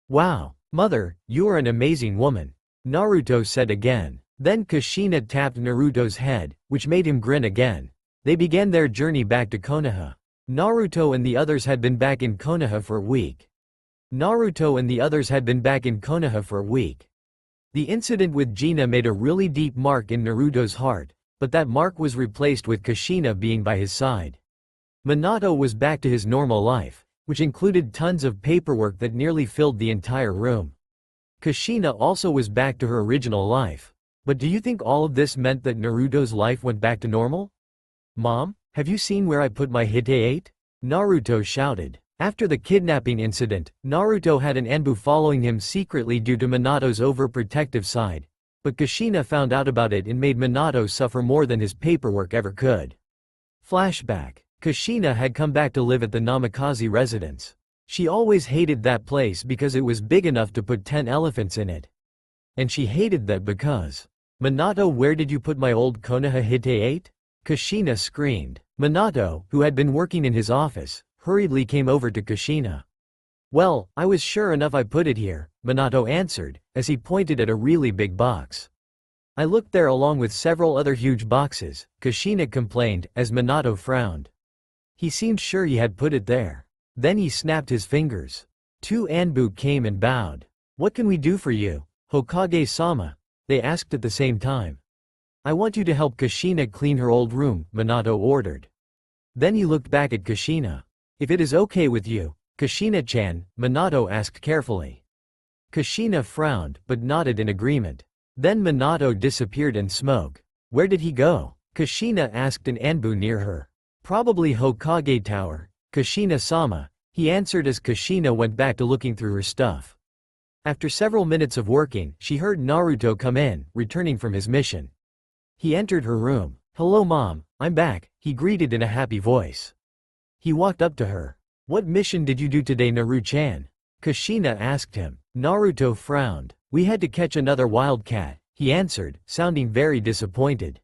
Wow, mother, you are an amazing woman, Naruto said again. Then Kushina tapped Naruto's head, which made him grin again. They began their journey back to Konoha. Naruto and the others had been back in Konoha for a week. The incident with Gina made a really deep mark in Naruto's heart, but that mark was replaced with Kushina being by his side. Minato was back to his normal life, which included tons of paperwork that nearly filled the entire room. Kushina also was back to her original life. But do you think all of this meant that Naruto's life went back to normal? Mom, have you seen where I put my Hite-8? Naruto shouted. After the kidnapping incident, Naruto had an Anbu following him secretly due to Minato's overprotective side, but Kushina found out about it and made Minato suffer more than his paperwork ever could. Flashback. Kushina had come back to live at the Namikaze residence. She always hated that place because it was big enough to put 10 elephants in it. And she hated that because, Minato, where did you put my old Konoha Hite-8? Kushina screamed. Minato, who had been working in his office, hurriedly came over to Kushina. Well, I was sure enough I put it here, Minato answered, as he pointed at a really big box. I looked there along with several other huge boxes, Kushina complained, as Minato frowned. He seemed sure he had put it there. Then he snapped his fingers. 2 Anbu came and bowed. What can we do for you, Hokage-sama? They asked at the same time. I want you to help Kushina clean her old room, Minato ordered. Then he looked back at Kushina. If it is okay with you, Kushina-chan, Minato asked carefully. Kushina frowned but nodded in agreement. Then Minato disappeared in smoke. Where did he go? Kushina asked an Anbu near her. Probably Hokage Tower, Kushina-sama, he answered as Kushina went back to looking through her stuff. After several minutes of working, she heard Naruto come in, returning from his mission. He entered her room. Hello mom, I'm back, he greeted in a happy voice. He walked up to her. What mission did you do today, Naru-chan? Kushina asked him. Naruto frowned. We had to catch another wildcat, he answered, sounding very disappointed.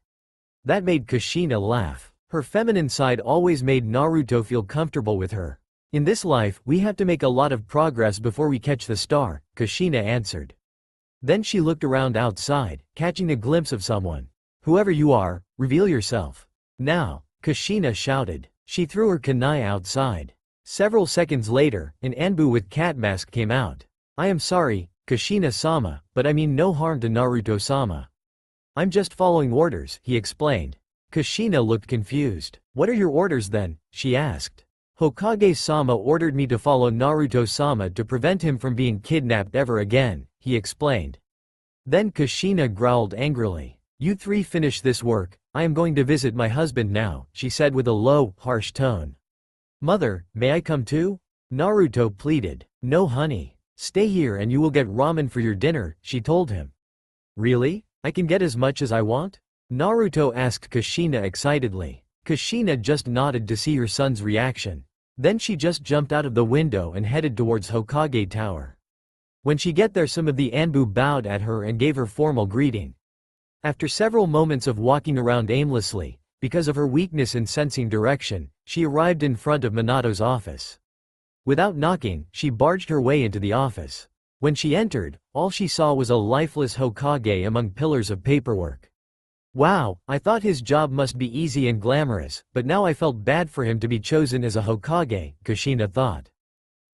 That made Kushina laugh. Her feminine side always made Naruto feel comfortable with her. In this life, we have to make a lot of progress before we catch the star, Kushina answered. Then she looked around outside, catching a glimpse of someone. Whoever you are, reveal yourself. Now, Kushina shouted. She threw her kunai outside. Several seconds later, an Anbu with cat mask came out. I am sorry, Kushina-sama, but I mean no harm to Naruto-sama. I'm just following orders, he explained. Kushina looked confused. What are your orders then? She asked. Hokage-sama ordered me to follow Naruto-sama to prevent him from being kidnapped ever again, he explained. Then Kushina growled angrily. You 3 finish this work, I am going to visit my husband now, she said with a low, harsh tone. Mother, may I come too? Naruto pleaded. No honey. Stay here and you will get ramen for your dinner, she told him. Really? I can get as much as I want? Naruto asked Kushina excitedly. Kushina just nodded to see her son's reaction. Then she just jumped out of the window and headed towards Hokage Tower. When she get there, some of the Anbu bowed at her and gave her formal greeting. After several moments of walking around aimlessly, because of her weakness in sensing direction, she arrived in front of Minato's office. Without knocking, she barged her way into the office. When she entered, all she saw was a lifeless Hokage among pillars of paperwork. Wow, I thought his job must be easy and glamorous, but now I felt bad for him to be chosen as a Hokage, Kushina thought.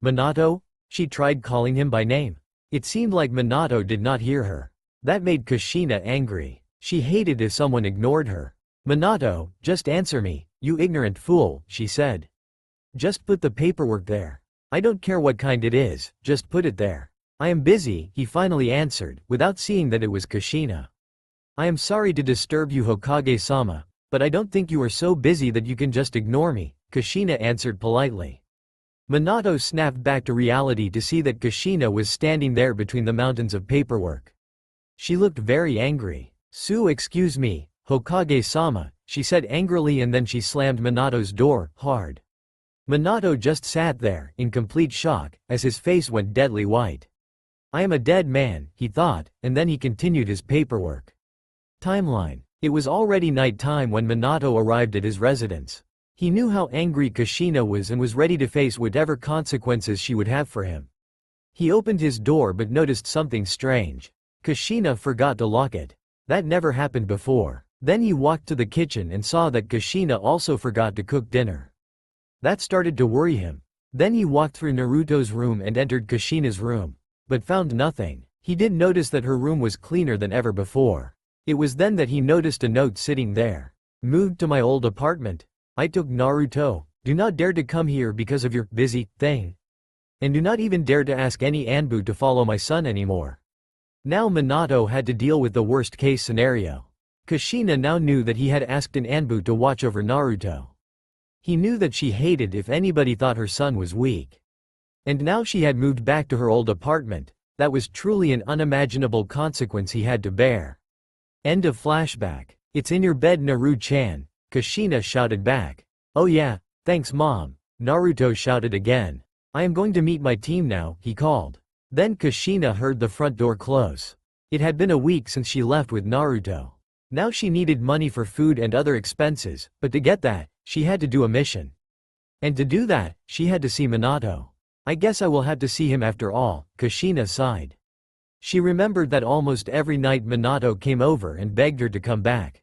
Minato? She tried calling him by name. It seemed like Minato did not hear her. That made Kushina angry. She hated if someone ignored her. Minato, just answer me, you ignorant fool, she said. Just put the paperwork there. I don't care what kind it is, just put it there. I am busy, he finally answered, without seeing that it was Kushina. I am sorry to disturb you, Hokage-sama, but I don't think you are so busy that you can just ignore me, Kushina answered politely. Minato snapped back to reality to see that Kushina was standing there between the mountains of paperwork. She looked very angry. Excuse me, Hokage-sama, she said angrily, and then she slammed Minato's door hard. Minato just sat there, in complete shock, as his face went deadly white. I am a dead man, he thought, and then he continued his paperwork. Timeline. It was already night time when Minato arrived at his residence. He knew how angry Kushina was and was ready to face whatever consequences she would have for him. He opened his door but noticed something strange. Kushina forgot to lock it. That never happened before. Then he walked to the kitchen and saw that Kushina also forgot to cook dinner. That started to worry him. Then he walked through Naruto's room and entered Kushina's room, but found nothing. He didn't notice that her room was cleaner than ever before. It was then that he noticed a note sitting there. Moved to my old apartment. I took Naruto. Do not dare to come here because of your busy thing. And do not even dare to ask any Anbu to follow my son anymore. Now Minato had to deal with the worst case scenario. Kushina now knew that he had asked an Anbu to watch over Naruto. He knew that she hated if anybody thought her son was weak. And now she had moved back to her old apartment. That was truly an unimaginable consequence he had to bear. End of flashback. It's in your bed, Naru-chan, Kushina shouted back. Oh yeah, thanks mom, Naruto shouted again. I am going to meet my team now, he called. Then Kushina heard the front door close. It had been a week since she left with Naruto. Now she needed money for food and other expenses, but to get that, she had to do a mission. And to do that, she had to see Minato. I guess I will have to see him after all, Kushina sighed. She remembered that almost every night Minato came over and begged her to come back.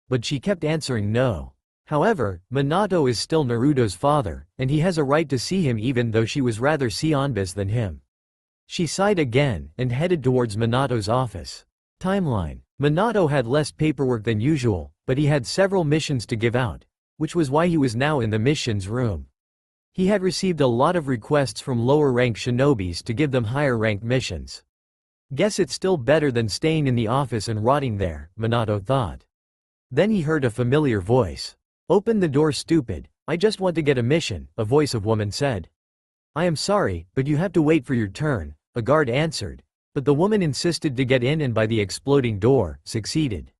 But she kept answering no. However, Minato is still Naruto's father, and he has a right to see him even though she was rather Sionbis than him. She sighed again, and headed towards Minato's office. Timeline. Minato had less paperwork than usual, but he had several missions to give out, which was why he was now in the missions room. He had received a lot of requests from lower-rank shinobis to give them higher-ranked missions. Guess it's still better than staying in the office and rotting there, Minato thought. Then he heard a familiar voice. Open the door, stupid, I just want to get a mission, a voice of woman said. I am sorry, but you have to wait for your turn, a guard answered. But the woman insisted to get in and by the exploding door, succeeded.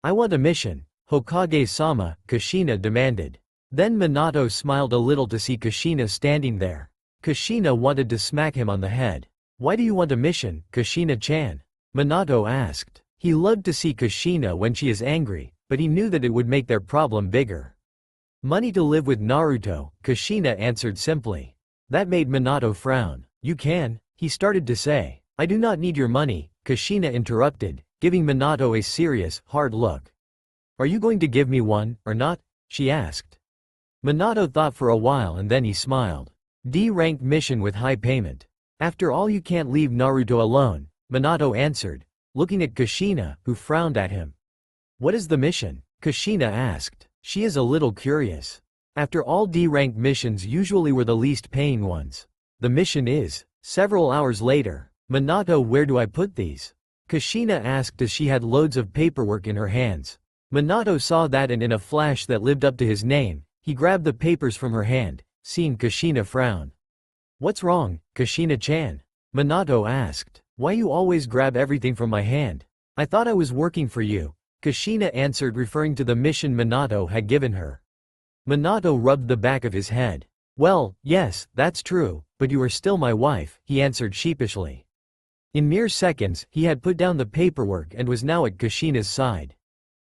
I want a mission, Hokage-sama, Kushina demanded. Then Minato smiled a little to see Kushina standing there. Kushina wanted to smack him on the head. Why do you want a mission, Kushina-chan? Minato asked. He loved to see Kushina when she is angry, but he knew that it would make their problem bigger. Money to live with Naruto, Kushina answered simply. That made Minato frown. You can, he started to say. I do not need your money, Kushina interrupted, giving Minato a serious, hard look. Are you going to give me one, or not? She asked. Minato thought for a while and then he smiled. D-ranked mission with high payment. After all, you can't leave Naruto alone, Minato answered, looking at Kushina, who frowned at him. What is the mission? Kushina asked. She is a little curious. After all, D-ranked missions usually were the least paying ones. The mission is. Several hours later. Minato, where do I put these? Kushina asked as she had loads of paperwork in her hands. Minato saw that and in a flash that lived up to his name, he grabbed the papers from her hand, seeing Kushina frown. What's wrong, Kushina-chan? Minato asked. Why you always grab everything from my hand? I thought I was working for you. Kushina answered, referring to the mission Minato had given her. Minato rubbed the back of his head. Well, yes, that's true, but you are still my wife, he answered sheepishly. In mere seconds, he had put down the paperwork and was now at Kushina's side.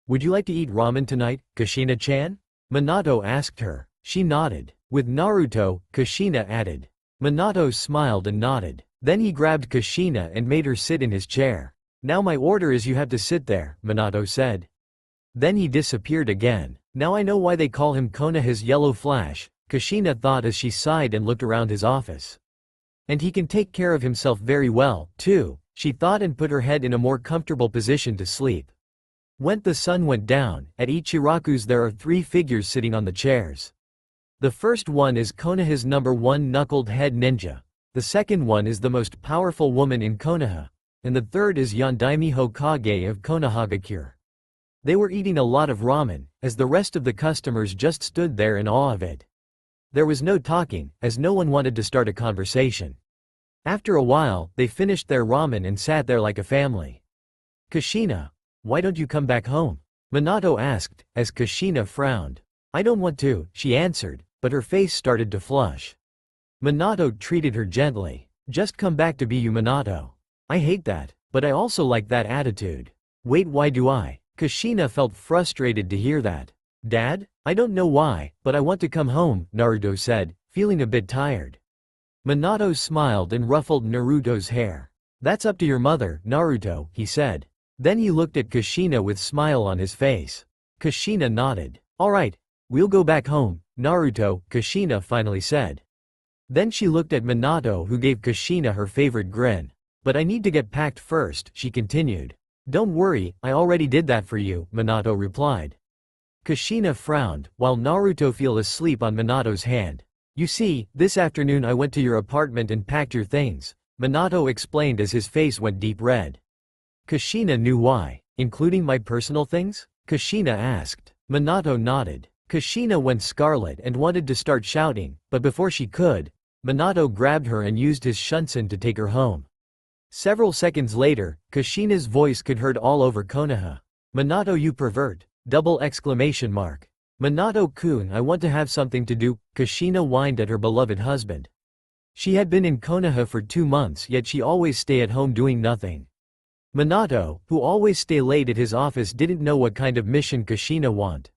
Would you like to eat ramen tonight, Kushina-chan? Minato asked her. She nodded. With Naruto, Kushina added. Minato smiled and nodded. Then he grabbed Kushina and made her sit in his chair. Now my order is you have to sit there, Minato said. Then he disappeared again. Now I know why they call him Konoha's Yellow Flash, Kushina thought as she sighed and looked around his office. And he can take care of himself very well, too, she thought, and put her head in a more comfortable position to sleep. When the sun went down, at Ichiraku's there are 3 figures sitting on the chairs. The first one is Konoha's #1 knuckled head ninja. The second one is the most powerful woman in Konoha. And the third is Yondaime Hokage of Konohagakure. They were eating a lot of ramen, as the rest of the customers just stood there in awe of it. There was no talking, as no one wanted to start a conversation. After a while, they finished their ramen and sat there like a family. Kushina, why don't you come back home? Minato asked, as Kushina frowned. I don't want to, she answered, but her face started to flush. Minato treated her gently. Just come back to be you, Minato. I hate that, but I also like that attitude. Wait, why do I? Kushina felt frustrated to hear that. Dad? I don't know why, but I want to come home, Naruto said, feeling a bit tired. Minato smiled and ruffled Naruto's hair. That's up to your mother, Naruto, he said. Then he looked at Kushina with a smile on his face. Kushina nodded. Alright, we'll go back home, Naruto, Kushina finally said. Then she looked at Minato, who gave Kushina her favorite grin. But I need to get packed first, she continued. Don't worry, I already did that for you, Minato replied. Kushina frowned, while Naruto fell asleep on Minato's hand. You see, this afternoon I went to your apartment and packed your things, Minato explained as his face went deep red. Kushina knew why. Including my personal things? Kushina asked. Minato nodded. Kushina went scarlet and wanted to start shouting, but before she could, Minato grabbed her and used his shunsen to take her home. Several seconds later, Kushina's voice could heard all over Konoha. Minato, you pervert! ! Minato-kun, I want to have something to do, Kushina whined at her beloved husband. She had been in Konoha for 2 months, yet she always stay at home doing nothing. Minato, who always stay late at his office, didn't know what kind of mission Kushina want.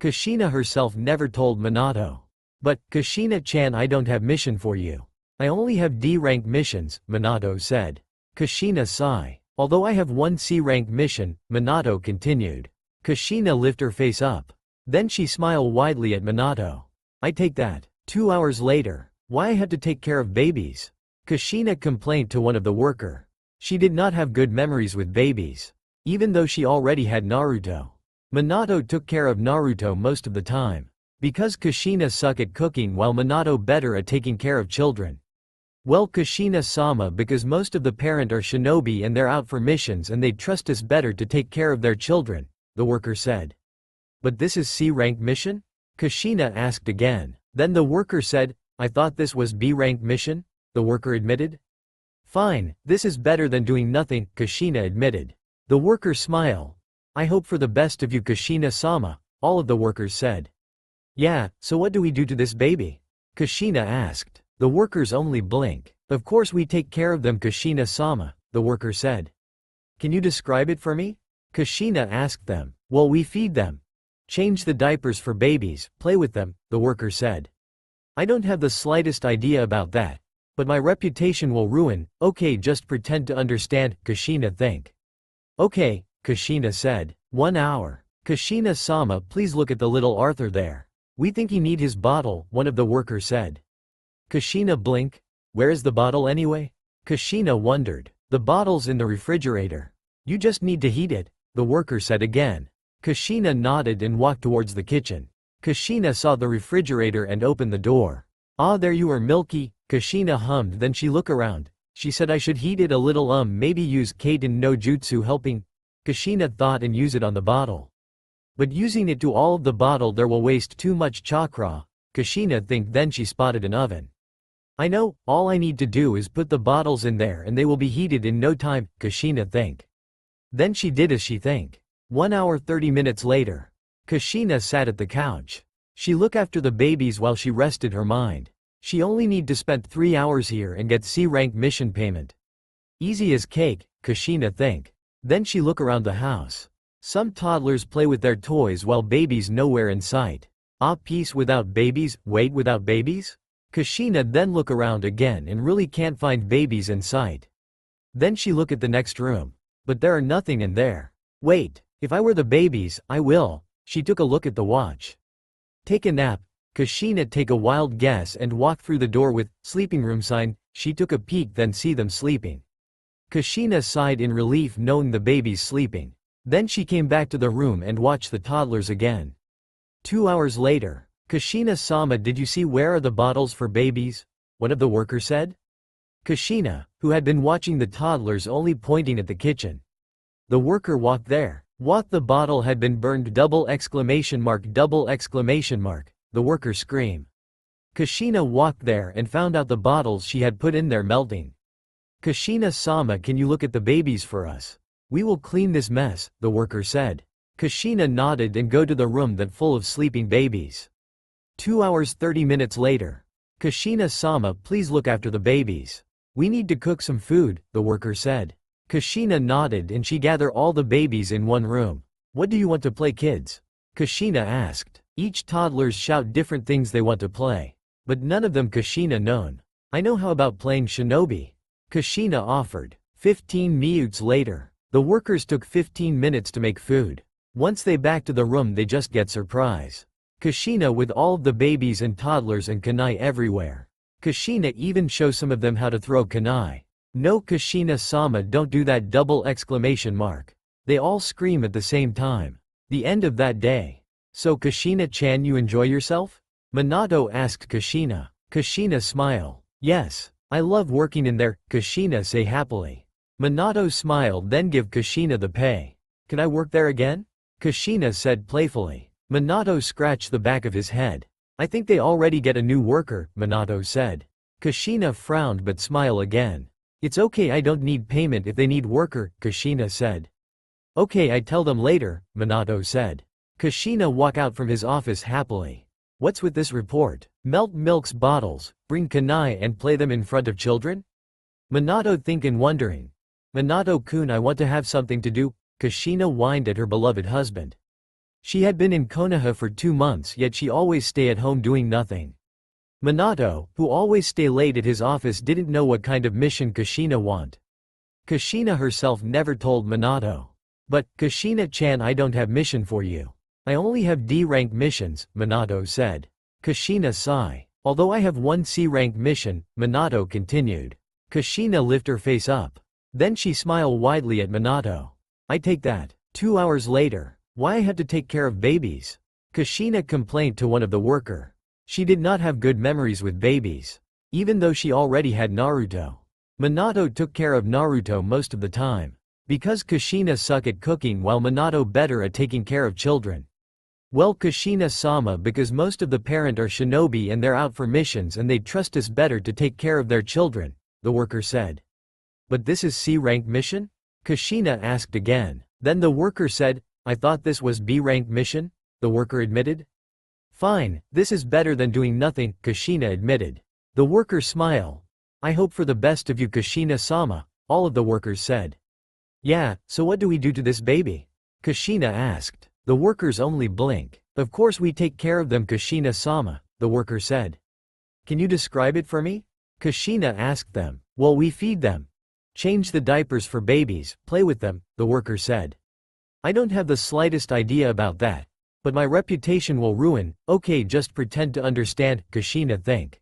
Kushina herself never told Minato. But, Kushina-chan, I don't have mission for you. I only have D-rank missions, Minato said. Kushina sighed. Although I have 1 C-rank mission, Minato continued. Kushina lifted her face up. Then she smiled widely at Minato. I take that. 2 hours later. Why I had to take care of babies? Kushina complained to one of the worker. She did not have good memories with babies. Even though she already had Naruto. Minato took care of Naruto most of the time. Because Kushina suck at cooking while Minato better at taking care of children. Well, Kushina-sama, because most of the parent are shinobi and they're out for missions and they trust us better to take care of their children, the worker said. But this is C-rank mission? Kushina asked again. Then the worker said, I thought this was B-rank mission, the worker admitted. Fine, this is better than doing nothing, Kushina admitted. The worker smiled. I hope for the best of you, Kushina-sama, all of the workers said. Yeah, so what do we do to this baby? Kushina asked. The workers only blink. Of course we take care of them, Kushina-sama, the worker said. Can you describe it for me? Kushina asked them. Well, we feed them. Change the diapers for babies, play with them, the worker said. I don't have the slightest idea about that. But my reputation will ruin. Okay, just pretend to understand, Kushina think. Okay, Kushina said. 1 hour. Kushina-sama, please look at the little Arthur there. We think he need his bottle, one of the workers said. Kushina blink. Where is the bottle anyway? Kushina wondered. The bottle's in the refrigerator. You just need to heat it, the worker said again. Kushina nodded and walked towards the kitchen. Kushina saw the refrigerator and opened the door. Ah, there you are, Milky, Kushina hummed. Then she looked around. She said I should heat it a little, maybe use Kaden no jutsu helping. Kushina thought, and use it on the bottle. But using it to all of the bottle there will waste too much chakra, Kushina think. Then she spotted an oven. I know, all I need to do is put the bottles in there and they will be heated in no time, Kushina think. Then she did as she think. 1 hour 30 minutes later. Kushina sat at the couch. She looked after the babies while she rested her mind. She only need to spend 3 hours here and get C-rank mission payment. Easy as cake, Kushina think. Then she look around the house. Some toddlers play with their toys while babies nowhere in sight. Peace without babies, wait without babies? Kushina then look around again and really can't find babies in sight. Then she look at the next room. But there are nothing in there. Wait, if I were the babies, I will. She took a look at the watch. Take a nap. Kushina take a wild guess and walk through the door with sleeping room sign. She took a peek then see them sleeping. Kushina sighed in relief knowing the babies sleeping. Then she came back to the room and watched the toddlers again. 2 hours later. Kushina-sama, did you see where are the bottles for babies? One of the workers said. Kushina, who had been watching the toddlers only pointing at the kitchen. The worker walked there. What the bottle had been burned double exclamation mark. The worker screamed. Kushina walked there and found out the bottles she had put in there melting. Kushina-sama, can you look at the babies for us? We will clean this mess, the worker said. Kushina nodded and go to the room that full of sleeping babies. 2 hours 30 minutes later. Kushina-sama, please look after the babies. We need to cook some food, the worker said. Kushina nodded and she gathered all the babies in one room. What do you want to play, kids? Kushina asked. Each toddlers shout different things they want to play. But none of them Kushina known. I know, how about playing shinobi? Kushina offered. 15 minutes later. The workers took 15 minutes to make food. Once they back to the room they just get surprise. Kushina with all of the babies and toddlers and kunai everywhere. Kushina even shows some of them how to throw kunai. No, Kushina-sama, don't do that double exclamation mark. They all scream at the same time. The end of that day. So Kushina-chan, you enjoy yourself? Minato asked Kushina. Kushina smiled. Yes, I love working in there, Kushina say happily. Minato smiled then give Kushina the pay. Can I work there again? Kushina said playfully. Minato scratched the back of his head. I think they already get a new worker, Minato said. Kushina frowned but smiled again. It's okay, I don't need payment if they need worker, Kushina said. Okay, I tell them later, Minato said. Kushina walked out from his office happily. What's with this report? Melt milk's bottles, bring kunai and play them in front of children? Minato thinking wondering. Minato-kun, I want to have something to do, Kushina whined at her beloved husband. She had been in Konoha for 2 months yet she always stay at home doing nothing. Minato, who always stay late at his office, didn't know what kind of mission Kushina want. Kushina herself never told Minato. But, Kushina-chan, I don't have mission for you. I only have D-rank missions, Minato said. Kushina sighed. Although I have 1 C-rank mission, Minato continued. Kushina lift her face up. Then she smiled widely at Minato. I take that. 2 hours later. Why I had to take care of babies? Kushina complained to one of the worker. She did not have good memories with babies. Even though she already had Naruto. Minato took care of Naruto most of the time. Because Kushina suck at cooking while Minato better at taking care of children. Well, Kushina-sama, because most of the parent are shinobi and they're out for missions and they trust us better to take care of their children, the worker said. But this is C-rank mission? Kushina asked again. Then the worker said, I thought this was B-rank mission, the worker admitted. Fine, this is better than doing nothing, Kushina admitted. The worker smiled. I hope for the best of you, Kushina-sama, all of the workers said. Yeah, so what do we do to this baby? Kushina asked. The workers only blink. Of course we take care of them, Kushina-sama, the worker said. Can you describe it for me? Kushina asked them. Well, we feed them. Change the diapers for babies, play with them, the worker said. I don't have the slightest idea about that. But my reputation will ruin. Okay, just pretend to understand, Kushina think.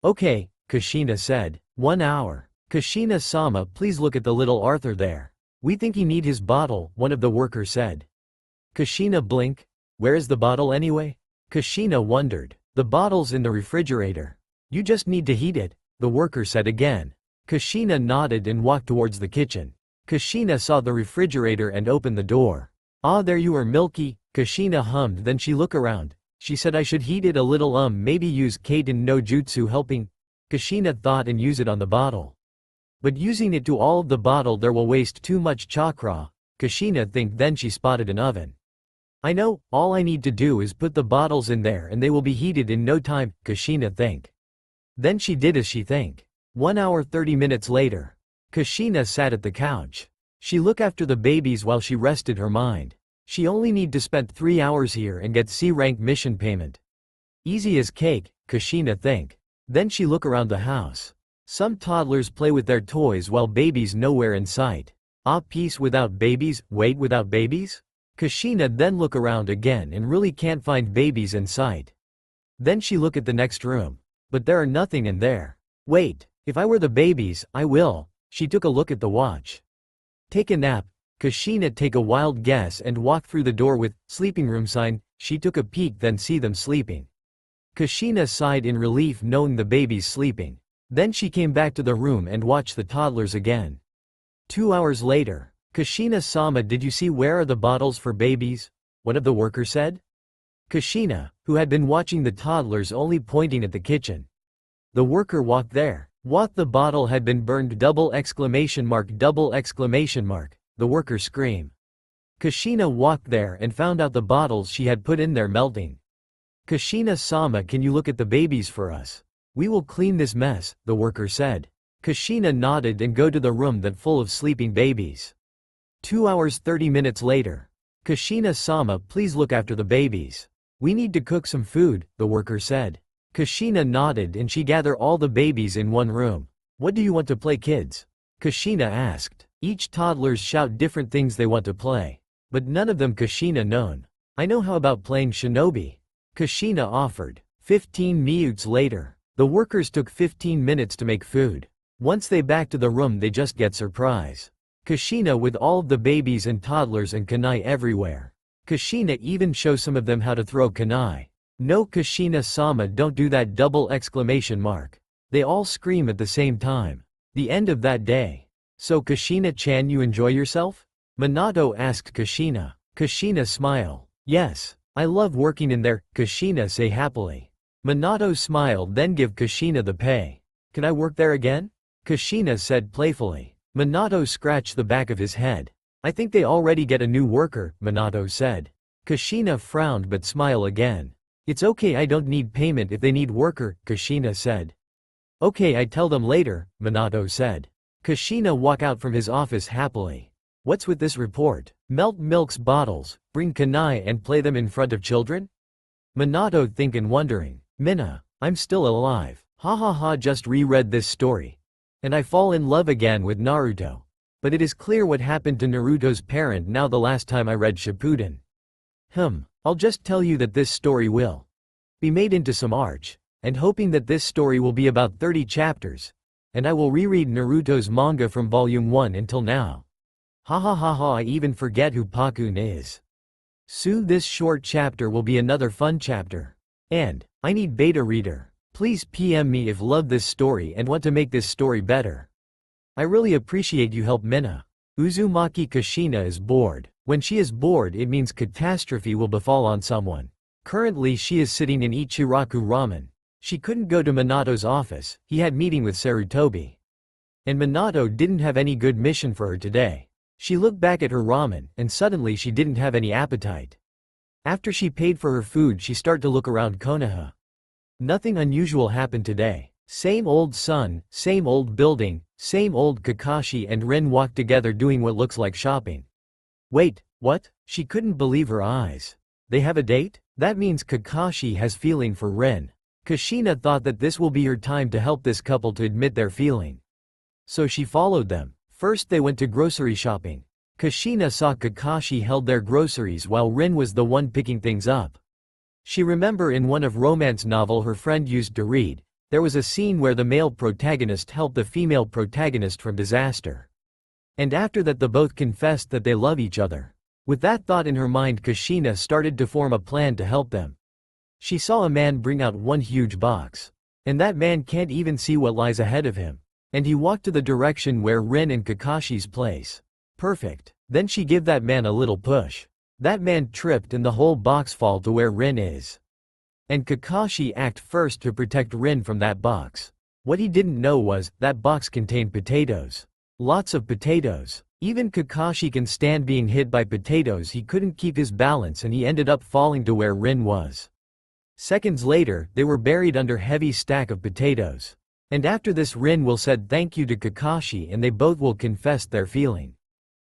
Okay, Kushina said. 1 hour. Kushina-sama, please look at the little Arthur there. We think he need his bottle, one of the workers said. Kushina blink. Where is the bottle anyway? Kushina wondered. The bottle's in the refrigerator. You just need to heat it, the worker said again. Kushina nodded and walked towards the kitchen. Kushina saw the refrigerator and opened the door. Ah, there you are, Milky, Kushina hummed. Then she looked around. She said I should heat it a little, maybe use Kaden no jutsu helping. Kushina thought, and use it on the bottle. But using it to all of the bottle there will waste too much chakra, Kushina think. Then she spotted an oven. I know, all I need to do is put the bottles in there and they will be heated in no time, Kushina think. Then she did as she think. 1 hour 30 minutes later. Kushina sat at the couch. She looked after the babies while she rested her mind. She only need to spend 3 hours here and get C-rank mission payment. Easy as cake, Kushina think. Then she look around the house. Some toddlers play with their toys while babies nowhere in sight. Ah, peace without babies, wait without babies? Kushina then look around again and really can't find babies in sight. Then she look at the next room. But there are nothing in there. Wait, if I were the babies, I will. She took a look at the watch. Take a nap. Kushina take a wild guess and walk through the door with sleeping room sign. She took a peek, then see them sleeping. Kushina sighed in relief knowing the babies sleeping. Then she came back to the room and watched the toddlers again. 2 hours later. Kushina-sama, did you see where are the bottles for babies? One of the workers said. Kushina, who had been watching the toddlers, only pointing at the kitchen. The worker walked there. What, the bottle had been burned! Double exclamation mark, double exclamation mark. The worker screamed. Kushina walked there and found out the bottles she had put in there melting. Kushina-sama, can you look at the babies for us? We will clean this mess, the worker said. Kushina nodded and go to the room that full of sleeping babies. 2 hours 30 minutes later. Kushina-sama, please look after the babies. We need to cook some food, the worker said. Kushina nodded and she gathered all the babies in one room. What do you want to play, kids? Kushina asked. Each toddlers shout different things they want to play. But none of them Kushina known. I know, how about playing shinobi? Kushina offered. 15 minutes later. The workers took 15 minutes to make food. Once they back to the room they just get surprise. Kushina with all of the babies and toddlers and kunai everywhere. Kushina even show some of them how to throw kunai. No, Kushina-sama, don't do that! Double exclamation mark. They all scream at the same time. The end of that day. So Kushina-chan, you enjoy yourself? Minato asked Kushina. Kushina smile. Yes, I love working in there, Kushina say happily. Minato smiled, then give Kushina the pay. Can I work there again? Kushina said playfully. Minato scratched the back of his head. I think they already get a new worker, Minato said. Kushina frowned but smiled again. It's okay, I don't need payment if they need worker, Kushina said. Okay, I tell them later, Minato said. Kushina walked out from his office happily. What's with this report? Melt milk's bottles, bring kunai and play them in front of children? Minato thinking, wondering. Minna, I'm still alive. Ha ha ha, just reread this story. And I fall in love again with Naruto. But it is clear what happened to Naruto's parent now the last time I read Shippuden. I'll just tell you that this story will be made into some art, and hoping that this story will be about 30 chapters, and I will reread Naruto's manga from volume 1 until now. Ha ha ha ha, I even forget who Pakun is. Soon this short chapter will be another fun chapter. And I need beta reader. Please PM me if love this story and want to make this story better. I really appreciate you help, Minna. Uzumaki. Kushina is bored. When she is bored it means catastrophe will befall on someone. Currently she is sitting in Ichiraku Ramen. She couldn't go to Minato's office, he had meeting with Sarutobi. And Minato didn't have any good mission for her today. She looked back at her ramen, and suddenly she didn't have any appetite. After she paid for her food she started to look around Konoha. Nothing unusual happened today. Same old sun, same old building, same old. Kakashi and Rin walked together doing what looks like shopping. Wait, what? She couldn't believe her eyes. They have a date? That means Kakashi has feeling for Rin. Kushina thought that this will be her time to help this couple to admit their feeling. So she followed them. First they went to grocery shopping. Kushina saw Kakashi held their groceries while Rin was the one picking things up. She remember in one of romance novel her friend used to read, there was a scene where the male protagonist helped the female protagonist from disaster. And after that the both confessed that they love each other. With that thought in her mind Kushina started to form a plan to help them. She saw a man bring out one huge box. And that man can't even see what lies ahead of him. And he walked to the direction where Rin and Kakashi's place. Perfect. Then she give that man a little push. That man tripped and the whole box fall to where Rin is. And Kakashi act first to protect Rin from that box. What he didn't know was, that box contained potatoes. Lots of potatoes. Even Kakashi can stand being hit by potatoes. He couldn't keep his balance and he ended up falling to where Rin was. Seconds later, they were buried under heavy stack of potatoes. And after this Rin will said thank you to Kakashi and they both will confess their feeling.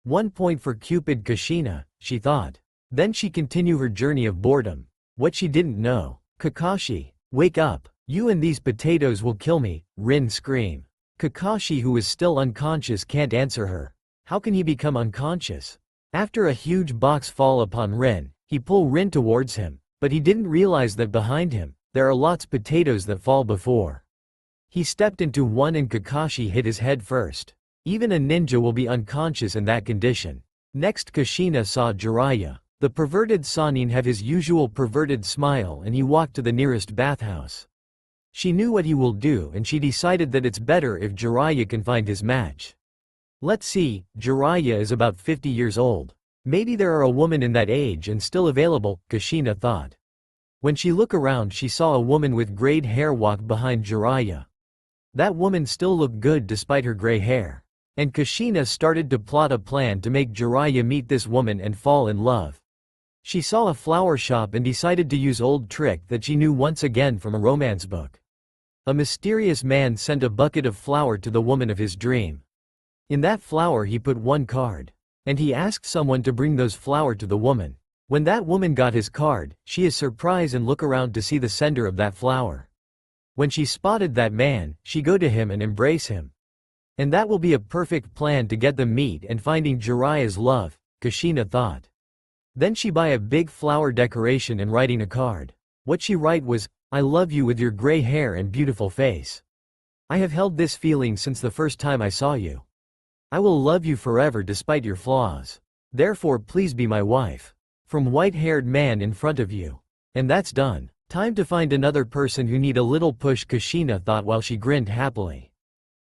1 point for Cupid Kushina, she thought. Then she continued her journey of boredom. What she didn't know. Kakashi, wake up. You and these potatoes will kill me, Rin screamed. Kakashi, who is still unconscious, can't answer her. How can he become unconscious? After a huge box fall upon Rin, he pulled Rin towards him, but he didn't realize that behind him, there are lots of potatoes that fall before. He stepped into one and Kakashi hit his head first. Even a ninja will be unconscious in that condition. Next Kushina saw Jiraiya. The perverted Sanin have his usual perverted smile and he walked to the nearest bathhouse. She knew what he will do and she decided that it's better if Jiraiya can find his match. Let's see, Jiraiya is about 50 years old. Maybe there are a woman in that age and still available, Kushina thought. When she looked around she saw a woman with grayed hair walk behind Jiraiya. That woman still looked good despite her gray hair. And Kushina started to plot a plan to make Jiraiya meet this woman and fall in love. She saw a flower shop and decided to use old trick that she knew once again from a romance book. A mysterious man sent a bucket of flour to the woman of his dream. In that flour he put one card. And he asked someone to bring those flour to the woman. When that woman got his card, she is surprised and look around to see the sender of that flour. When she spotted that man, she go to him and embrace him. And that will be a perfect plan to get them meet and finding Jiraiya's love, Kushina thought. Then she buy a big flower decoration and writing a card. What she write was, I love you with your gray hair and beautiful face. I have held this feeling since the first time I saw you. I will love you forever despite your flaws. Therefore please be my wife. From white-haired man in front of you. And that's done. Time to find another person who need a little push, Kushina thought while she grinned happily.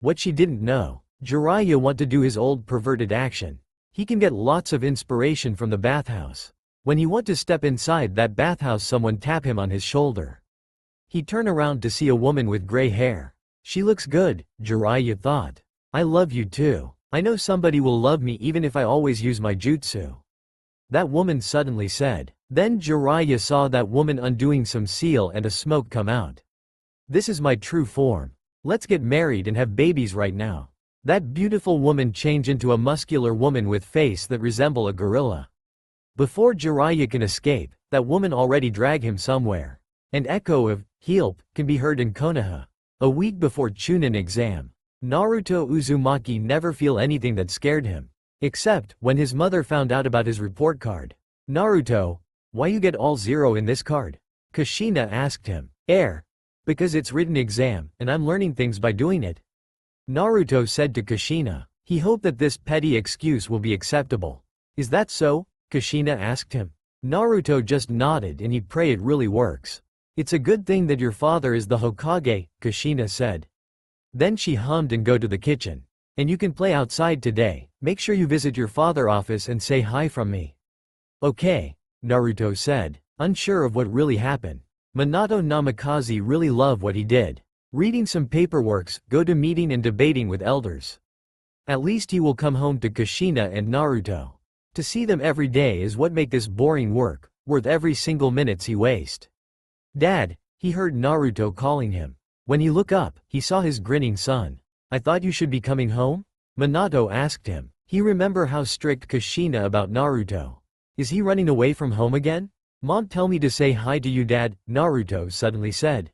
What she didn't know, Jiraiya want to do his old perverted action. He can get lots of inspiration from the bathhouse. When he want to step inside that bathhouse someone tap him on his shoulder. He turn around to see a woman with gray hair. She looks good, Jiraiya thought. I love you too. I know somebody will love me even if I always use my jutsu. That woman suddenly said. Then Jiraiya saw that woman undoing some seal and a smoke come out. This is my true form. Let's get married and have babies right now. That beautiful woman changed into a muscular woman with face that resemble a gorilla. Before Jiraiya can escape, that woman already drag him somewhere. An echo of "help" can be heard in Konoha. A week before Chunin exam, Naruto Uzumaki never feel anything that scared him. Except when his mother found out about his report card. Naruto, why you get all 0 in this card? Kushina asked him. Because it's written exam, and I'm learning things by doing it. Naruto said to Kushina. He hoped that this petty excuse will be acceptable. Is that so? Kushina asked him. Naruto just nodded and he pray it really works. It's a good thing that your father is the Hokage, Kushina said. Then she hummed and go to the kitchen. And you can play outside today, make sure you visit your father office and say hi from me. Okay, Naruto said, unsure of what really happened. Minato Namikaze really loved what he did. Reading some paperworks, go to meeting and debating with elders. At least he will come home to Kushina and Naruto. To see them every day is what make this boring work, worth every single minutes he waste. Dad, he heard Naruto calling him. When he looked up, he saw his grinning son. I thought you should be coming home? Minato asked him. He remember how strict Kushina about Naruto. Is he running away from home again? Mom tell me to say hi to you dad, Naruto suddenly said.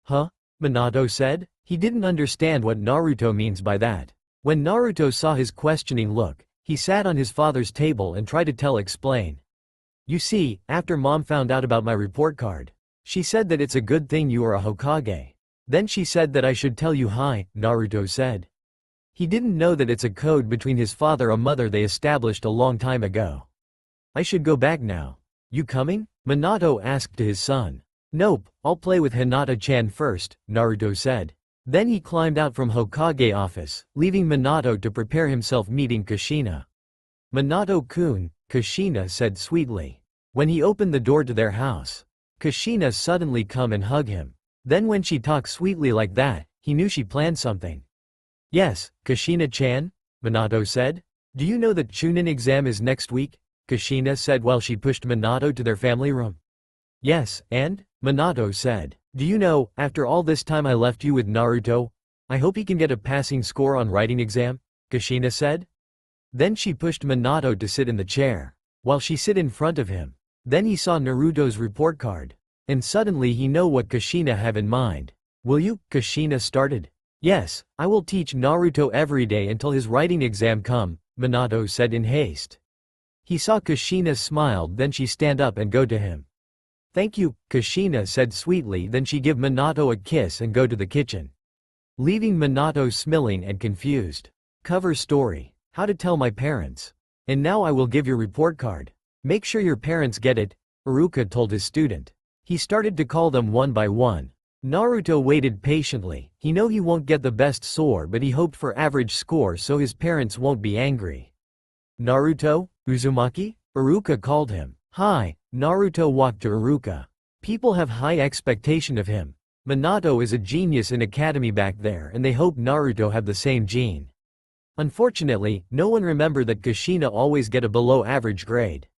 Huh? Minato said. He didn't understand what Naruto means by that. When Naruto saw his questioning look, he sat on his father's table and tried to explain. You see, after mom found out about my report card, she said that it's a good thing you are a Hokage. Then she said that I should tell you hi, Naruto said. He didn't know that it's a code between his father and mother they established a long time ago. I should go back now. You coming? Minato asked to his son. Nope, I'll play with Hinata-chan first, Naruto said. Then he climbed out from Hokage office, leaving Minato to prepare himself meeting Kushina. Minato-kun, Kushina said sweetly. When he opened the door to their house, Kushina suddenly come and hug him. Then when she talked sweetly like that, He knew she planned something. Yes, Kushina-chan? Minato said. Do you know that Chunin exam is next week? Kushina said while she pushed Minato to their family room. Yes, and? Minato said. Do you know, after all this time I left you with Naruto, I hope he can get a passing score on writing exam? Kushina said. Then she pushed Minato to sit in the chair, while she sit in front of him. Then he saw Naruto's report card. And suddenly he know what Kushina have in mind. Will you? Kushina started. Yes, I will teach Naruto every day until his writing exam come, Minato said in haste. He saw Kushina smiled, then she stand up and go to him. Thank you, Kushina said sweetly, then she give Minato a kiss and go to the kitchen. Leaving Minato smiling and confused. Cover story. How to tell my parents. And now I will give your report card. Make sure your parents get it, Iruka told his student. He started to call them one by one. Naruto waited patiently. He know he won't get the best score, but he hoped for average score so his parents won't be angry. Naruto? Uzumaki? Iruka called him. Hi. Naruto walked to Iruka. People have high expectation of him. Minato is a genius in academy back there and they hope Naruto have the same gene. Unfortunately, no one remember that Kushina always get a below average grade.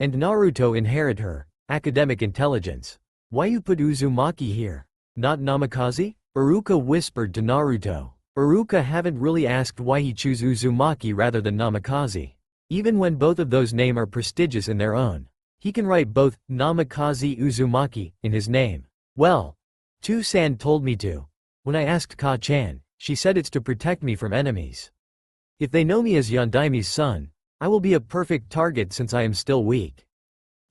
And Naruto inherit her academic intelligence. Why you put Uzumaki here? Not Namikaze? Iruka whispered to Naruto. Iruka haven't really asked why he choose Uzumaki rather than Namikaze. Even when both of those names are prestigious in their own. He can write both Namikaze Uzumaki in his name. Well, Tu-san told me to. When I asked Ka-chan, she said it's to protect me from enemies. If they know me as Yondaimi's son, I will be a perfect target since I am still weak.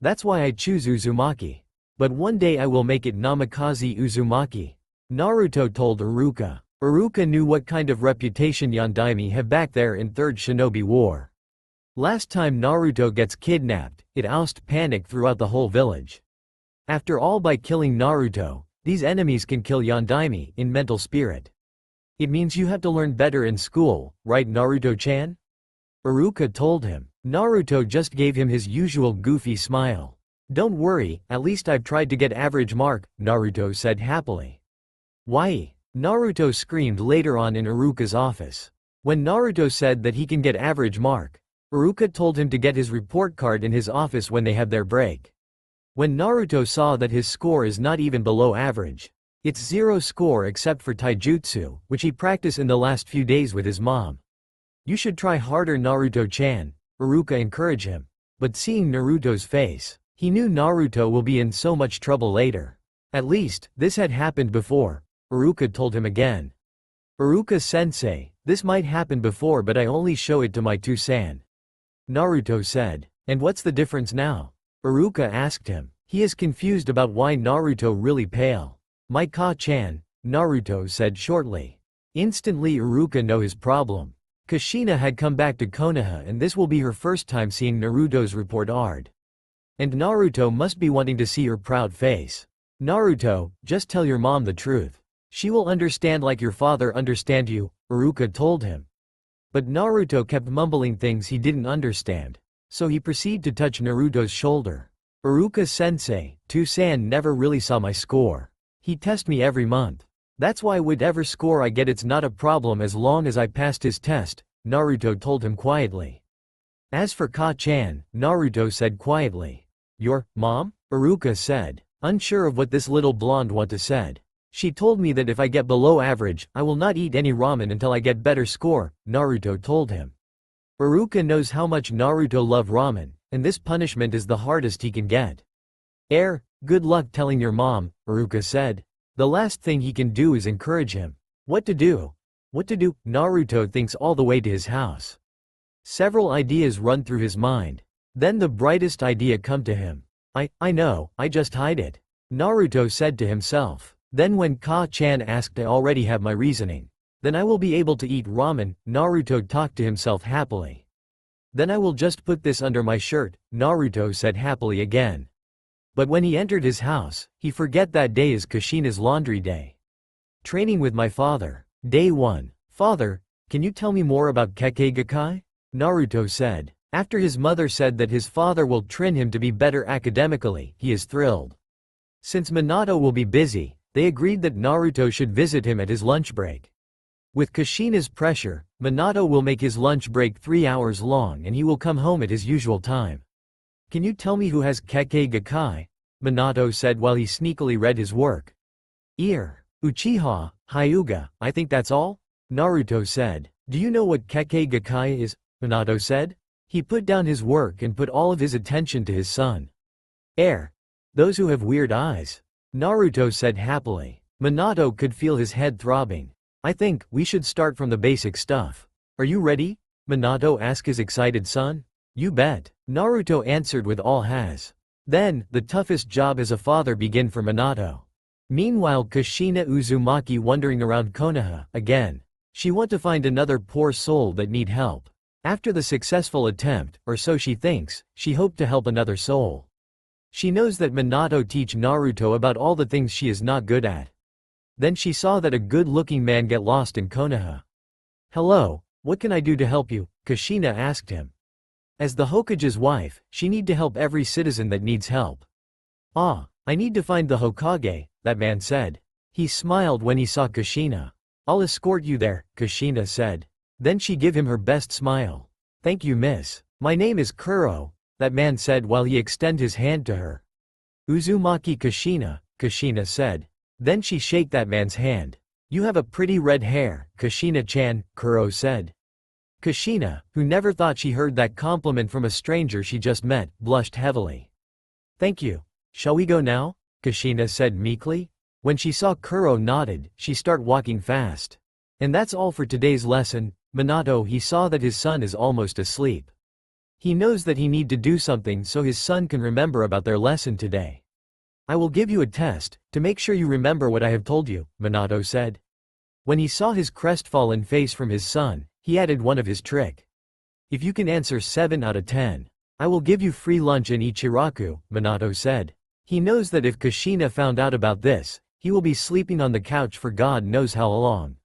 That's why I choose Uzumaki. But one day I will make it Namikaze Uzumaki. Naruto told Iruka. Iruka knew what kind of reputation Yondaime have back there in Third Shinobi War. Last time Naruto gets kidnapped, it ousted panic throughout the whole village. After all, by killing Naruto, these enemies can kill Yondaime in mental spirit. It means you have to learn better in school, right Naruto-chan? Iruka told him. Naruto just gave him his usual goofy smile. Don't worry, at least I've tried to get average mark, Naruto said happily. Why? Naruto screamed later on in Iruka's office. When Naruto said that he can get average mark, Iruka told him to get his report card in his office when they have their break. When Naruto saw that his score is not even below average. It's 0 score except for taijutsu, which he practiced in the last few days with his mom. You should try harder Naruto-chan, Iruka encouraged him. But seeing Naruto's face, he knew Naruto will be in so much trouble later. At least, this had happened before, Iruka told him again. Iruka-sensei, this might happen before but I only show it to my Tu-san. Naruto said. And what's the difference now? Iruka asked him. He is confused about why Naruto really pale. My Ka-chan, Naruto said shortly. Instantly Iruka know his problem. Kushina had come back to Konoha and this will be her first time seeing Naruto's report card. And Naruto must be wanting to see her proud face. Naruto, just tell your mom the truth. She will understand like your father understand you, Iruka told him. But Naruto kept mumbling things he didn't understand. So he proceeded to touch Naruto's shoulder. Iruka-sensei, Tu-san never really saw my score. He tests me every month. That's why whatever score I get it's not a problem as long as I passed his test, Naruto told him quietly. As for Ka-chan, Naruto said quietly. Your mom? Iruka said, unsure of what this little blonde want to said. She told me that if I get below average, I will not eat any ramen until I get better score, Naruto told him. Iruka knows how much Naruto love ramen, and this punishment is the hardest he can get. Good luck telling your mom, Iruka said. The last thing he can do is encourage him. What to do? What to do? Naruto thinks all the way to his house. Several ideas run through his mind. Then the brightest idea come to him. I know, I just hide it. Naruto said to himself. Then when Ka-chan asked I already have my reasoning. Then I will be able to eat ramen, Naruto talked to himself happily. Then I will just put this under my shirt, Naruto said happily again. But when he entered his house, he forget that day is Kushina's laundry day. Training with my father. Day 1. Father, can you tell me more about Kekkei? Naruto said. After his mother said that his father will train him to be better academically, he is thrilled. Since Minato will be busy, They agreed that Naruto should visit him at his lunch break. With Kushina's pressure, Minato will make his lunch break 3 hours long and he will come home at his usual time. Can you tell me who has Kekkei Gakkai? Minato said while he sneakily read his work. Uchiha, Hyuga, I think that's all? Naruto said. Do you know what Kekkei Gakkai is? Minato said. He put down his work and put all of his attention to his son. Those who have weird eyes. Naruto said happily. Minato could feel his head throbbing. I think we should start from the basic stuff. Are you ready? Minato asked his excited son. You bet. Naruto answered with all has. Then, the toughest job as a father began for Minato. Meanwhile Kushina Uzumaki wandering around Konoha, again. She want to find another poor soul that need help. After the successful attempt, or so she thinks, she hoped to help another soul. She knows that Minato teach Naruto about all the things she is not good at. Then she saw that a good-looking man get lost in Konoha. Hello, what can I do to help you? Kushina asked him. As the Hokage's wife, she need to help every citizen that needs help. I need to find the Hokage, that man said. He smiled when he saw Kushina. I'll escort you there, Kushina said. Then she give him her best smile. Thank you miss. My name is Kuro, that man said while he extend his hand to her. Uzumaki Kushina, Kushina said. Then she shake that man's hand. You have a pretty red hair, Kushina-chan, Kuro said. Kushina, who never thought she heard that compliment from a stranger she just met, blushed heavily. Thank you. Shall we go now? Kushina said meekly. When she saw Kuro nodded, she start walking fast. And that's all for today's lesson. Minato he saw that his son is almost asleep. He knows that he need to do something so his son can remember about their lesson today. I will give you a test, to make sure you remember what I have told you, Minato said. When he saw his crestfallen face from his son, he added one of his trick. If you can answer 7 out of 10, I will give you free lunch in Ichiraku, Minato said. He knows that if Kushina found out about this, he will be sleeping on the couch for God knows how long.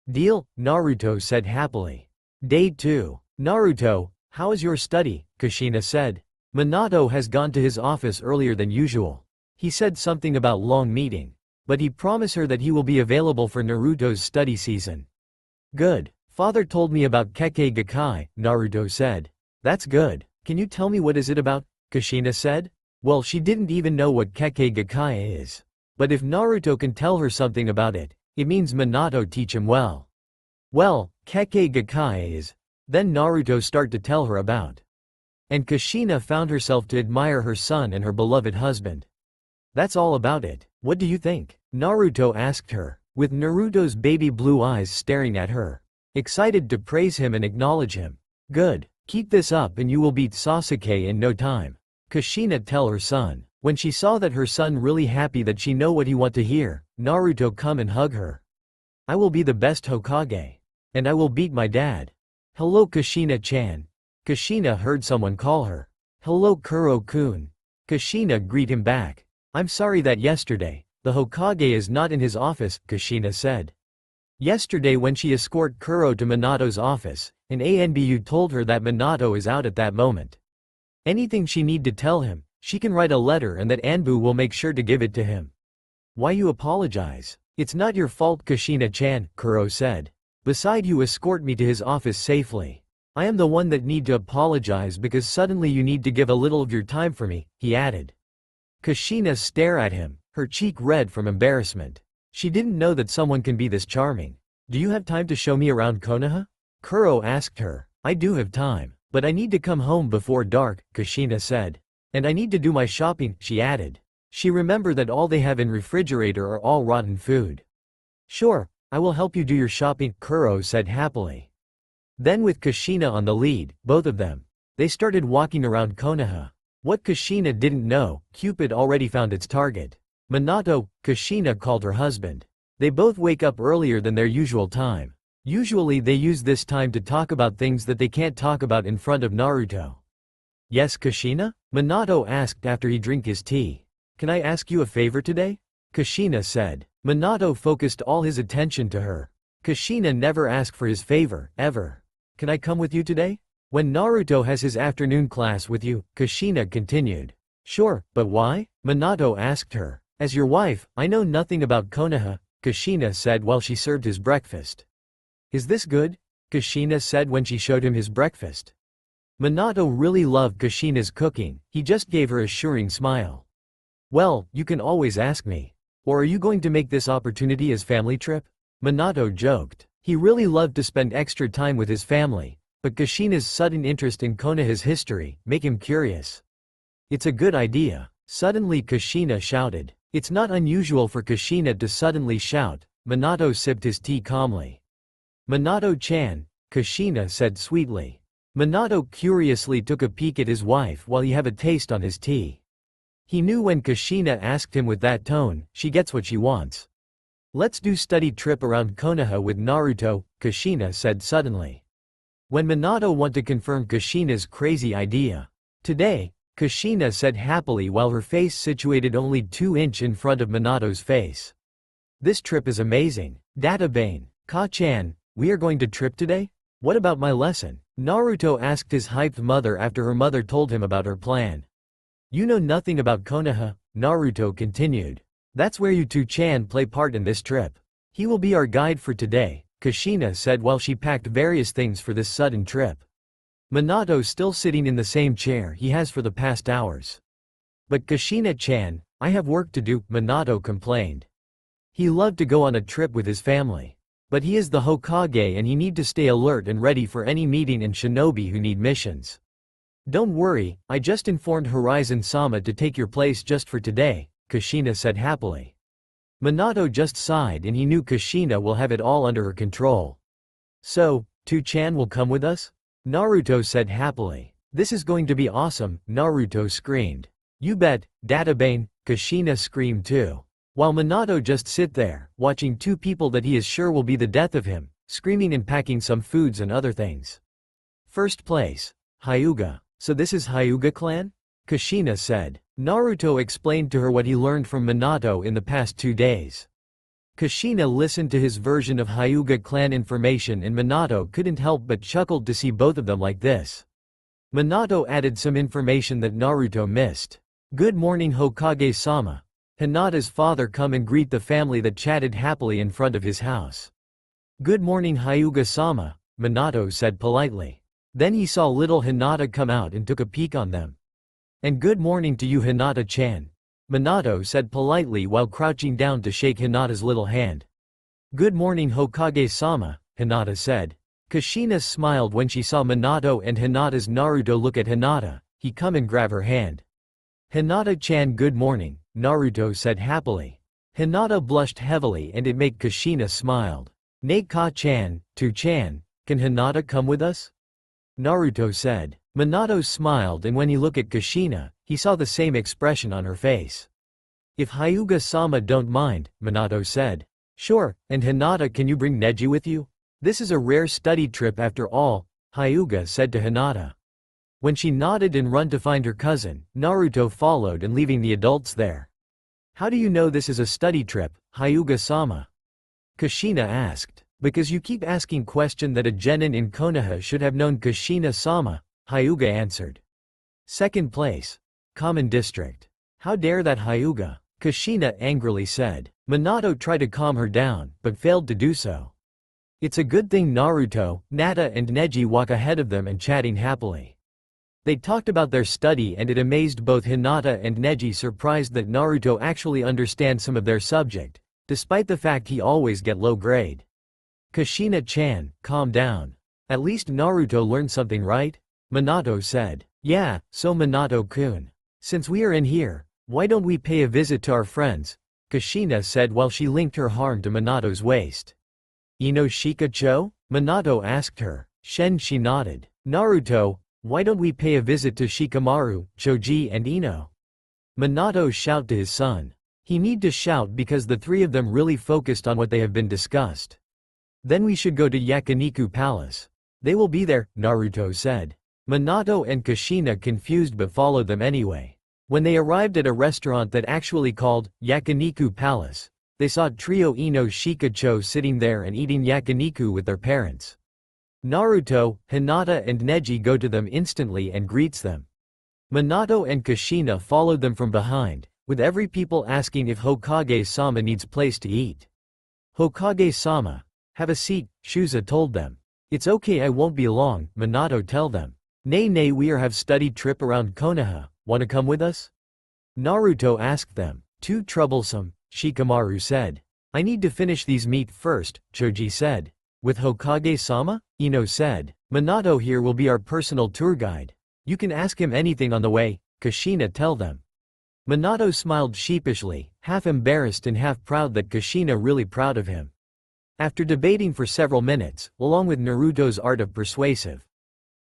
Deal, Naruto said happily. Day 2. Naruto, how is your study? Kushina said. Minato has gone to his office earlier than usual. He said something about long meeting, but he promised her that he will be available for Naruto's study season. Good. Father told me about Kekkei Gakkai, Naruto said. That's good. Can you tell me what is it about? Kushina said. Well, she didn't even know what Kekkei Gakkai is. But if Naruto can tell her something about it, it means Minato teach him well. Well, Kekkei Gakkai is. Then Naruto start to tell her about. And Kushina found herself to admire her son and her beloved husband. That's all about it. What do you think? Naruto asked her, with Naruto's baby blue eyes staring at her. Excited to praise him and acknowledge him. Good. Keep this up and you will beat Sasuke in no time. Kushina tell her son. When she saw that her son really happy that she know what he want to hear, Naruto come and hug her. I will be the best Hokage. And I will beat my dad. Hello Kushina-chan. Kushina heard someone call her. Hello Kuro-kun. Kushina greet him back. I'm sorry that yesterday, the Hokage is not in his office, Kushina said. Yesterday when she escort Kuro to Minato's office, an ANBU told her that Minato is out at that moment. Anything she need to tell him, she can write a letter and that Anbu will make sure to give it to him. Why you apologize? It's not your fault Kushina-chan, Kuro said. Beside you escort me to his office safely. I am the one that need to apologize because suddenly you need to give a little of your time for me, he added. Kushina stare at him, her cheek red from embarrassment. She didn't know that someone can be this charming. Do you have time to show me around Konoha? Kuro asked her. I do have time, but I need to come home before dark, Kushina said. And I need to do my shopping, she added. She remembered that all they have in refrigerator are all rotten food. Sure, I will help you do your shopping, Kuro said happily. Then with Kushina on the lead, both of them, they started walking around Konoha. What Kushina didn't know, Cupid already found its target. Minato, Kushina called her husband. They both wake up earlier than their usual time. Usually they use this time to talk about things that they can't talk about in front of Naruto. Yes Kushina? Minato asked after he drank his tea. Can I ask you a favor today? Kushina said. Minato focused all his attention to her. Kushina never asked for his favor, ever. Can I come with you today? When Naruto has his afternoon class with you, Kushina continued. Sure, but why? Minato asked her. As your wife, I know nothing about Konoha, Kushina said while she served his breakfast. Is this good? Kushina said when she showed him his breakfast. Minato really loved Kushina's cooking, he just gave her a assuring smile. Well, you can always ask me. Or are you going to make this opportunity as family trip? Minato joked. He really loved to spend extra time with his family, but Kushina's sudden interest in Konoha's history make him curious. It's a good idea. Suddenly Kushina shouted. It's not unusual for Kushina to suddenly shout. Minato sipped his tea calmly. Minato-chan, Kushina said sweetly. Minato curiously took a peek at his wife while he had a taste on his tea. He knew when Kushina asked him with that tone, she gets what she wants. Let's do study trip around Konoha with Naruto, Kushina said suddenly. When Minato wanted to confirm Kushina's crazy idea. Today, Kushina said happily while her face situated only 2 inches in front of Minato's face. This trip is amazing. Databane, Ka-chan, we are going to trip today? What about my lesson? Naruto asked his hyped mother after her mother told him about her plan. You know nothing about Konoha, Naruto continued. That's where you two-chan play part in this trip. He will be our guide for today, Kushina said while she packed various things for this sudden trip. Minato still sitting in the same chair he has for the past hours. But Kushina-chan, I have work to do, Minato complained. He loved to go on a trip with his family. But he is the Hokage and he need to stay alert and ready for any meeting and shinobi who need missions. Don't worry, I just informed Horizon-sama to take your place just for today, Kushina said happily. Minato just sighed and he knew Kushina will have it all under her control. So, two-chan will come with us? Naruto said happily. This is going to be awesome, Naruto screamed. You bet, Databane, Kushina screamed too. While Minato just sit there, watching 2 people that he is sure will be the death of him, screaming and packing some foods and other things. First place. Hyuga. So this is Hyuga clan? Kushina said. Naruto explained to her what he learned from Minato in the past 2 days. Kushina listened to his version of Hyuga clan information and Minato couldn't help but chuckled to see both of them like this. Minato added some information that Naruto missed. Good morning Hokage-sama. Hinata's father come and greet the family that chatted happily in front of his house. Good morning Hyuga-sama, Minato said politely. Then he saw little Hinata come out and took a peek on them. And good morning to you Hinata-chan, Minato said politely while crouching down to shake Hinata's little hand. Good morning Hokage-sama, Hinata said. Kushina smiled when she saw Minato and Hinata's Naruto look at Hinata, he come and grab her hand. Hinata-chan good morning, Naruto said happily. Hinata blushed heavily and it made Kushina smiled. Nay Ka-chan, Tu-chan, can Hinata come with us? Naruto said. Minato smiled and when he looked at Kushina, he saw the same expression on her face. If Hyuga-sama don't mind, Minato said. Sure, and Hinata can you bring Neji with you? This is a rare study trip after all, Hyuga said to Hinata. When she nodded and run to find her cousin, Naruto followed and leaving the adults there. How do you know this is a study trip, Hyuga-sama? Kushina asked. Because you keep asking question that a genin in Konoha should have known Kushina-sama, Hyuga answered. Second place. Common District. How dare that Hyuga? Kushina angrily said. Minato tried to calm her down, but failed to do so. It's a good thing Naruto, Nata and Neji walk ahead of them and chatting happily. They talked about their study and it amazed both Hinata and Neji surprised that Naruto actually understands some of their subject, despite the fact he always get low grade. Kushina-chan, calm down. At least Naruto learned something right? Minato said. Yeah, so Minato-kun. Since we are in here, why don't we pay a visit to our friends? Kushina said while she linked her arm to Minato's waist. Ino Shikacho? Minato asked her. She nodded. Naruto, why don't we pay a visit to Shikamaru, Choji and Ino? Minato shouted to his son. He need to shout because the 3 of them really focused on what they have been discussed. Then we should go to Yakiniku Palace. They will be there, Naruto said. Minato and Kushina confused but followed them anyway. When they arrived at a restaurant that actually called Yakiniku Palace, they saw trio Ino Shikacho sitting there and eating yakiniku with their parents. Naruto, Hinata and Neji go to them instantly and greets them. Minato and Kushina followed them from behind, with every people asking if Hokage-sama needs place to eat. Hokage-sama, have a seat, Shusa told them. It's okay, I won't be long, Minato tell them. Nay, we are have study trip around Konoha, wanna come with us? Naruto asked them. Too troublesome, Shikamaru said. I need to finish these meat first, Choji said. With Hokage-sama? Ino said. Minato here will be our personal tour guide. You can ask him anything on the way, Kushina tell them. Minato smiled sheepishly, half embarrassed and half proud that Kushina really proud of him. After debating for several minutes, along with Naruto's art of persuasive,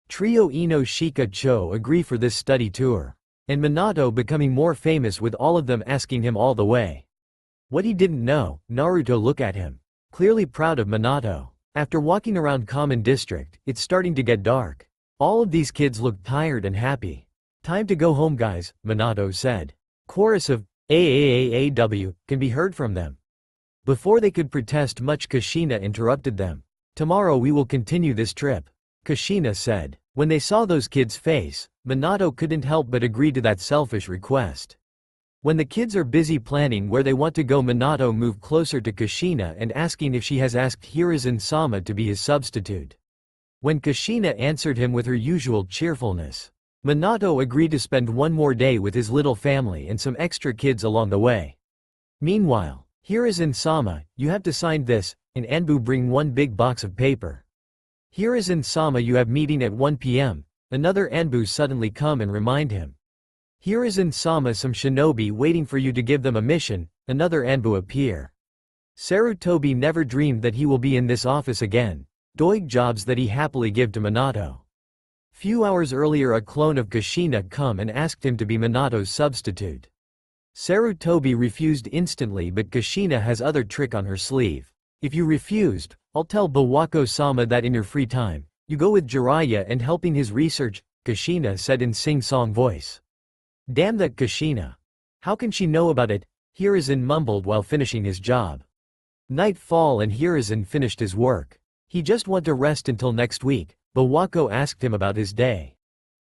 trio Ino Shika Cho agree for this study tour. And Minato becoming more famous with all of them asking him all the way. What he didn't know, Naruto look at him. Clearly proud of Minato. After walking around Common District, it's starting to get dark. All of these kids look tired and happy. Time to go home guys, Minato said. Chorus of AAAAW can be heard from them. Before they could protest much, Kushina interrupted them. Tomorrow we will continue this trip, Kushina said. When they saw those kids' face, Minato couldn't help but agree to that selfish request. When the kids are busy planning where they want to go, Minato moved closer to Kushina and asking if she has asked Hiruzen-sama to be his substitute. When Kushina answered him with her usual cheerfulness, Minato agreed to spend one more day with his little family and some extra kids along the way. Meanwhile, Hiruzen-sama, you have to sign this, and Anbu bring one big box of paper. Hiruzen-sama, you have meeting at 1 p.m, another Anbu suddenly come and remind him. Hiruzen-sama, some shinobi waiting for you to give them a mission, another Anbu appear. Sarutobi never dreamed that he will be in this office again. Doig jobs that he happily give to Minato. Few hours earlier a clone of Kushina come and asked him to be Minato's substitute. Sarutobi refused instantly, but Kushina has other trick on her sleeve. If you refused, I'll tell Bawako-sama that in your free time, you go with Jiraiya and helping his research, Kushina said in sing-song voice. Damn that Kushina. How can she know about it? Hiruzen mumbled while finishing his job. Night fall and Hiruzen finished his work. He just want to rest until next week. Bawako asked him about his day.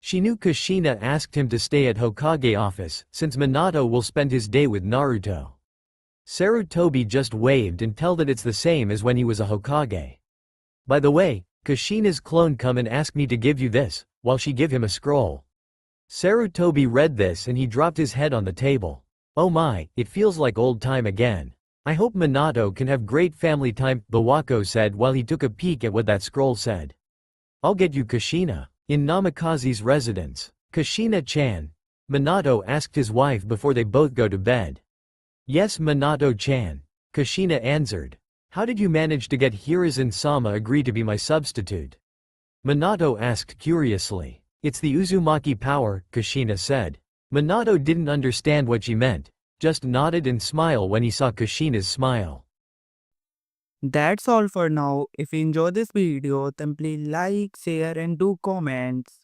She knew Kushina asked him to stay at Hokage office, since Minato will spend his day with Naruto. Sarutobi just waved and tell that it's the same as when he was a Hokage. By the way, Kushina's clone come and ask me to give you this, while she give him a scroll. Sarutobi read this and he dropped his head on the table. Oh my, it feels like old time again. I hope Minato can have great family time, Bawako said while he took a peek at what that scroll said. I'll get you Kushina. In Namikaze's residence, Kushina-chan, Minato asked his wife before they both go to bed. Yes Minato-chan, Kushina answered. How did you manage to get Hiruzen-sama agree to be my substitute? Minato asked curiously. It's the Uzumaki power, Kushina said. Minato didn't understand what she meant, just nodded and smiled when he saw Kushina's smile.
That's all for now. If you enjoy this video, then please like, share and do comments.